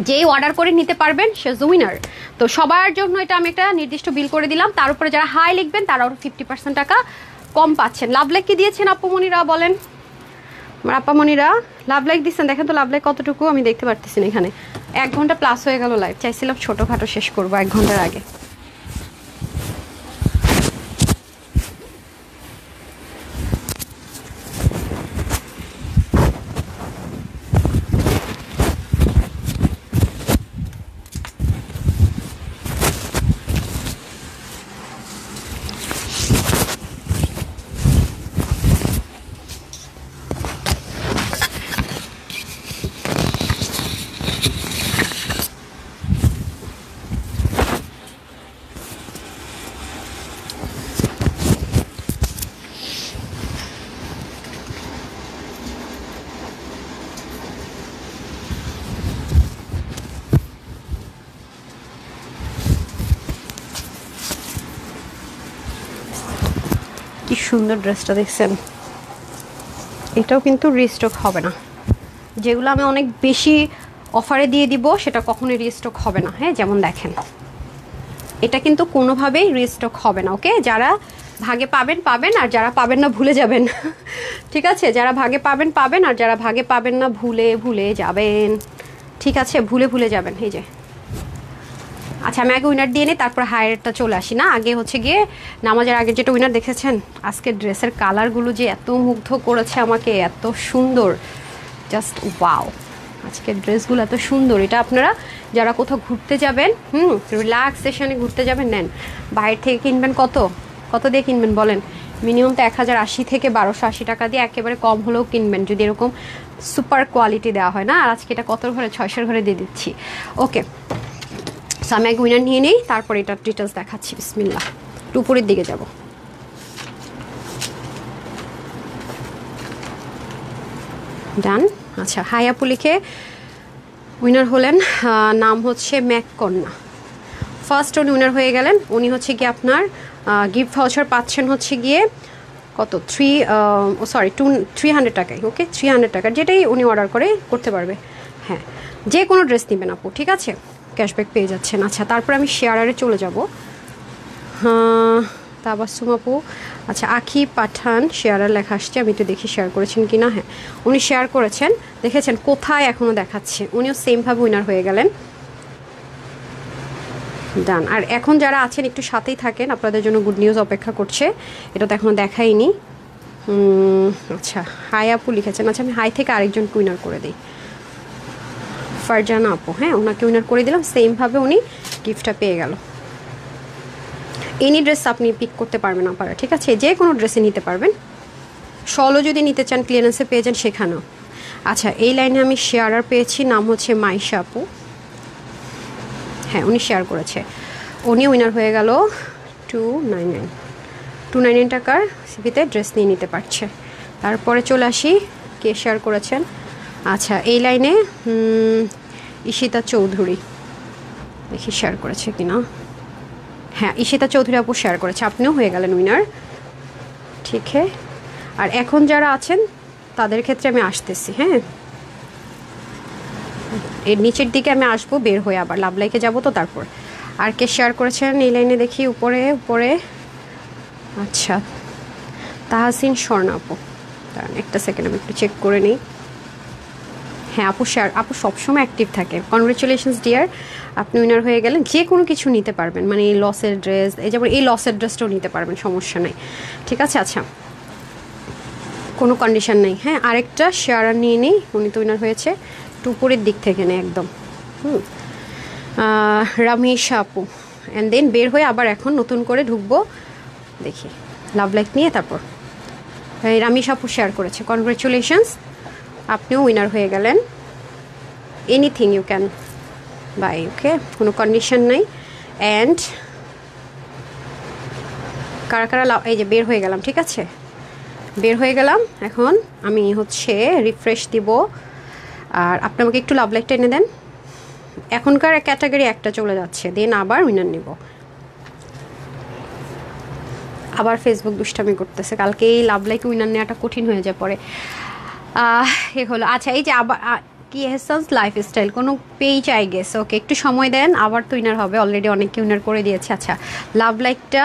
যেই অর্ডার করে নিতে পারবেন সে উইনার। তো সবার জন্য এটা আমি একটা নির্দিষ্ট বিল করে দিলাম, তার উপরে যারা হাই লিখবেন তারা আরও 50% টাকা কম পাচ্ছেন। লাভ লাইক কি দিয়েছেন আপুমনিরা বলেন? আমার আপামনিরা লাভ লাইক দিচ্ছেন, দেখেন তো লাভ লাইক কতটুকু, আমি দেখতে পারতেছি না এখানে। 1 ঘন্টা প্লাস হয়ে গেল লাইভ, চাইছিলাম ছোটোখাটো শেষ করবো 1 ঘন্টার আগে। কি সুন্দর ড্রেসটা দেখছেন, এটাও কিন্তু রিস্টক হবে না। যেগুলো আমি অনেক বেশি অফারে দিয়ে দিব সেটা কখনোই রিস্টক হবে না। হ্যাঁ যেমন দেখেন এটা কিন্তু কোনোভাবেই রিস্টক হবে না। ওকে যারা ভাগে পাবেন পাবেন, আর যারা পাবেন না ভুলে যাবেন। ঠিক আছে, যারা ভাগে পাবেন পাবেন, আর যারা ভাগে পাবেন না ভুলে ভুলে যাবেন। ঠিক আছে, ভুলে ভুলে যাবেন। এই যে আচ্ছা আমি আগে উইনার দিয়ে নিই, তারপর হায়ারটা চলে আসি না। আগে হচ্ছে গিয়ে নামাজের আগে যেটা উইনার দেখেছেন, আজকে ড্রেসের কালারগুলো যে এত মুগ্ধ করেছে আমাকে, এত সুন্দর, জাস্ট ওয়াও। আজকের ড্রেসগুলো এত সুন্দর, এটা আপনারা যারা কোথাও ঘুরতে যাবেন, রিল্যাক্সেশনে ঘুরতে যাবেন, নেন। বাইরে থেকে কিনবেন কত দিয়ে কিনবেন বলেন? মিনিমাম তো 1080 থেকে 1280 টাকা দিয়ে, একেবারে কম হলেও কিনবেন যদি এরকম সুপার কোয়ালিটি দেওয়া হয় না। আর আজকে এটা কত ঘরে, 600 ঘরে দিয়ে দিচ্ছি। ওকে, সো আমি আগে উইনার নিয়ে নেই, তারপর এটার ডিটেলস দেখাচ্ছি। বিসমিল্লাহ, উপরের দিকে যাব। ডান। আচ্ছা, হাই আপু লিখে উইনার হলেন, নাম হচ্ছে ম্যাককন্যা। ফার্স্ট উনি উইনার হয়ে গেলেন। উনি হচ্ছে গিয়ে আপনার গিফট ভাউচার পাচ্ছেন হচ্ছে গিয়ে কত, 300 টাকায়। ওকে, 300 টাকা, যেটাই উনি অর্ডার করে করতে পারবে। হ্যাঁ, যে কোনো ড্রেস নেবেন আপু, ঠিক আছে, ক্যাশব্যাক পেয়ে যাচ্ছেন। আচ্ছা, তারপর আমি শেয়ারে চলে যাব। তাবাসসুম আপু, আচ্ছা আখি পাঠান শেয়ারের লেখা আসছে, আমি তো দেখি শেয়ার করেছেন কি না। হ্যাঁ, উনি শেয়ার করেছেন, দেখেছেন কোথায় এখনও দেখাচ্ছে। উনিও সেমভাবে উইনার হয়ে গেলেন। ডান। আর এখন যারা আছেন একটু সাথেই থাকেন, আপনাদের জন্য গুড নিউজ অপেক্ষা করছে, এটা তো এখনও দেখাইনি। আচ্ছা, হাই আপু লিখেছেন। আচ্ছা, আমি হাই থেকে আরেকজনকে উইনার করে দিই, ফারজানা আপু। হ্যাঁ, ওনাকে উইনার করে দিলাম, সেমভাবে উনি গিফটটা পেয়ে গেল। এনি ড্রেস আপনি পিক করতে পারবেন আপনারা, ঠিক আছে, যে কোনো ড্রেসে নিতে পারবেন। শলও যদি নিতে চান ক্লিয়ারেন্সে পেয়ে যান সেখানেও। আচ্ছা, এই লাইনে আমি শেয়ারার পেয়েছি, নাম হচ্ছে মাইশা আপু। হ্যাঁ, উনি শেয়ার করেছে, উনি উইনার হয়ে গেল 299 টাকার সিপিতে ড্রেস নিয়ে নিতে পারছে। তারপরে চলে আসি, কে শেয়ার করেছেন। আচ্ছা, এই লাইনে ঈশিতা চৌধুরী, দেখি শেয়ার করেছে কিনা। হ্যাঁ, ঈশিতা চৌধুরী আপু শেয়ার করেছে, আপনিও হয়ে গেলেন উইনার, ঠিক হ্যাঁ। আর এখন যারা আছেন তাদের ক্ষেত্রে আমি আসতেছি। হ্যাঁ, এর নিচের দিকে আমি আসবো, বের হয়ে আবার লাভ লাইকে যাবো। তো তারপর আর কে শেয়ার করেছেন এই লাইনে দেখি, উপরে। আচ্ছা, তাহসিন স্বর্ণা আপু, দাঁড়ান একটা সেকেন্ড আমি একটু চেক করে নিই। হ্যাঁ আপু শেয়ার, আপু সবসময় অ্যাক্টিভ থাকে। কনগ্রেচুলেশনস ডিয়ার, আপনি উইনার হয়ে গেলেন। যে কোনো কিছু নিতে পারবেন, মানে এই লসের ড্রেস, এই যেমন এই লসের ড্রেসটাও নিতে পারবেন, সমস্যা নেই, ঠিক আছে। আচ্ছা, কোনো কন্ডিশন নেই। হ্যাঁ, আরেকটা শেয়ারার নিয়ে নিই, উনি তো উইনার হয়েছে, উপরের দিক থেকে নেই একদম। রামেশা আপু, অ্যান্ড দেন বের হয়ে আবার এখন নতুন করে ঢুকবো, দেখি লাভ লাইক নিয়ে। তারপর রামেশ আপু শেয়ার করেছে, কনগ্রেচুলেশনস, আপনিও উইনার হয়ে গেলেন। এনিথিং ইউ ক্যান বাই, ওকে, কোনো কন্ডিশন নেই। অ্যান্ড কারা এই যে বের হয়ে গেলাম, ঠিক আছে, বের হয়ে গেলাম। এখন আমি হচ্ছে রিফ্রেশ দিব, আর আপনি আমাকে একটু লাভ লাইকটা এনে দেন। এখনকার ক্যাটাগরি একটা চলে যাচ্ছে, দেন আবার উইনার নিব। আবার ফেসবুক দুষ্টামি করতেছে, কালকে এই লাভ লাইক উইনার নেওয়াটা কঠিন হয়ে যায় পরে। এ হলো। আচ্ছা, এই যে আবার কি এহসান্স লাইফস্টাইল কোনো পেজ আই গেস। ওকে, একটু সময় দেন, আবার তো উইনার হবে, অলরেডি অনেককে উইনার করে দিয়েছে। আচ্ছা, লাভ লাইকটা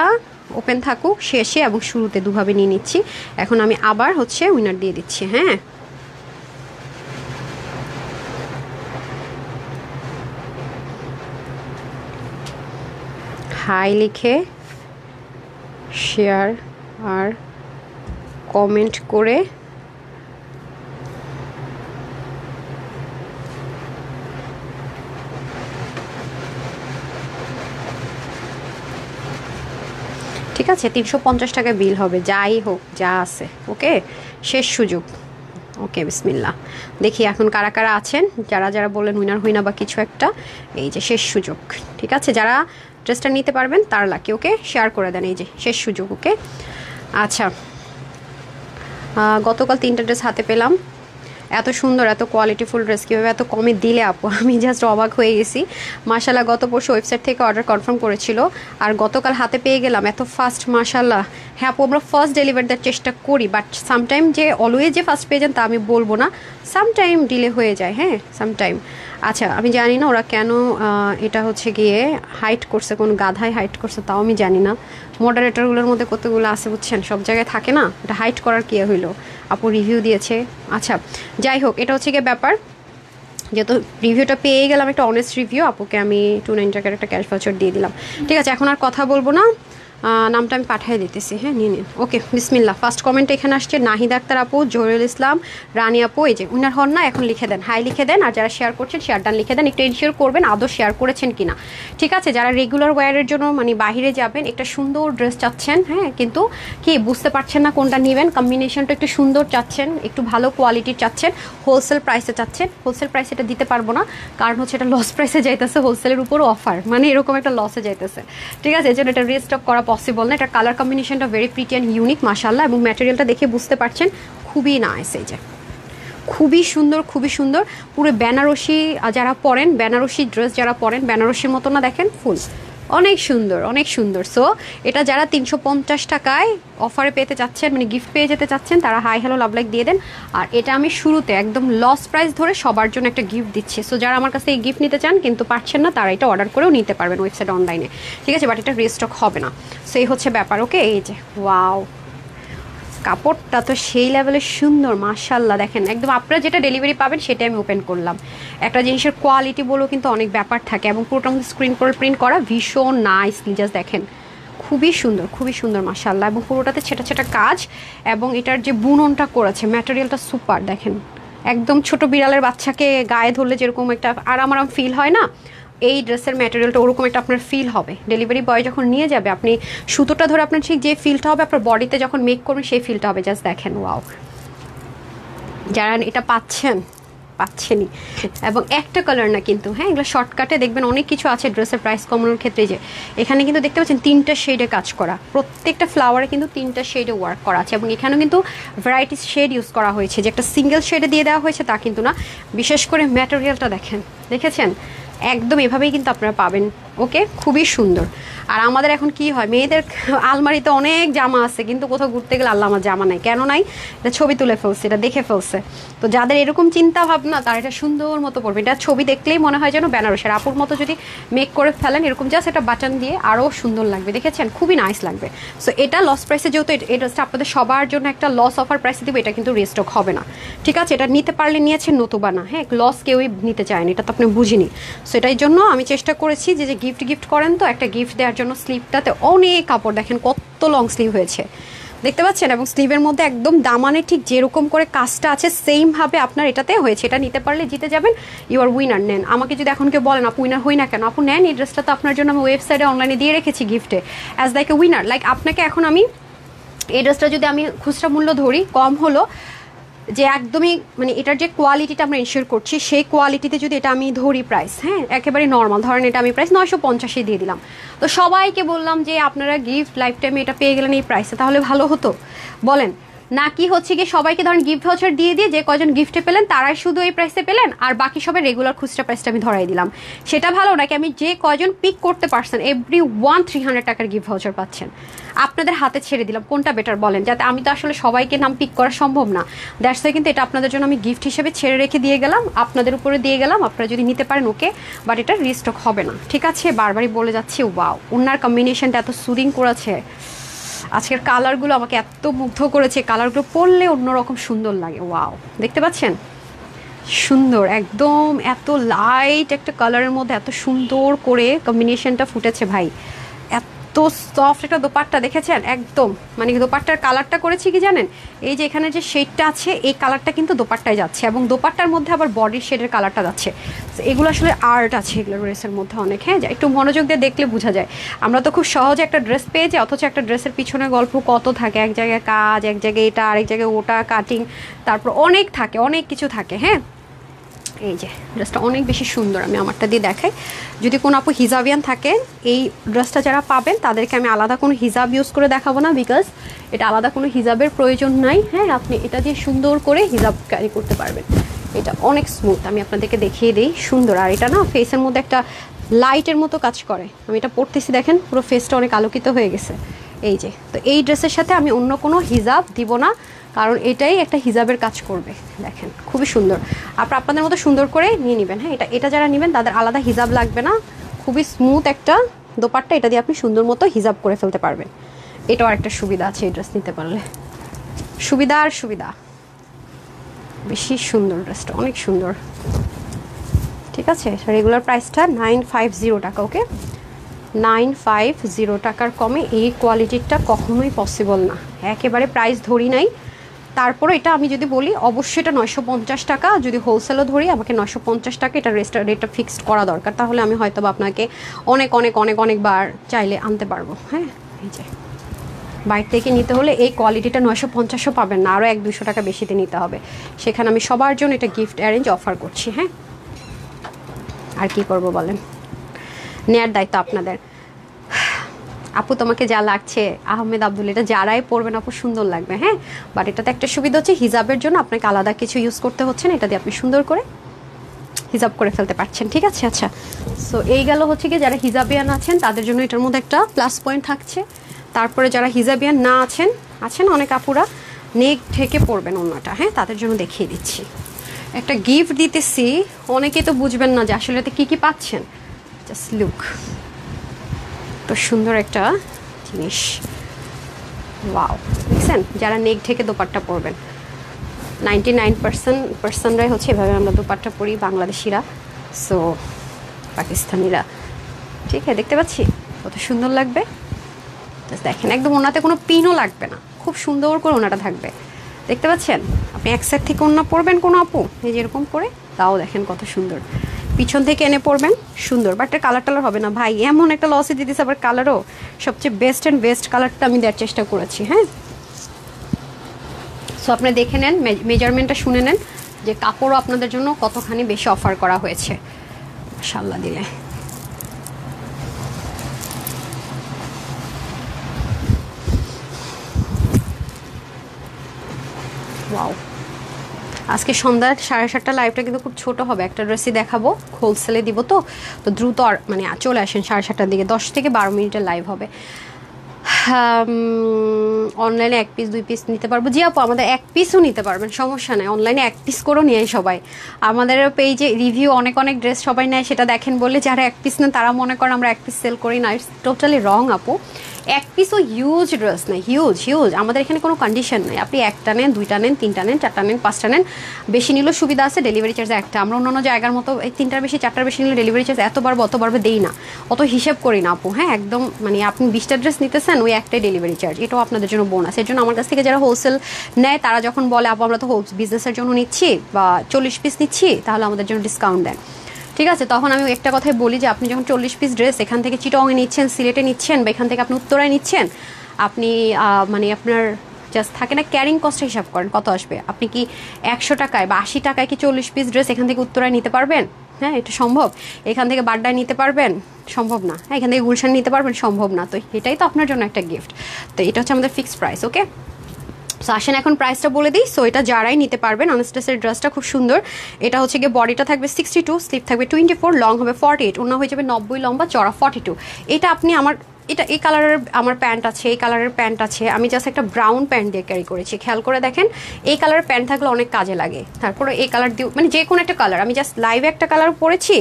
ওপেন থাকুক, শেষে এবং শুরুতে দুভাবে নিয়ে নিচ্ছি। এখন আমি আবার হচ্ছে উইনার দিয়ে দিচ্ছি। হ্যাঁ, হাই লিখে শেয়ার আর কমেন্ট করে ঠিক আছে, 350 টাকা বিল হবে, যাই হোক যা আছে। ওকে, শেষ সুযোগ। ওকে, বিসমিল্লাহ, দেখি এখন কারা কারা আছেন, যারা বললেন উইনার হই না বা কিছু একটা। এই যে শেষ সুযোগ, ঠিক আছে, যারা ড্রেসটা নিতে পারবেন তার লাকি। ওকে, শেয়ার করে দেন, এই যে শেষ সুযোগ। ওকে, আচ্ছা, গতকাল 3টা ড্রেস হাতে পেলাম, এত সুন্দর এত কোয়ালিটিফুল ড্রেস কীভাবে এত কমে দিলে আপু, আমি জাস্ট অবাক হয়ে গেছি। মাশাল্লাহ, গত পরশু ওয়েবসাইট থেকে অর্ডার কনফার্ম করেছিল, আর গতকাল হাতে পেয়ে গেলাম এত ফাস্ট, মাশাল্লাহ। হ্যাঁ আপু, আমরা ফার্স্ট ডেলিভারি দেওয়ার চেষ্টা করি, বাট সামটাইম যে অলওয়েজ যে ফার্স্ট পেয়ে যান তা আমি বলবো না, সামটাইম ডিলে হয়ে যায়। হ্যাঁ, সামটাইম। আচ্ছা, আমি জানি না ওরা কেন এটা হচ্ছে গিয়ে হাইট করছে, কোন গাধায় হাইট করছে তাও আমি জানি না। মডারেটরগুলোর মধ্যে কতগুলো আছে বুঝছেন, সব জায়গায় থাকে না, এটা হাইট করার কি হইলো, আপু রিভিউ দিয়েছে। আচ্ছা, যাই হোক, এটা হচ্ছে গিয়ে ব্যাপার। যেহেতু রিভিউটা পেয়ে গেলাম, একটা অনেস্ট রিভিউ, আপুকে আমি 290 টাকার একটা ক্যাশ ভাউচার দিয়ে দিলাম। ঠিক আছে, এখন আর কথা বলবো না, নামটা আমি পাঠিয়ে দিতেছি। হ্যাঁ, নিয়ে নিন। ওকে, বিসমিল্লাহ। ফার্স্ট কমেন্ট এখানে আসছে নাহিদ আক্তার আপু, জহিরুল ইসলাম, রানী আপু। এই যে উনার হন না, এখন লিখে দেন, হাই লিখে দেন। আর যারা শেয়ার করছেন শেয়ার ডান লিখে দেন, একটু এনশিওর করবেন আদৌ শেয়ার করেছেন কিনা। ঠিক আছে, যারা রেগুলার ওয়্যারের জন্য মানে বাইরে যাবেন, একটা সুন্দর ড্রেস চাচ্ছেন, হ্যাঁ, কিন্তু কি বুঝতে পারছেন না কোনটা নেবেন, কম্বিনেশনটা একটু সুন্দর চাচ্ছেন, একটু ভালো কোয়ালিটির চাচ্ছেন, হোলসেল প্রাইসে চাচ্ছেন। হোলসেল প্রাইসে এটা দিতে পারবো না, কারণ হচ্ছে এটা লস প্রাইসে যাইতেছে, হোলসেলের উপরও অফার, মানে এরকম একটা লসে যাইতেছে। ঠিক আছে, এই জন্য এটা রিস্টক করা পসিবল না। এটা কালার কম্বিনেশনটা ভেরি প্রিটি অ্যান্ড ইউনিক মাশাআল্লাহ, এবং ম্যাটেরিয়ালটা দেখে বুঝতে পারছেন খুবই নাইস। এই যে খুবই সুন্দর, খুবই সুন্দর। পুরো বেনারসি যারা পরেন, বেনারসি ড্রেস যারা পরেন, বেনারসির মতো না, দেখেন ফুল অনেক সুন্দর, অনেক সুন্দর। সো এটা যারা 350 টাকায় অফারে পেতে চাচ্ছেন, মানে গিফট পেয়ে যেতে চাচ্ছেন, তারা হাই হ্যালো লাভ লাইক দিয়ে দেন। আর এটা আমি শুরুতে একদম লস প্রাইস ধরে সবার জন্য একটা গিফট দিচ্ছি। সো যারা আমার কাছে এই গিফট নিতে চান কিন্তু পারছেন না, তারা এটা অর্ডার করেও নিতে পারবেন ওয়েবসাইট, অনলাইনে। ঠিক আছে, বাট এটা রিস্টক হবে না। সো এই হচ্ছে ব্যাপার। ওকে, এই যে ওয়াও, কাপড়টা তো সেই লেভেলের সুন্দর মাশাআল্লাহ। দেখেন একদম আপনারা যেটা ডেলিভারি পাবেন সেটাই আমি ওপেন করলাম। একটা জিনিসের কোয়ালিটি বলেও কিন্তু অনেক ব্যাপার থাকে, এবং পুরোটা মধ্যে স্ক্রিন করে প্রিন্ট করা, ভীষণ নাইসলি জাস্ট দেখেন, খুবই সুন্দর, খুবই সুন্দর মাশাআল্লাহ। এবং পুরোটাতে ছেটা ছেটা কাজ, এবং এটার যে বুননটা করেছে, ম্যাটেরিয়ালটা সুপার। দেখেন একদম ছোট বিড়ালের বাচ্চাকে গায়ে ধরলে যেরকম একটা আরাম আরাম ফিল হয় না, এই ড্রেসের ম্যাটেরিয়ালটা ওরকম একটা আপনার ফিল হবে। ডেলিভারি বয় যখন নিয়ে যাবে, আপনি সুতোটা ধরে আপনার ঠিক যে ফিলটা হবে আপনার বডিতে যখন মেক করবেন, সেই ফিলটা হবে। জাস্ট দেখেন ওয়াও, যারা এটা পাচ্ছেনই। এবং একটা কালার না কিন্তু, হ্যাঁ, এগুলো শর্টকাটে দেখবেন অনেক কিছু আছে ড্রেসের প্রাইস কমানোর ক্ষেত্রে। যে এখানে কিন্তু দেখতে পাচ্ছেন 3টা শেডে কাজ করা, প্রত্যেকটা ফ্লাওয়ারে কিন্তু 3টা শেডে ওয়ার্ক করা আছে, এবং এখানেও কিন্তু ভ্যারাইটিস শেড ইউজ করা হয়েছে, যে একটা সিঙ্গেল শেডে দিয়ে দেওয়া হয়েছে তা কিন্তু না। বিশেষ করে ম্যাটেরিয়ালটা দেখেছেন, একদম এভাবেই কিন্তু আপনারা পাবেন। ওকে, খুবই সুন্দর। আর আমাদের এখন কি হয়, মেয়েদের আলমারিতে অনেক জামা আছে, কিন্তু কোথাও ঘুরতে গেলে আল্লাহ আমার জামা নাই, কেন নাই, এটা ছবি তুলে ফেলছে, এটা দেখে ফেলছে। তো যাদের এরকম চিন্তা ভাবনা, তারা এটা সুন্দর মতো পড়বে। এটা ছবি দেখলেই মনে হয় যেন বেনারসের আপুর মতো যদি মেক করে ফেলেন, এরকম জাস্ট একটা বাটন দিয়ে আরও সুন্দর লাগবে, দেখেছেন, খুবই নাইস লাগবে। সো এটা লস প্রাইসে, যেহেতু এই ড্রেসটা আপনাদের সবার জন্য একটা লস অফার প্রাইসে দিব, এটা কিন্তু রিস্টক হবে না। ঠিক আছে, এটা নিতে পারলে নিয়েছেন, নতুবা না। হ্যাঁ, লস কেউই নিতে চায়নি, এটা তো আপনি বুঝিনি। সো এটার জন্য আমি চেষ্টা করেছি যে গিফট করেন, তো একটা গিফট দেওয়ার জন্য স্লিভটাতে অনেক কাপড়, দেখেন কত লং স্লিভ হয়েছে, দেখতে পাচ্ছেন। এবং স্লিভের মধ্যে একদম দামানে ঠিক যেরকম করে কাজটা আছে সেমভাবে আপনার এটাতে হয়েছে। এটা নিতে পারলে জিতে যাবেন, ইউ আর উইনার। নেন, আমাকে যদি এখন কেউ বলেন আপু উইনার হই না কেন, আপু নেন, এই ড্রেসটা তো আপনার জন্য আমি ওয়েবসাইটে অনলাইনে দিয়ে রেখেছি গিফটে as like a winner. Like আপনাকে এখন আমি এই ড্রেসটা যদি আমি খুচরা মূল্য ধরি, কম হলো যে একদমই মানে এটার যে কোয়ালিটিটা আমরা ইনশিওর করছি, সেই কোয়ালিটিতে যদি এটা আমি ধরি প্রাইস, হ্যাঁ, একেবারে নর্মাল ধরেন, এটা আমি প্রাইস 950 দিয়ে দিলাম। তো সবাইকে বললাম যে আপনারা গিফট লাইফ টাইমে এটা পেয়ে গেলেন এই প্রাইসে, তাহলে ভালো হতো বলেন? নাকি হচ্ছে কি সবাইকে ধরেন গিফট ভাউচার দিয়ে দিয়ে যে কজন গিফটে পেলেন তারাই শুধু এই প্রাইসে পেলেন, আর বাকি সবাই রেগুলার খুচরা প্রাইসটা আমি ধরাই দিলাম, সেটা ভালো? নাকি আমি যে কজন পিক করতে পারছেন এভরি 300 টাকার গিফট ভাউচার পাচ্ছেন, আপনাদের হাতে ছেড়ে দিলাম, কোনটা বেটার বলেন? যাতে আমি তো আসলে সবাইকে নাম পিক করা সম্ভব না, দ্যাটস ওয়াই কিন্তু এটা আপনাদের জন্য আমি গিফট হিসেবে ছেড়ে রেখে দিয়ে গেলাম, আপনাদের উপরে দিয়ে গেলাম, আপনারা যদি নিতে পারেন ওকে, বাট এটা রিস্টক হবে না। ঠিক আছে, বারবারই বলে যাচ্ছি, ওয়াও, ওনার কম্বিনেশনটা এত সুদিং করেছে, আজকের কালারগুলো আমাকে এত মুগ্ধ করেছে, কালারগুলো পরলে অন্যরকম সুন্দর লাগে। ওয়াও, দেখতে পাচ্ছেন, সুন্দর একদম, এত লাইট একটা কালারের মধ্যে এত সুন্দর করে কম্বিনেশনটা ফুটেছে ভাই, এত সফট একটা দোপাট্টা দেখেছেন, একদম মানে দোপাট্টার কালারটা করেছি কি জানেন, এই যে এখানে যে শেডটা আছে এই কালারটা কিন্তু দোপাট্টায় যাচ্ছে, এবং দোপাট্টার মধ্যে আবার বডির শেডের কালারটা যাচ্ছে। এগুলো আসলে আর্ট আছে এগুলো ড্রেসের মধ্যে অনেক, হ্যাঁ, একটু মনোযোগ দিয়ে দেখলে বোঝা যায়। আমরা তো খুব সহজে একটা ড্রেস পেয়ে যাই, অথচ একটা ড্রেসের পিছনে গল্প কত থাকে, এক জায়গায় কাজ, এক জায়গায় এটা, আরেক জায়গায় ওটা, কাটিং, তারপর অনেক থাকে, অনেক কিছু থাকে। হ্যাঁ, এই যে ড্রেসটা অনেক বেশি সুন্দর, আমি আমারটা দিয়ে দেখাই। যদি কোনো আপু হিজাবিয়ান থাকে, এই ড্রেসটা যারা পাবেন তাদেরকে আমি আলাদা কোনো হিজাব ইউজ করে দেখাবো না, বিকজ এটা আলাদা কোনো হিজাবের প্রয়োজন নাই। হ্যাঁ, আপনি এটা দিয়ে সুন্দর করে হিজাব ক্যারি করতে পারবেন, এটা অনেক স্মুথ, আমি আপনাদেরকে দেখিয়ে দিই, সুন্দর। আর এটা না ফেসের মধ্যে একটা লাইটের মতো কাজ করে, আমি এটা পরতেছি দেখেন পুরো ফেসটা অনেক আলোকিত হয়ে গেছে। এই যে, তো এই ড্রেসের সাথে আমি অন্য কোনো হিজাব দিব না, কারণ এটাই একটা হিজাবের কাজ করবে। দেখেন খুবই সুন্দর, আপনাদের মতো সুন্দর করে নিয়ে নেবেন। হ্যাঁ, এটা যারা নেবেন তাদের আলাদা হিজাব লাগবে না, খুবই স্মুথ একটা দোপাট্টা, এটা দিয়ে আপনি সুন্দর মতো হিজাব করে ফেলতে পারবেন। এটাও একটা সুবিধা আছে এই ড্রেস নিতে পারলে, সুবিধা আর সুবিধা, বেশি সুন্দর ড্রেসটা, অনেক সুন্দর। ঠিক আছে? রেগুলার প্রাইসটা 950 টাকা। ওকে, 950 টাকার কমে এই কোয়ালিটিটা কখনোই পসিবল না, একেবারে প্রাইস ধরি নাই। তারপরে এটা আমি যদি বলি অবশ্যই এটা 950 টাকা, যদি হোলসেলও ধরি আমাকে 950 টাকা এটা রেটটা ফিক্সড করা দরকার, তাহলে আমি হয়তো বা আপনাকে অনেক অনেক অনেক অনেকবার চাইলে আনতে পারবো। হ্যাঁ, এই যে বাইরে থেকে নিতে হলে এই কোয়ালিটিটা 950ও পাবেন না, আরও 100-200 টাকা বেশিতে নিতে হবে। সেখানে আমি সবার জন্য এটা গিফট অ্যারেঞ্জ অফার করছি। হ্যাঁ, আর কি করব বলেন, নেয়ার দায়িত্ব আপনাদের। আপু তোমাকে যা লাগছে আহমেদ আব্দুল, এটা যারাই পরবেন আপু সুন্দর লাগবে। হ্যাঁ, বাট এটাতে একটা সুবিধা হচ্ছে হিজাবের জন্য আপনাকে আলাদা কিছু ইউজ করতে হচ্ছে না, এটা দিয়ে আপনি সুন্দর করে হিজাব করে ফেলতে পারছেন। ঠিক আছে, আচ্ছা, সো এই গেল হচ্ছে কি যারা হিজাবিয়ান আছেন তাদের জন্য এটার মধ্যে একটা প্লাস পয়েন্ট থাকছে। তারপরে যারা হিজাবিয়ান না আছেন অনেক আপুরা নেক ঢেকে পরবেন ওন্নাটা, হ্যাঁ, তাদের জন্য দেখিয়ে দিচ্ছি। একটা গিফট দিতেছি, অনেকে তো বুঝবেন না যে আসলে এতে কী কী পাচ্ছেন। জাস্ট লুক, তো সুন্দর একটা জিনিস, ওয়াও, দেখছেন? যারা নেক ঢেকে দোপাট্টা পরবেন, 99% হচ্ছে এভাবে আমরা দোপাট্টা পরি বাংলাদেশিরা, সো পাকিস্তানিরা। ঠিক আছে, দেখতে পাচ্ছি কত সুন্দর লাগবে। দেখেন, একদম ওনাতে কোনো পিনও লাগবে না, খুব সুন্দর করে ওনাটা থাকবে, দেখতে পাচ্ছেন? আপনি এক সাইড থেকে ওনা পরবেন কোনো আপু এই যে এরকম করে, তাও দেখেন কত সুন্দর। পিছন থেকে এনে পরবেন সুন্দর, বাট কালার টালার হবে না ভাই, এমন একটা লসে দিতেছে। আবার কালারও সবচেয়ে বেস্ট কালারটা আমি দেওয়ার চেষ্টা করেছি। হ্যাঁ, সো আপনি দেখে নেন, মেজারমেন্টটা শুনে নেন যে কাপড়ও আপনাদের জন্য কতখানি বেশি অফার করা হয়েছে। মাশাআল্লাহ দিলে ওয়াও। আজকে সন্ধ্যা 7:30 লাইভটা কিন্তু খুব ছোট হবে, একটা ড্রেসই দেখাবো, হোলসেলে দিব, তো দ্রুত আর মানে চলে আসেন 7:30টার দিকে, 10 থেকে 12 মিনিটের লাইভ হবে। অনলাইনে 1 পিস 2 পিস নিতে পারবো। জি আপু, আমাদের 1 পিসও নিতে পারবেন, সমস্যা নেই, অনলাইনে 1 পিস করেও নিয়ে সবাই। আমাদের পেজে রিভিউ অনেক ড্রেস সবাই নেয়, সেটা দেখেন বলে যারা 1 পিস নেন তারা মনে করেন আমরা 1 পিস সেল করি না। ইটস টোটালি রং আপু। 1 পিসও হিউজ ড্রেস নেই, হিউজ আমাদের এখানে কোনো কন্ডিশন নেই। আপনি 1টা নেন, 2টা নেন, 3টা নেন, 4টা নেন, 5টা নেন, বেশি নিলেও সুবিধা আছে, ডেলিভারি চার্জ একটা। আমরা অন্যান্য জায়গার মতো এই 3টার বেশি 4টার বেশি নিলে ডেলিভারি চার্জ অতবারবে দেই না, অত হিসেব করি না আপু। হ্যাঁ, একদম মানে আপনি 20টা ড্রেস নিতেছেন, ওই একটাই ডেলিভারি চার্জ, এটাও আপনাদের জন্য বোনাস। এর জন্য আমার কাছ থেকে যারা হোলসেল নেয় তারা যখন বলে আপু আমরা তো বিজনেসের জন্য নিচ্ছি বা 40 পিস নিচ্ছি, তাহলে আমাদের জন্য ডিসকাউন্ট দেন। ঠিক আছে, তখন আমি একটা কথাই বলি যে আপনি যখন 40 পিস ড্রেস এখান থেকে চিটংয়ে নিচ্ছেন, সিলেটে নিচ্ছেন, বা এখান থেকে আপনি উত্তরায় নিচ্ছেন, আপনি মানে আপনার জাস্ট থাকে না ক্যারিং কস্ট হিসাব করেন কত আসবে। আপনি কি 100 টাকায় বা 80 টাকায় কি 40 পিস ড্রেস এখান থেকে উত্তরায় নিতে পারবেন? হ্যাঁ, এটা সম্ভব। এখান থেকে বাড্ডায় নিতে পারবেন? সম্ভব না। হ্যাঁ, এখান থেকে গুলশান নিতে পারবেন? সম্ভব না। তো এটাই তো আপনার জন্য একটা গিফট। তো এটা হচ্ছে আমাদের ফিক্সড প্রাইস। ওকে, সো আসেন এখন প্রাইসটা বলে দিই। সো এটা যারাই নিতে পারবেন, আনাস্টাসের ড্রেসটা খুব সুন্দর। এটা হচ্ছে গিয়ে বডিটা থাকবে 62, স্লিপ থাকবে 24, লং হবে 48, ওনা হয়ে যাবে 90, লম্বা চড়া 42। এটা আপনি এই কালারের আমার প্যান্ট আছে, এই কালারের প্যান্ট আছে, আমি জাস্ট একটা ব্রাউন প্যান্ট দিয়ে ক্যারি করেছি, খেয়াল করে দেখেন। এই কালারের প্যান্ট থাকলে অনেক কাজে লাগে। তারপরে এই কালার দিয়ে মানে যে কোনো একটা কালার, আমি জাস্ট লাইভে একটা কালার পরেছি,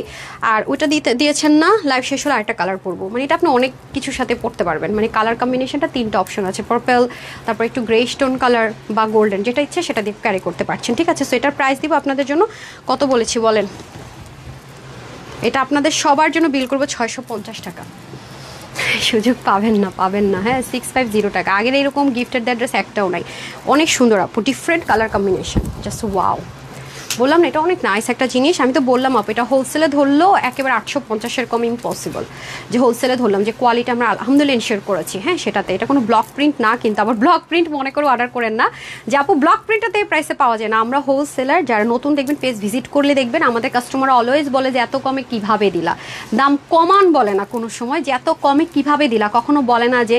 আর ওইটা দিয়েছেন না, লাইভ শেষ হলে আরেকটা কালার পরবো, মানে এটা আপনি অনেক কিছুর সাথে পরতে পারবেন। মানে কালার কম্বিনেশনটা 3টা অপশন আছে, পার্পল, তারপর একটু গ্রে স্টোন কালার বা গোল্ডেন, যেটা ইচ্ছে সেটা দিয়ে ক্যারি করতে পারছেন। ঠিক আছে, সো এটার প্রাইস দিব আপনাদের জন্য কত বলেছি বলেন? এটা আপনাদের সবার জন্য বিল করবো 650 টাকা। সুযোগ পাবেন না। হ্যাঁ, 650 টাকা। আগের এরকম গিফটের অ্যাড্রেস একটাও নাই। অনেক সুন্দর আপু, different colour combination, just wow. বললাম না, এটা অনেক নাইস একটা জিনিস। আমি তো বললাম আপু, এটা হোলসেলে ধরলেও একেবারে 850-এর কম ইম্পসিবল। যে হোলসেলে ধরলাম, যে কোয়ালিটি আমরা আলহামদুলিল্লাহ এনশিওর করেছি। হ্যাঁ, সেটাতে এটা কোনো ব্লক প্রিন্ট না, কিন্তু আবার ব্লক প্রিন্ট মনে করে অর্ডার করেন না যে আপু ব্লক প্রিন্টটাতে এই প্রাইসে পাওয়া যায় না। আমরা হোলসেলার, যারা নতুন দেখবেন পেজ ভিজিট করলে দেখবেন আমাদের কাস্টমার অলওয়েজ বলে যে এত কমে কিভাবে দিলা, দাম কমান বলে না কোনো সময়, যে এত কমে কিভাবে দিলা, কখনো বলে না যে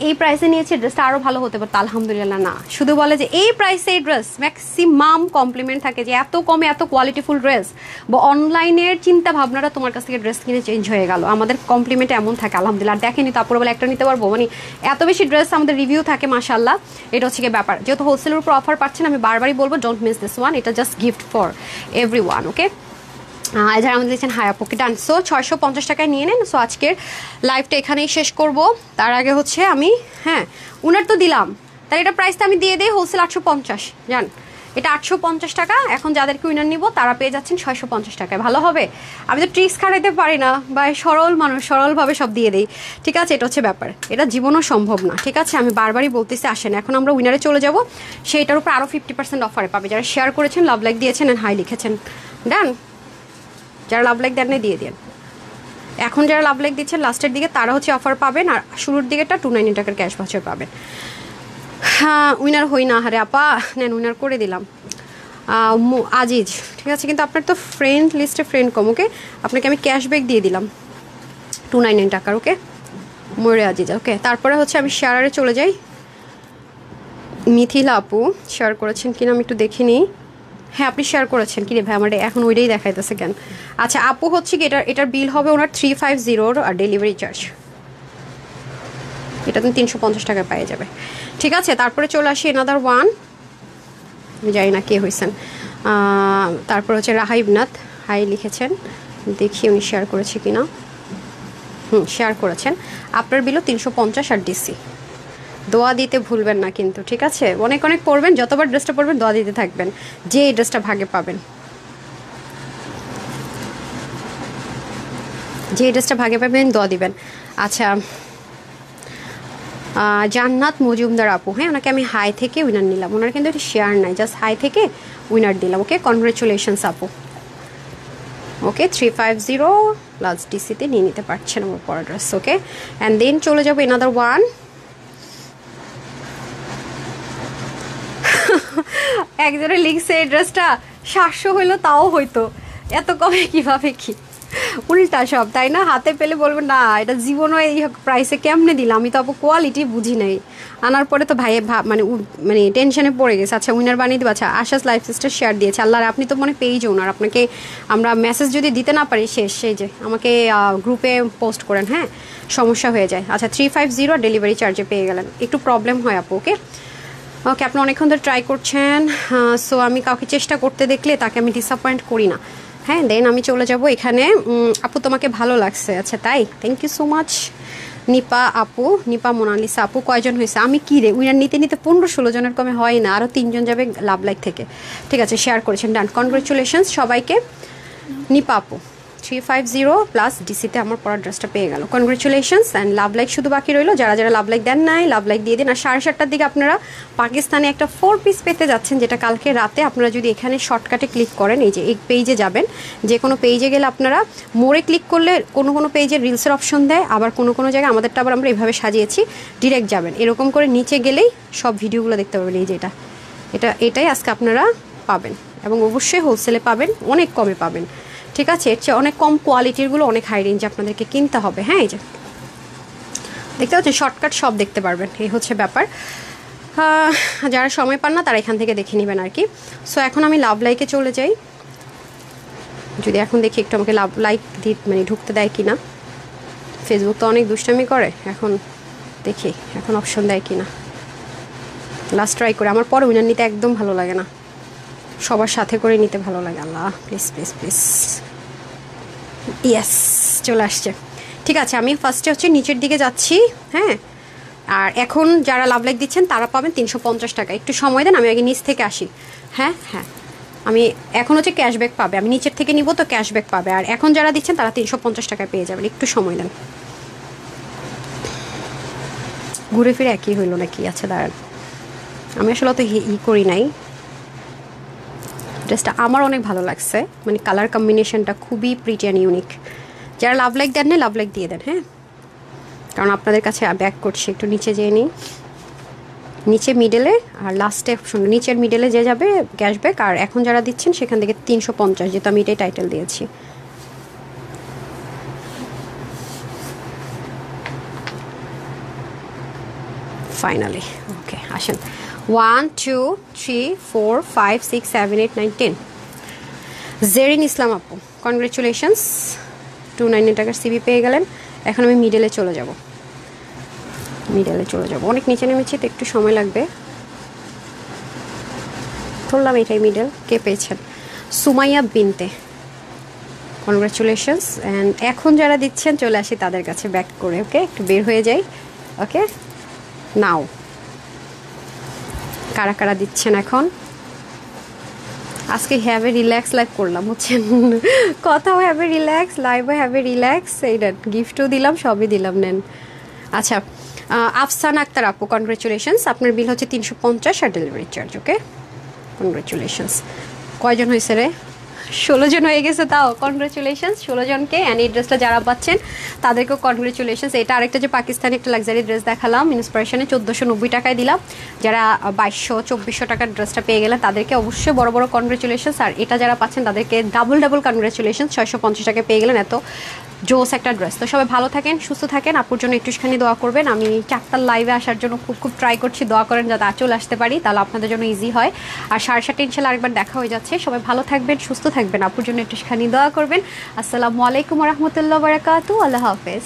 এই প্রাইসে নিয়েছে ড্রেসটা আরও ভালো হতে পারতো, আলহামদুলিল্লাহ না, শুধু বলে যে এই প্রাইসে এই ড্রেস। ম্যাক্সিমাম কমপ্লিমেন্ট থাকে যে এত কমে এত কোয়ালিটিফুল ড্রেস, বা অনলাইনের চিন্তা ভাবনাটা তোমার কাছ থেকে ড্রেস কিনে চেঞ্জ হয়ে গেল। আমাদের কমপ্লিমেন্ট এমন থাকে আলহামদুলিল্লাহ। দেখেনি তারপরে বলে একটা নিতে পারবো, মানে এত বেশি ড্রেস আমাদের রিভিউ থাকে মাশাআল্লাহ। এটা হচ্ছে কি ব্যাপার, যেহেতু হোলসেলের উপর অফার পাচ্ছেন, আমি বারবারই বলবো ডোন্ট মিস দিস ওয়ান, এটা just gift for everyone. Okay, যারা আমাদের দিচ্ছেন হাই আপুকে ডান। সো 650 টাকায় নিয়ে নেন। সো আজকের লাইভটা এখানেই শেষ করব। তার আগে হচ্ছে আমি উনার তো দিলাম, তার এটা প্রাইসটা আমি দিয়ে দিই হোলসেল 850। জান, এটা 850 টাকা। এখন যাদেরকে উইনার নিব তারা পেয়ে যাচ্ছেন 650 টাকায়। ভালো হবে? আমি তো ট্রিক্স খাটাইতে পারি না বা সরল মানুষ, সরলভাবে সব দিয়ে দেই। ঠিক আছে, এটা হচ্ছে ব্যাপার, এটা জীবনও সম্ভব না। ঠিক আছে, আমি বারবারই বলতেছি আসেন। এখন আমরা উইনারে চলে যাব, সেইটার উপর আরও 50% অফারে পাবে যারা শেয়ার করেছেন, লাভ লাইক দিয়েছেন অ্যান্ড হাই লিখেছেন। ডান। যারা লাভ লাইক দেন দিয়ে দিন। এখন যারা লাভ লাইক দিচ্ছেন লাস্টের দিকে তারা হচ্ছে অফার পাবেন, আর শুরুর দিকেটা 290 টাকার ক্যাশ ভাউচার পাবেন। হ্যাঁ, উইনার হই না হারে আপা, নেন উইনার করে দিলাম। আজিজ, ঠিক আছে, কিন্তু আপনার তো ফ্রেন্ড লিস্টে ফ্রেন্ড কম। ওকে, আপনাকে আমি ক্যাশব্যাক দিয়ে দিলাম 299 টাকার। ওকে, ময়ূরে আজিজ। ওকে, তারপরে হচ্ছে আমি শেয়ারে চলে যাই। মিথিলা আপু শেয়ার করেছেন কিনা আমি একটু দেখে নিই। হ্যাঁ, আপনি শেয়ার করেছেন। কি রে ভাই, আমার এখন ওইটাই দেখাইতেছে কেন? আচ্ছা, আপু হচ্ছে কি এটার বিল হবে ওনার 350 আর ডেলিভারি চার্জ এটা তুমি 350 টাকায় পেয়ে যাবে। ঠিক আছে, তারপরে চলে আসি এনাদার ওয়ান, আমি জানি না কে হয়েছেন। তারপর হচ্ছে রাহাইবনাথ, হাই লিখেছেন, দেখি উনি শেয়ার করেছে কিনা। শেয়ার করেছেন। আপনার বিলও 350 আর ডিসি। দোয়া দিতে ভুলবেন না কিন্তু, ঠিক আছে? অনেক অনেক পড়বেন, যতবার ড্রেসটা পড়বেন দোয়া দিতে থাকবেন, যে এই ড্রেসটা ভাগে পাবেন, যে এই ড্রেসটা ভাগে পাবেন দোয়া দিবেন। আচ্ছা, জান্নাত মজুমদার আপু, হ্যাঁ, ওনাকে আমি হাই থেকে উইনার নিলাম। ওনার কিন্তু এটা শেয়ার নাই, জাস্ট হাই থেকে উইনার দিলাম। ওকে, কনগ্রেচুলেশনস আপু। ওকে, 350 প্লাস ডিসিতে নিয়ে নিতে পারছেন আমার পর ড্রেস। ওকে, অ্যান্ড দেন চলে যাবো এনাদার ওয়ান। একজনে লিখছে এই ড্রেসটা 700 হইলো তাও হইতো, এত কমে কিভাবে কি? উল্টা সব, তাই না? হাতে পেলে বলবেন না এটা জীবনও এই প্রাইসে কেমনে দিলাম। আমি তো আপু কোয়ালিটি বুঝি নাই, আনার পরে তো ভাইয়ে মানে মানে টেনশনে পড়ে গেছে। আচ্ছা, উইনার বানিয়ে দেবো। আচ্ছা, আশাস লাইফ সিস্টার শেয়ার দিয়েছে। আল্লাহ, আপনি তো মনে পেজ ওনার, আপনাকে আমরা মেসেজ যদি দিতে না পারি শেষ, সেই যে আমাকে গ্রুপে পোস্ট করেন, হ্যাঁ, সমস্যা হয়ে যায়। আচ্ছা, 350 ডেলিভারি চার্জে পেয়ে গেলেন। একটু প্রবলেম হয় আপু। ওকে, ওকে, আপনি অনেকক্ষণ ধরে ট্রাই করছেন। সো আমি কাউকে চেষ্টা করতে দেখলে তাকে আমি ডিসঅ্যাপয়েন্ট করি না। হ্যাঁ, দেন আমি চলে যাব এখানে। আপু তোমাকে ভালো লাগছে, আচ্ছা তাই, thank you so much. Nipa আপু, নিপা মোনালিসা আপু, কয়জন হয়েছে? আমি কি রে, উইনার নিতে নিতে 15-16 জনের কমে হয় না, আরও 3 জন যাবে লাভ লাইক থেকে। ঠিক আছে, শেয়ার করেছেন, ডান। কনগ্রেচুলেশনস সবাইকে। নিপা আপু 350 প্লাস ডিসিতে আমার পরা ড্রেসটা পেয়ে গেল। কনগ্রেচুলেশনস অ্যান্ড লাভ লাইক শুধু বাকি রইলো। যারা যারা লাভ লাইক দেন নাই, লাভ লাইক দিয়ে দিন। আর 7:30টার দিকে আপনারা পাকিস্তানে একটা 4 পিস পেতে যাচ্ছেন, যেটা কালকে রাতে আপনারা যদি এখানে শর্টকাটে ক্লিক করেন, এই যে এই পেজে যাবেন, যে কোনো পেজে গেলে আপনারা মোড়ে ক্লিক করলে কোনো কোনো পেজে রিলসের অপশন দেয়, আবার কোনো কোনো জায়গায় আমাদেরটা আবার আমরা এভাবে সাজিয়েছি, ডিরেক্ট যাবেন। এরকম করে নিচে গেলেই সব ভিডিওগুলো দেখতে পাবেন। এই যে এটাই আজকে আপনারা পাবেন, এবং অবশ্যই হোলসেলে পাবেন, অনেক কমে পাবেন। ঠিক আছে, এর চেয়ে অনেক কম কোয়ালিটিরগুলো অনেক হাই রেঞ্জে আপনাদেরকে কিনতে হবে। হ্যাঁ, এই যে দেখতে পাচ্ছেন শর্টকাট সব দেখতে পারবেন, এই হচ্ছে ব্যাপার। যারা সময় পান না তারা এখান থেকে দেখে নেবেন আর কি। সো এখন আমি লাভ লাইকে চলে যাই, যদি এখন দেখি একটু আমাকে লাভ লাইক মানে ঢুকতে দেয় কি না। ফেসবুক তো অনেক দুষ্টামি করে, এখন দেখি এখন অপশন দেয় কি না। লাস্ট ট্রাই করে, আমার পরে উইনার নিতে একদম ভালো লাগে না, সবার সাথে করে নিতে ভালো লাগে। আল্লাহ, প্লিজ প্লিজ প্লিজ। ইয়েস, চলে আসছে। ঠিক আছে, আমি ফার্স্টে হচ্ছে নিচের দিকে যাচ্ছি। হ্যাঁ, আর এখন যারা লাভ লাইক দিচ্ছেন তারা পাবেন 350 টাকা। একটু সময় দেন, আমি আগে নিচ থেকে আসি। হ্যাঁ হ্যাঁ, আমি এখন হচ্ছে ক্যাশব্যাক পাবে, আমি নিচের থেকে নিব তো ক্যাশব্যাক পাবে। আর এখন যারা দিচ্ছেন তারা 350 টাকায় পেয়ে যাবেন। একটু সময় দেন, ঘুরে ফিরে একই হইলো নাকি? আচ্ছা দাঁড়ান, আমি আসলে অত করি নাই। ড্রেসটা আমার অনেক ভালো লাগছে, মানে কালার কম্বিনেশনটা খুবই প্রিটি অ্যান্ড ইউনিক। যারা লাভ লাইক দেন না, লাভ লাইক দিয়ে দেন। হ্যাঁ, কারণ আপনাদের কাছে ব্যাক করছি। একটু নিচে যেয়ে নিই, নিচে মিডলে আর লাস্টে শুনুন, নিচের মিডলে যে যাবে ক্যাশব্যাক। আর এখন যারা দিচ্ছেন সেখান থেকে 350, যেহেতু আমি এটাই টাইটেল দিয়েছি। ফাইনালি ওকে, আসেন। 1 2 3 4 5 6 7 8 9 10। জেরিন ইসলাম আপু, কনগ্রেচুলেশনস, 290 টাকার সিবি পেয়ে গেলেন। এখন আমি মিডলে চলে যাব, অনেক নিচে নেমেছি তো একটু সময় লাগবে। ধরলাম এটাই মিডল। কে পেয়েছেন? সুমাইয়া বিনতে, কনগ্রেচুলেশনস। অ্যান্ড এখন যারা দিচ্ছেন চলে আসি তাদের কাছে ব্যাক করে। ওকে, একটু বের হয়ে যাই। ওকে, নাও কারা কারা দিচ্ছেন এখন? আজকে হ্যাভে রিল্যাক্স লাইভ করলাম বুঝছেন, কথাও হ্যাভে রিল্যাক্স, লাইভও হ্যাভে রিল্যাক্স, এইটা গিফটও দিলাম, সবই দিলাম, নেন। আচ্ছা, আফসানা আক্তার আপু, কনগ্রেচুলেশনস, আপনার বিল হচ্ছে 350 আর ডেলিভারি চার্জ। ওকে, কনগ্রেচুলেশনস। কয়জন হয়েছে রে? 16 জন হয়ে গেছে, তাও কনগ্রেচুলেশনস 16 জনকে। অ্যান্ড এই ড্রেসটা যারা পাচ্ছেন তাদেরকেও কনগ্রেচুলেশনস। এটা আরেকটা যে পাকিস্তানি একটা লাক্সারি ড্রেস দেখালাম ইন্সপিরেশনে 1490 টাকায় দিলাম, যারা 2200-2400 টাকার ড্রেসটা পেয়ে গেলেন তাদেরকে অবশ্যই বড় বড় কনগ্রেচুলেশনস। আর এটা যারা পাচ্ছেন তাদেরকে ডাবল ডাবল কনগ্রেচুলেশনস, 650 টাকায় পেয়ে গেলেন এত জোস একটা ড্রেস। তো সবাই ভালো থাকেন, সুস্থ থাকেন, আপুর জন্য একটুখানি দোয়া করবেন। আমি 4টার লাইভে আসার জন্য খুব ট্রাই করছি, দোয়া করেন যাতে চলে আসতে পারি, তাহলে আপনাদের জন্য ইজি হয়। আর 7:30 ইনশাল্লাহ আরেকবার দেখা হয়ে যাচ্ছে। সবাই ভালো থাকবেন, সুস্থ থাকবেন, আপুর জন্য একটুখানি দোয়া করবেন। আসসালামু আলাইকুম রহমতুল্লাহ বারাকাতু, আল্লাহ হাফেজ।